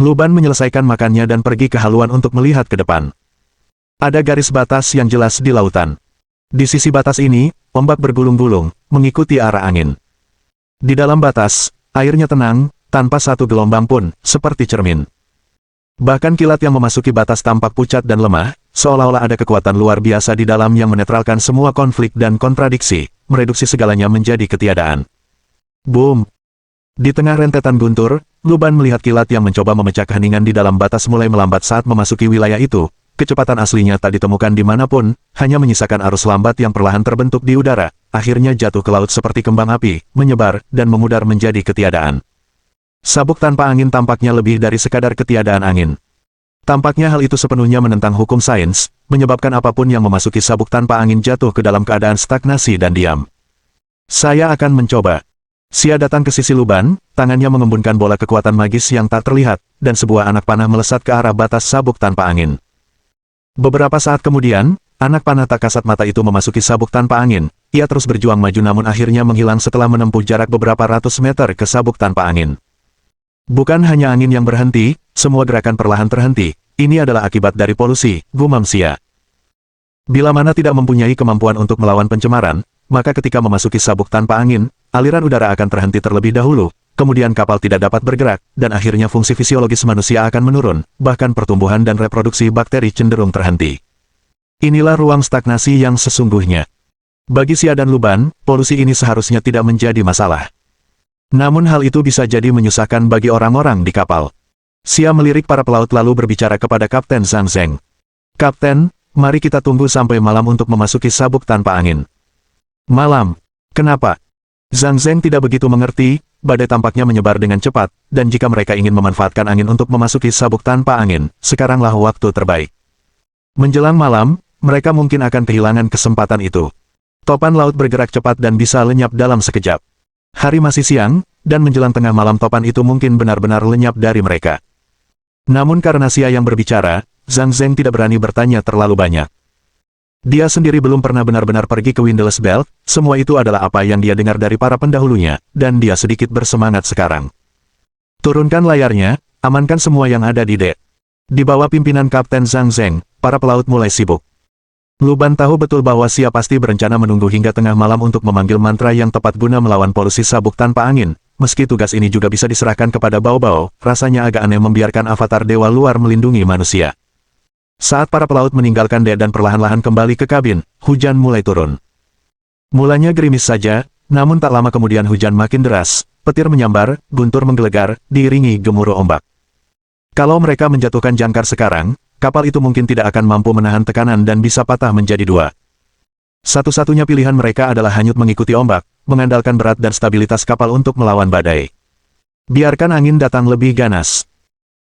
Luban menyelesaikan makannya dan pergi ke haluan untuk melihat ke depan. Ada garis batas yang jelas di lautan. Di sisi batas ini, ombak bergulung-gulung, mengikuti arah angin. Di dalam batas, airnya tenang, tanpa satu gelombang pun, seperti cermin. Bahkan kilat yang memasuki batas tampak pucat dan lemah, seolah-olah ada kekuatan luar biasa di dalam yang menetralkan semua konflik dan kontradiksi, mereduksi segalanya menjadi ketiadaan. Boom! Di tengah rentetan guntur, Luban melihat kilat yang mencoba memecah keheningan di dalam batas mulai melambat saat memasuki wilayah itu. Kecepatan aslinya tak ditemukan dimanapun, hanya menyisakan arus lambat yang perlahan terbentuk di udara, akhirnya jatuh ke laut seperti kembang api, menyebar, dan memudar menjadi ketiadaan. Sabuk tanpa angin tampaknya lebih dari sekadar ketiadaan angin. Tampaknya hal itu sepenuhnya menentang hukum sains, menyebabkan apapun yang memasuki sabuk tanpa angin jatuh ke dalam keadaan stagnasi dan diam. Saya akan mencoba. Sia datang ke sisi Luban, tangannya mengembunkan bola kekuatan magis yang tak terlihat, dan sebuah anak panah melesat ke arah batas sabuk tanpa angin. Beberapa saat kemudian, anak panah tak kasat mata itu memasuki sabuk tanpa angin. Ia terus berjuang maju namun akhirnya menghilang setelah menempuh jarak beberapa ratus meter ke sabuk tanpa angin. Bukan hanya angin yang berhenti, semua gerakan perlahan terhenti. Ini adalah akibat dari polusi, gumam Sia. Bila mana tidak mempunyai kemampuan untuk melawan pencemaran, maka ketika memasuki sabuk tanpa angin, aliran udara akan terhenti terlebih dahulu. Kemudian kapal tidak dapat bergerak, dan akhirnya fungsi fisiologis manusia akan menurun, bahkan pertumbuhan dan reproduksi bakteri cenderung terhenti. Inilah ruang stagnasi yang sesungguhnya. Bagi Xia dan Luban, polusi ini seharusnya tidak menjadi masalah. Namun hal itu bisa jadi menyusahkan bagi orang-orang di kapal. Xia melirik para pelaut lalu berbicara kepada Kapten Zhang Zheng. "Kapten, mari kita tunggu sampai malam untuk memasuki sabuk tanpa angin." "Malam? Kenapa?" Zhang Zheng tidak begitu mengerti, badai tampaknya menyebar dengan cepat, dan jika mereka ingin memanfaatkan angin untuk memasuki sabuk tanpa angin, sekaranglah waktu terbaik. Menjelang malam, mereka mungkin akan kehilangan kesempatan itu. Topan laut bergerak cepat dan bisa lenyap dalam sekejap. Hari masih siang, dan menjelang tengah malam topan itu mungkin benar-benar lenyap dari mereka. Namun karena Xia yang berbicara, Zhang Zheng tidak berani bertanya terlalu banyak. Dia sendiri belum pernah benar-benar pergi ke Windless Belt, semua itu adalah apa yang dia dengar dari para pendahulunya, dan dia sedikit bersemangat sekarang. Turunkan layarnya, amankan semua yang ada di dek. Di bawah pimpinan Kapten Zhang Zheng, para pelaut mulai sibuk. Luban tahu betul bahwa Xia pasti berencana menunggu hingga tengah malam untuk memanggil mantra yang tepat guna melawan polusi sabuk tanpa angin. Meski tugas ini juga bisa diserahkan kepada Bao-Bao, rasanya agak aneh membiarkan avatar dewa luar melindungi manusia. Saat para pelaut meninggalkan dek dan perlahan-lahan kembali ke kabin, hujan mulai turun. Mulanya gerimis saja, namun tak lama kemudian hujan makin deras, petir menyambar, guntur menggelegar, diiringi gemuruh ombak. Kalau mereka menjatuhkan jangkar sekarang, kapal itu mungkin tidak akan mampu menahan tekanan dan bisa patah menjadi dua. Satu-satunya pilihan mereka adalah hanyut mengikuti ombak, mengandalkan berat dan stabilitas kapal untuk melawan badai. Biarkan angin datang lebih ganas.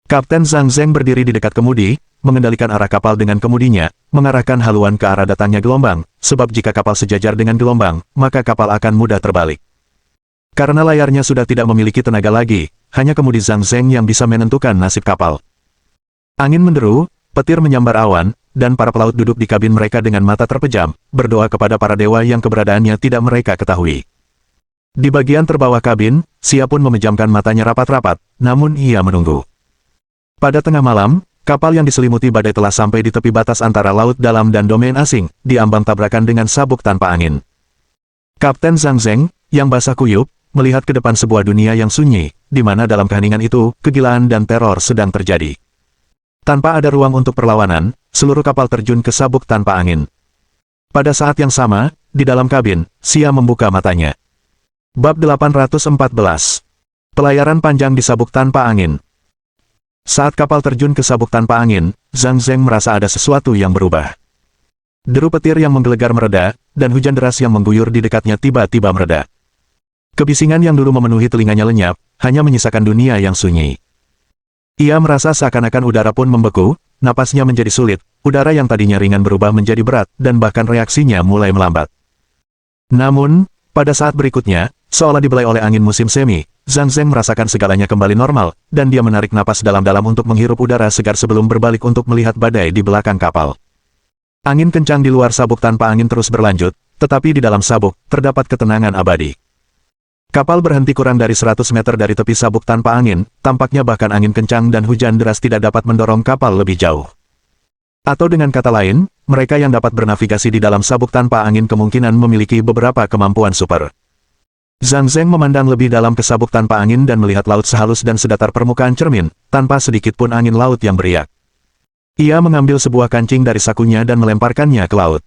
Kapten Zhang Zheng berdiri di dekat kemudi, mengendalikan arah kapal dengan kemudinya, mengarahkan haluan ke arah datangnya gelombang, sebab jika kapal sejajar dengan gelombang, maka kapal akan mudah terbalik. Karena layarnya sudah tidak memiliki tenaga lagi, hanya kemudi Zhang Zheng yang bisa menentukan nasib kapal. Angin menderu, petir menyambar awan, dan para pelaut duduk di kabin mereka dengan mata terpejam, berdoa kepada para dewa yang keberadaannya tidak mereka ketahui. Di bagian terbawah kabin, Xia pun memejamkan matanya rapat-rapat, namun ia menunggu. Pada tengah malam, kapal yang diselimuti badai telah sampai di tepi batas antara laut dalam dan domain asing, diambang tabrakan dengan sabuk tanpa angin. Kapten Zhang Zheng, yang basah kuyup, melihat ke depan sebuah dunia yang sunyi, di mana dalam keheningan itu, kegilaan dan teror sedang terjadi. Tanpa ada ruang untuk perlawanan, seluruh kapal terjun ke sabuk tanpa angin. Pada saat yang sama, di dalam kabin, Xia membuka matanya. Bab 814. Pelayaran panjang di sabuk tanpa angin. Saat kapal terjun ke sabuk tanpa angin, Zhang Zheng merasa ada sesuatu yang berubah. Deru petir yang menggelegar mereda, dan hujan deras yang mengguyur di dekatnya tiba-tiba mereda. Kebisingan yang dulu memenuhi telinganya lenyap, hanya menyisakan dunia yang sunyi. Ia merasa seakan-akan udara pun membeku, napasnya menjadi sulit, udara yang tadinya ringan berubah menjadi berat, dan bahkan reaksinya mulai melambat. Namun, pada saat berikutnya, seolah dibelai oleh angin musim semi, Zhang Zheng merasakan segalanya kembali normal, dan dia menarik napas dalam-dalam untuk menghirup udara segar sebelum berbalik untuk melihat badai di belakang kapal. Angin kencang di luar sabuk tanpa angin terus berlanjut, tetapi di dalam sabuk, terdapat ketenangan abadi. Kapal berhenti kurang dari 100 meter dari tepi sabuk tanpa angin, tampaknya bahkan angin kencang dan hujan deras tidak dapat mendorong kapal lebih jauh. Atau dengan kata lain, mereka yang dapat bernavigasi di dalam sabuk tanpa angin kemungkinan memiliki beberapa kemampuan super. Zhang Zheng memandang lebih dalam ke sabuk tanpa angin dan melihat laut sehalus dan sedatar permukaan cermin, tanpa sedikit pun angin laut yang beriak. Ia mengambil sebuah kancing dari sakunya dan melemparkannya ke laut.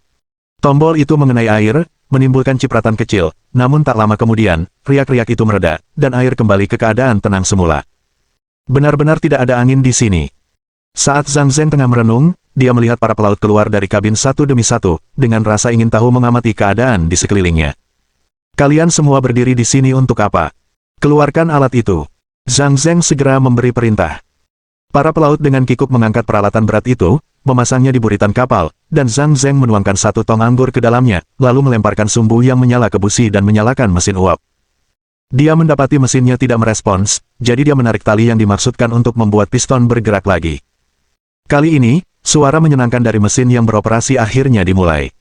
Tombol itu mengenai air, menimbulkan cipratan kecil, namun tak lama kemudian, riak-riak itu mereda, dan air kembali ke keadaan tenang semula. Benar-benar tidak ada angin di sini. Saat Zhang Zheng tengah merenung, dia melihat para pelaut keluar dari kabin satu demi satu, dengan rasa ingin tahu mengamati keadaan di sekelilingnya. Kalian semua berdiri di sini untuk apa? Keluarkan alat itu. Zhang Zheng segera memberi perintah. Para pelaut dengan kikuk mengangkat peralatan berat itu, memasangnya di buritan kapal, dan Zhang Zheng menuangkan satu tong anggur ke dalamnya, lalu melemparkan sumbu yang menyala ke busi dan menyalakan mesin uap. Dia mendapati mesinnya tidak merespons, jadi dia menarik tali yang dimaksudkan untuk membuat piston bergerak lagi. Kali ini, suara menyenangkan dari mesin yang beroperasi akhirnya dimulai.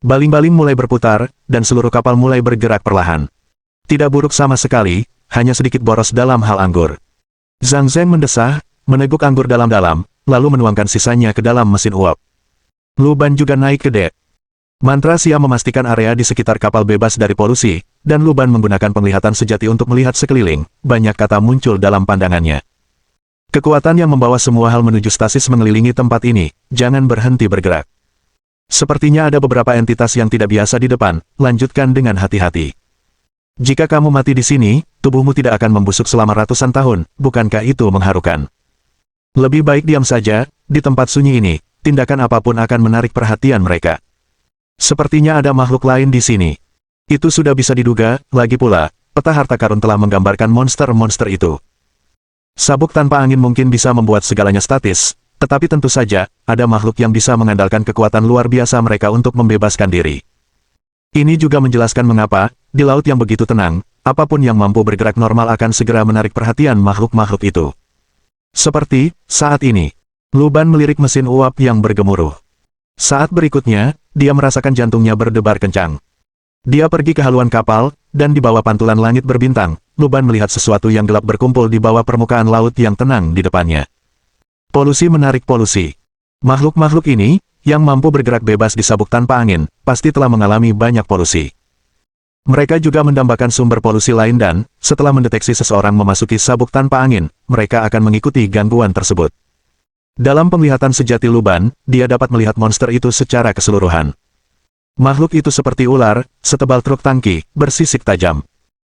Baling-baling mulai berputar, dan seluruh kapal mulai bergerak perlahan. Tidak buruk sama sekali, hanya sedikit boros dalam hal anggur. Zhang Zheng mendesah, meneguk anggur dalam-dalam, lalu menuangkan sisanya ke dalam mesin uap. Luban juga naik ke dek. Mantra Xia memastikan area di sekitar kapal bebas dari polusi, dan Luban menggunakan penglihatan sejati untuk melihat sekeliling, banyak kata muncul dalam pandangannya. Kekuatan yang membawa semua hal menuju stasis mengelilingi tempat ini, jangan berhenti bergerak. Sepertinya ada beberapa entitas yang tidak biasa di depan, lanjutkan dengan hati-hati. Jika kamu mati di sini, tubuhmu tidak akan membusuk selama ratusan tahun, bukankah itu mengharukan? Lebih baik diam saja, di tempat sunyi ini, tindakan apapun akan menarik perhatian mereka. Sepertinya ada makhluk lain di sini. Itu sudah bisa diduga, lagi pula, peta harta karun telah menggambarkan monster-monster itu. Sabuk tanpa angin mungkin bisa membuat segalanya statis, tetapi tentu saja, ada makhluk yang bisa mengandalkan kekuatan luar biasa mereka untuk membebaskan diri. Ini juga menjelaskan mengapa, di laut yang begitu tenang, apapun yang mampu bergerak normal akan segera menarik perhatian makhluk-makhluk itu. Seperti, saat ini, Luban melirik mesin uap yang bergemuruh. Saat berikutnya, dia merasakan jantungnya berdebar kencang. Dia pergi ke haluan kapal, dan di bawah pantulan langit berbintang, Luban melihat sesuatu yang gelap berkumpul di bawah permukaan laut yang tenang di depannya. Polusi menarik polusi. Makhluk-makhluk ini, yang mampu bergerak bebas di sabuk tanpa angin, pasti telah mengalami banyak polusi. Mereka juga mendambakan sumber polusi lain dan, setelah mendeteksi seseorang memasuki sabuk tanpa angin, mereka akan mengikuti gangguan tersebut. Dalam penglihatan sejati Luban, dia dapat melihat monster itu secara keseluruhan. Makhluk itu seperti ular, setebal truk tangki, bersisik tajam.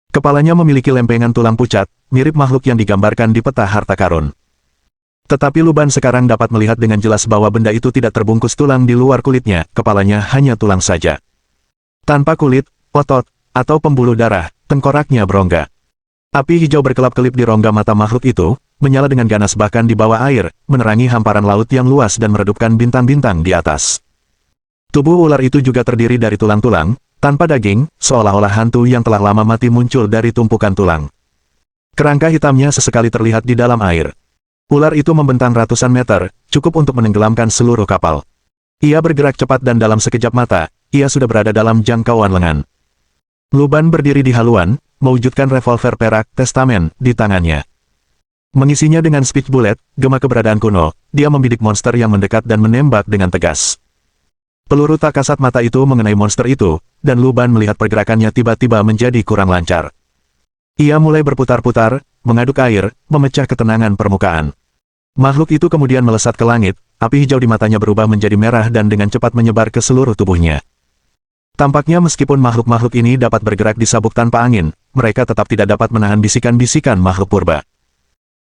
Kepalanya memiliki lempengan tulang pucat, mirip makhluk yang digambarkan di peta harta karun. Tetapi Luban sekarang dapat melihat dengan jelas bahwa benda itu tidak terbungkus tulang di luar kulitnya, kepalanya hanya tulang saja. Tanpa kulit, otot, atau pembuluh darah, tengkoraknya berongga. Api hijau berkelap-kelip di rongga mata makhluk itu, menyala dengan ganas bahkan di bawah air, menerangi hamparan laut yang luas dan meredupkan bintang-bintang di atas. Tubuh ular itu juga terdiri dari tulang-tulang, tanpa daging, seolah-olah hantu yang telah lama mati muncul dari tumpukan tulang. Kerangka hitamnya sesekali terlihat di dalam air. Ular itu membentang ratusan meter, cukup untuk menenggelamkan seluruh kapal. Ia bergerak cepat dan dalam sekejap mata, ia sudah berada dalam jangkauan lengan. Luban berdiri di haluan, mewujudkan revolver perak testamen di tangannya. Mengisinya dengan speech bullet, gema keberadaan kuno, dia membidik monster yang mendekat dan menembak dengan tegas. Peluru tak kasat mata itu mengenai monster itu, dan Luban melihat pergerakannya tiba-tiba menjadi kurang lancar. Ia mulai berputar-putar, mengaduk air, memecah ketenangan permukaan. Makhluk itu kemudian melesat ke langit, api hijau di matanya berubah menjadi merah dan dengan cepat menyebar ke seluruh tubuhnya. Tampaknya meskipun makhluk-makhluk ini dapat bergerak di sabuk tanpa angin, mereka tetap tidak dapat menahan bisikan-bisikan makhluk purba.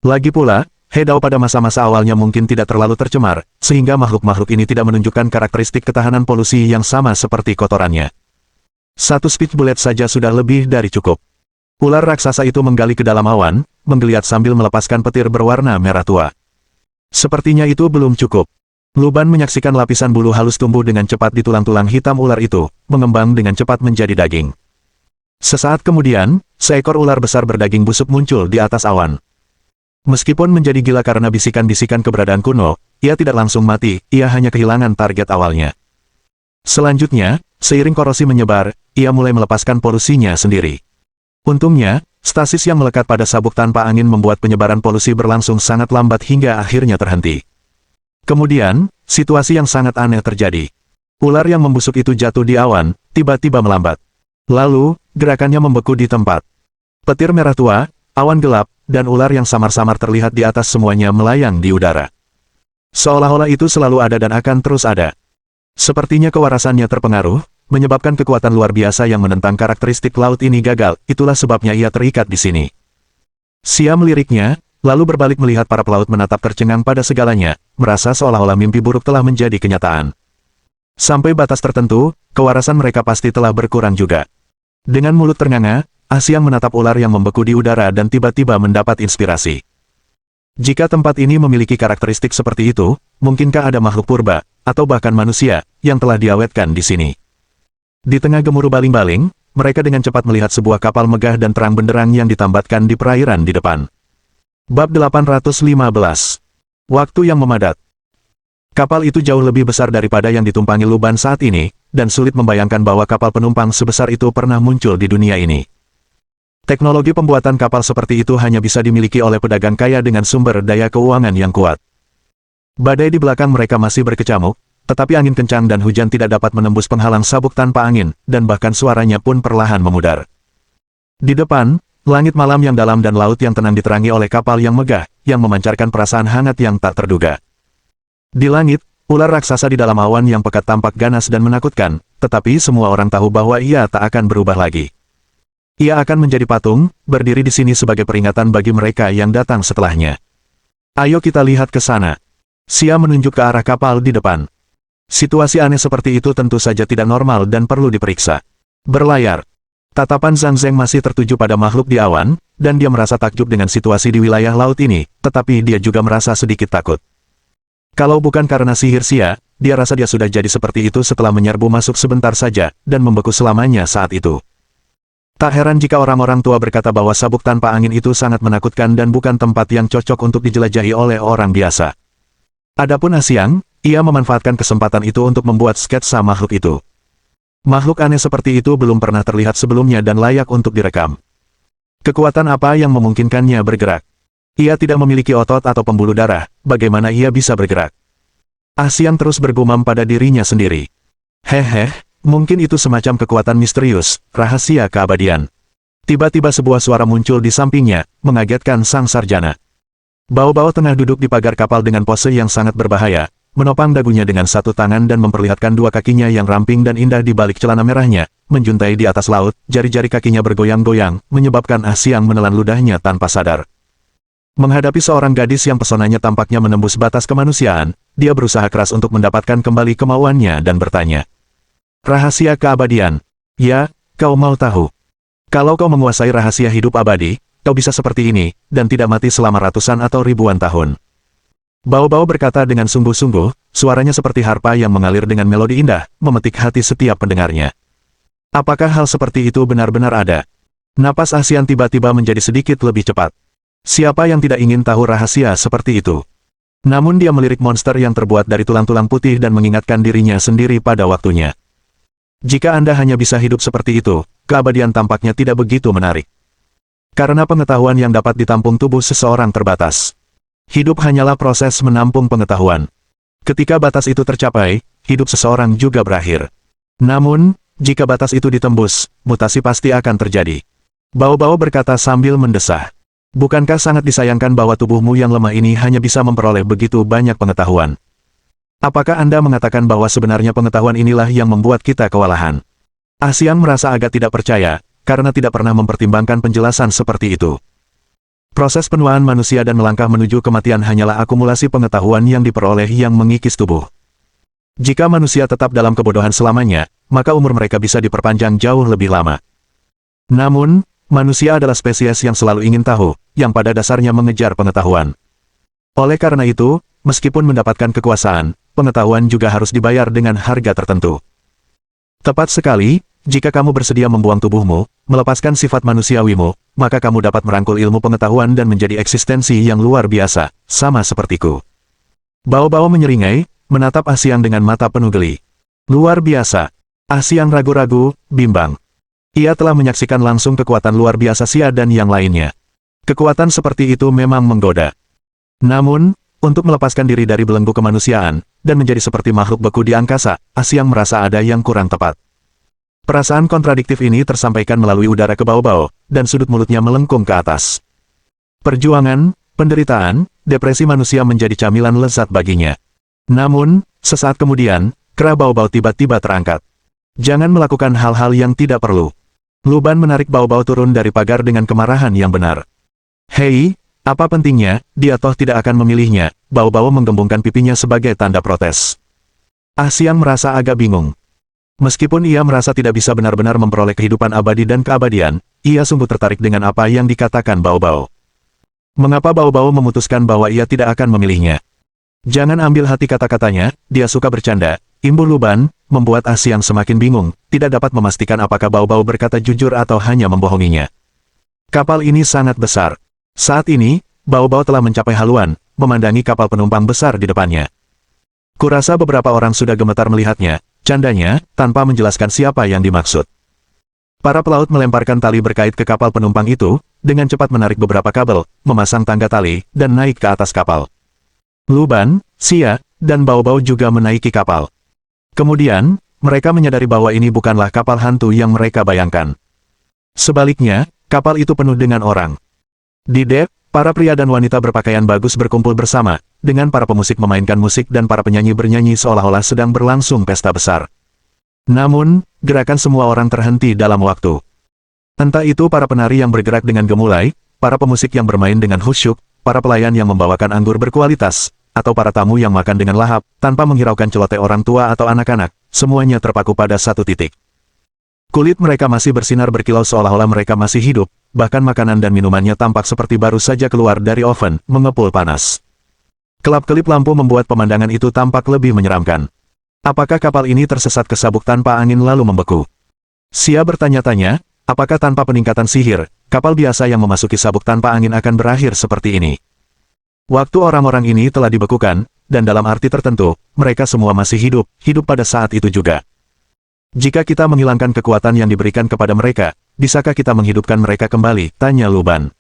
Lagi pula, Hedao pada masa-masa awalnya mungkin tidak terlalu tercemar, sehingga makhluk-makhluk ini tidak menunjukkan karakteristik ketahanan polusi yang sama seperti kotorannya. Satu speech bullet saja sudah lebih dari cukup. Ular raksasa itu menggali ke dalam awan, menggeliat sambil melepaskan petir berwarna merah tua. Sepertinya itu belum cukup. Luban menyaksikan lapisan bulu halus tumbuh dengan cepat di tulang-tulang hitam ular itu, mengembang dengan cepat menjadi daging. Sesaat kemudian, seekor ular besar berdaging busuk muncul di atas awan. Meskipun menjadi gila karena bisikan-bisikan keberadaan kuno, ia tidak langsung mati, ia hanya kehilangan target awalnya. Selanjutnya, seiring korosi menyebar, ia mulai melepaskan polusinya sendiri. Untungnya, stasis yang melekat pada sabuk tanpa angin membuat penyebaran polusi berlangsung sangat lambat hingga akhirnya terhenti. Kemudian, situasi yang sangat aneh terjadi. Ular yang membusuk itu jatuh di awan, tiba-tiba melambat. Lalu, gerakannya membeku di tempat. Petir merah tua, awan gelap, dan ular yang samar-samar terlihat di atas semuanya melayang di udara. Seolah-olah itu selalu ada dan akan terus ada. Sepertinya kewarasannya terpengaruh, menyebabkan kekuatan luar biasa yang menentang karakteristik laut ini gagal, itulah sebabnya ia terikat di sini. Xia meliriknya, lalu berbalik melihat para pelaut menatap tercengang pada segalanya, merasa seolah-olah mimpi buruk telah menjadi kenyataan. Sampai batas tertentu, kewarasan mereka pasti telah berkurang juga. Dengan mulut ternganga, Asyang menatap ular yang membeku di udara dan tiba-tiba mendapat inspirasi. Jika tempat ini memiliki karakteristik seperti itu, mungkinkah ada makhluk purba, atau bahkan manusia, yang telah diawetkan di sini? Di tengah gemuruh baling-baling, mereka dengan cepat melihat sebuah kapal megah dan terang benderang yang ditambatkan di perairan di depan. Bab 815. Waktu yang memadat. Kapal itu jauh lebih besar daripada yang ditumpangi Luban saat ini, dan sulit membayangkan bahwa kapal penumpang sebesar itu pernah muncul di dunia ini. Teknologi pembuatan kapal seperti itu hanya bisa dimiliki oleh pedagang kaya dengan sumber daya keuangan yang kuat. Badai di belakang mereka masih berkecamuk, tetapi angin kencang dan hujan tidak dapat menembus penghalang sabuk tanpa angin, dan bahkan suaranya pun perlahan memudar. Di depan, langit malam yang dalam dan laut yang tenang diterangi oleh kapal yang megah, yang memancarkan perasaan hangat yang tak terduga. Di langit, Ular raksasa di dalam awan yang pekat tampak ganas dan menakutkan, tetapi semua orang tahu bahwa ia tak akan berubah lagi. Ia akan menjadi patung, berdiri di sini sebagai peringatan bagi mereka yang datang setelahnya. Ayo kita lihat ke sana. Xia menunjuk ke arah kapal di depan. Situasi aneh seperti itu tentu saja tidak normal dan perlu diperiksa. Berlayar. Tatapan Zhang Zeng masih tertuju pada makhluk di awan, dan dia merasa takjub dengan situasi di wilayah laut ini, tetapi dia juga merasa sedikit takut. Kalau bukan karena sihir Xia, dia rasa dia sudah jadi seperti itu setelah menyerbu masuk sebentar saja, dan membeku selamanya saat itu. Tak heran jika orang-orang tua berkata bahwa sabuk tanpa angin itu sangat menakutkan dan bukan tempat yang cocok untuk dijelajahi oleh orang biasa. Adapun Axiang, ia memanfaatkan kesempatan itu untuk membuat sketsa makhluk itu. Makhluk aneh seperti itu belum pernah terlihat sebelumnya dan layak untuk direkam. Kekuatan apa yang memungkinkannya bergerak? Ia tidak memiliki otot atau pembuluh darah, bagaimana ia bisa bergerak? Axiang terus bergumam pada dirinya sendiri. Hehe, mungkin itu semacam kekuatan misterius, rahasia keabadian. Tiba-tiba sebuah suara muncul di sampingnya, mengagetkan sang sarjana. Bao-bao tengah duduk di pagar kapal dengan pose yang sangat berbahaya, menopang dagunya dengan satu tangan dan memperlihatkan dua kakinya yang ramping dan indah di balik celana merahnya, menjuntai di atas laut, jari-jari kakinya bergoyang-goyang, menyebabkan Axiang menelan ludahnya tanpa sadar. Menghadapi seorang gadis yang pesonanya tampaknya menembus batas kemanusiaan, dia berusaha keras untuk mendapatkan kembali kemauannya dan bertanya. Rahasia keabadian. Ya, kau mau tahu. Kalau kau menguasai rahasia hidup abadi, kau bisa seperti ini, dan tidak mati selama ratusan atau ribuan tahun. Bao-bao berkata dengan sungguh-sungguh, suaranya seperti harpa yang mengalir dengan melodi indah, memetik hati setiap pendengarnya. Apakah hal seperti itu benar-benar ada? Napas Axiang tiba-tiba menjadi sedikit lebih cepat. Siapa yang tidak ingin tahu rahasia seperti itu? Namun dia melirik monster yang terbuat dari tulang-tulang putih dan mengingatkan dirinya sendiri pada waktunya. Jika Anda hanya bisa hidup seperti itu, keabadian tampaknya tidak begitu menarik. Karena pengetahuan yang dapat ditampung tubuh seseorang terbatas. Hidup hanyalah proses menampung pengetahuan. Ketika batas itu tercapai, hidup seseorang juga berakhir. Namun, jika batas itu ditembus, mutasi pasti akan terjadi. Bao-bao berkata sambil mendesah. Bukankah sangat disayangkan bahwa tubuhmu yang lemah ini hanya bisa memperoleh begitu banyak pengetahuan? Apakah Anda mengatakan bahwa sebenarnya pengetahuan inilah yang membuat kita kewalahan? Axiang merasa agak tidak percaya, karena tidak pernah mempertimbangkan penjelasan seperti itu. Proses penuaan manusia dan melangkah menuju kematian hanyalah akumulasi pengetahuan yang diperoleh yang mengikis tubuh. Jika manusia tetap dalam kebodohan selamanya, maka umur mereka bisa diperpanjang jauh lebih lama. Namun, manusia adalah spesies yang selalu ingin tahu, yang pada dasarnya mengejar pengetahuan. Oleh karena itu, meskipun mendapatkan kekuasaan, pengetahuan juga harus dibayar dengan harga tertentu. Tepat sekali, jika kamu bersedia membuang tubuhmu, melepaskan sifat manusiawimu, maka kamu dapat merangkul ilmu pengetahuan dan menjadi eksistensi yang luar biasa, sama sepertiku. Bao-bao menyeringai, menatap Axiang dengan mata penuh geli. Luar biasa. Axiang ragu-ragu, bimbang. Ia telah menyaksikan langsung kekuatan luar biasa Xia dan yang lainnya. Kekuatan seperti itu memang menggoda. Namun, untuk melepaskan diri dari belenggu kemanusiaan, dan menjadi seperti makhluk beku di angkasa, Axiang merasa ada yang kurang tepat. Perasaan kontradiktif ini tersampaikan melalui udara ke Bao-bao, dan sudut mulutnya melengkung ke atas. Perjuangan, penderitaan, depresi manusia menjadi camilan lezat baginya. Namun, sesaat kemudian, kera Bao-bao tiba-tiba terangkat. Jangan melakukan hal-hal yang tidak perlu. Luban menarik Bao-bao turun dari pagar dengan kemarahan yang benar. Hei, apa pentingnya, dia toh tidak akan memilihnya. Bao-bao menggembungkan pipinya sebagai tanda protes. Axiang merasa agak bingung. Meskipun ia merasa tidak bisa benar-benar memperoleh kehidupan abadi dan keabadian, ia sungguh tertarik dengan apa yang dikatakan Bao-bao. Mengapa Bao-bao memutuskan bahwa ia tidak akan memilihnya? Jangan ambil hati kata-katanya, dia suka bercanda. Imbul Luban, membuat Axiang semakin bingung, tidak dapat memastikan apakah Bao-bao berkata jujur atau hanya membohonginya. Kapal ini sangat besar. Saat ini, Bao-bao telah mencapai haluan, memandangi kapal penumpang besar di depannya. Kurasa beberapa orang sudah gemetar melihatnya, candanya, tanpa menjelaskan siapa yang dimaksud. Para pelaut melemparkan tali berkait ke kapal penumpang itu, dengan cepat menarik beberapa kabel, memasang tangga tali, dan naik ke atas kapal. Luban, Xia, dan Bao-bao juga menaiki kapal. Kemudian, mereka menyadari bahwa ini bukanlah kapal hantu yang mereka bayangkan. Sebaliknya, kapal itu penuh dengan orang. Di dek, Para pria dan wanita berpakaian bagus berkumpul bersama, dengan para pemusik memainkan musik dan para penyanyi bernyanyi seolah-olah sedang berlangsung pesta besar. Namun, gerakan semua orang terhenti dalam waktu. Entah itu para penari yang bergerak dengan gemulai, para pemusik yang bermain dengan khusyuk, para pelayan yang membawakan anggur berkualitas, atau para tamu yang makan dengan lahap, tanpa menghiraukan celoteh orang tua atau anak-anak, semuanya terpaku pada satu titik. Kulit mereka masih bersinar berkilau seolah-olah mereka masih hidup, bahkan makanan dan minumannya tampak seperti baru saja keluar dari oven, mengepul panas. Kelap-kelip lampu membuat pemandangan itu tampak lebih menyeramkan. Apakah kapal ini tersesat ke sabuk tanpa angin lalu membeku? Xia bertanya-tanya, apakah tanpa peningkatan sihir, kapal biasa yang memasuki sabuk tanpa angin akan berakhir seperti ini? Waktu orang-orang ini telah dibekukan, dan dalam arti tertentu, mereka semua masih hidup pada saat itu juga. Jika kita menghilangkan kekuatan yang diberikan kepada mereka, bisakah kita menghidupkan mereka kembali? Tanya Luban.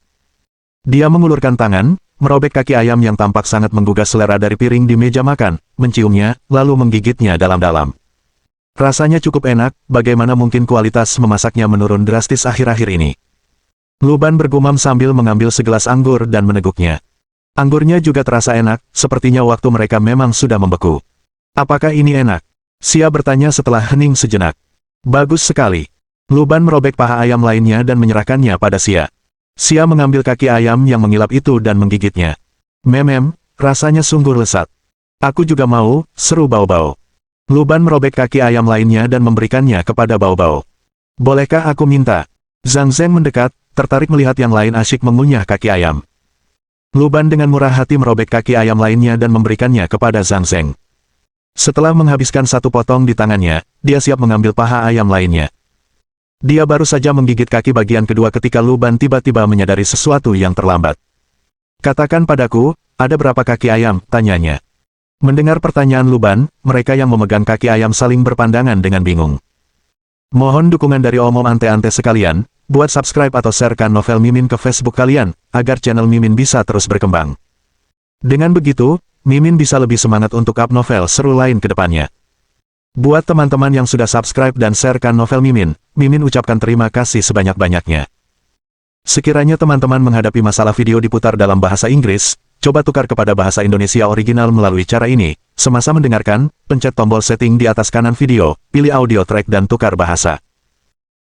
Dia mengulurkan tangan, merobek kaki ayam yang tampak sangat menggugah selera dari piring di meja makan, menciumnya, lalu menggigitnya dalam-dalam. Rasanya cukup enak, bagaimana mungkin kualitas memasaknya menurun drastis akhir-akhir ini? Luban bergumam sambil mengambil segelas anggur dan meneguknya. Anggurnya juga terasa enak, sepertinya waktu mereka memang sudah membeku. Apakah ini enak? Xia bertanya setelah hening sejenak. Bagus sekali. Luban merobek paha ayam lainnya dan menyerahkannya pada Xia. Xia mengambil kaki ayam yang mengilap itu dan menggigitnya. Memem, rasanya sungguh lezat. Aku juga mau, seru Bao-Bao. Luban merobek kaki ayam lainnya dan memberikannya kepada Bao-Bao. Bolehkah aku minta? Zhang Zeng mendekat, tertarik melihat yang lain asyik mengunyah kaki ayam. Luban dengan murah hati merobek kaki ayam lainnya dan memberikannya kepada Zhang Zeng. Setelah menghabiskan satu potong di tangannya, dia siap mengambil paha ayam lainnya. Dia baru saja menggigit kaki bagian kedua ketika Luban tiba-tiba menyadari sesuatu yang terlambat. Katakan padaku, ada berapa kaki ayam? Tanyanya. Mendengar pertanyaan Luban, mereka yang memegang kaki ayam saling berpandangan dengan bingung. Mohon dukungan dari omom ante-ante sekalian, buat subscribe atau sharekan novel Mimin ke Facebook kalian, agar channel Mimin bisa terus berkembang. Dengan begitu, Mimin bisa lebih semangat untuk up novel seru lain ke depannya. Buat teman-teman yang sudah subscribe dan sharekan novel Mimin, Mimin ucapkan terima kasih sebanyak-banyaknya. Sekiranya teman-teman menghadapi masalah video diputar dalam bahasa Inggris, coba tukar kepada bahasa Indonesia original melalui cara ini. Semasa mendengarkan, pencet tombol setting di atas kanan video, pilih audio track dan tukar bahasa.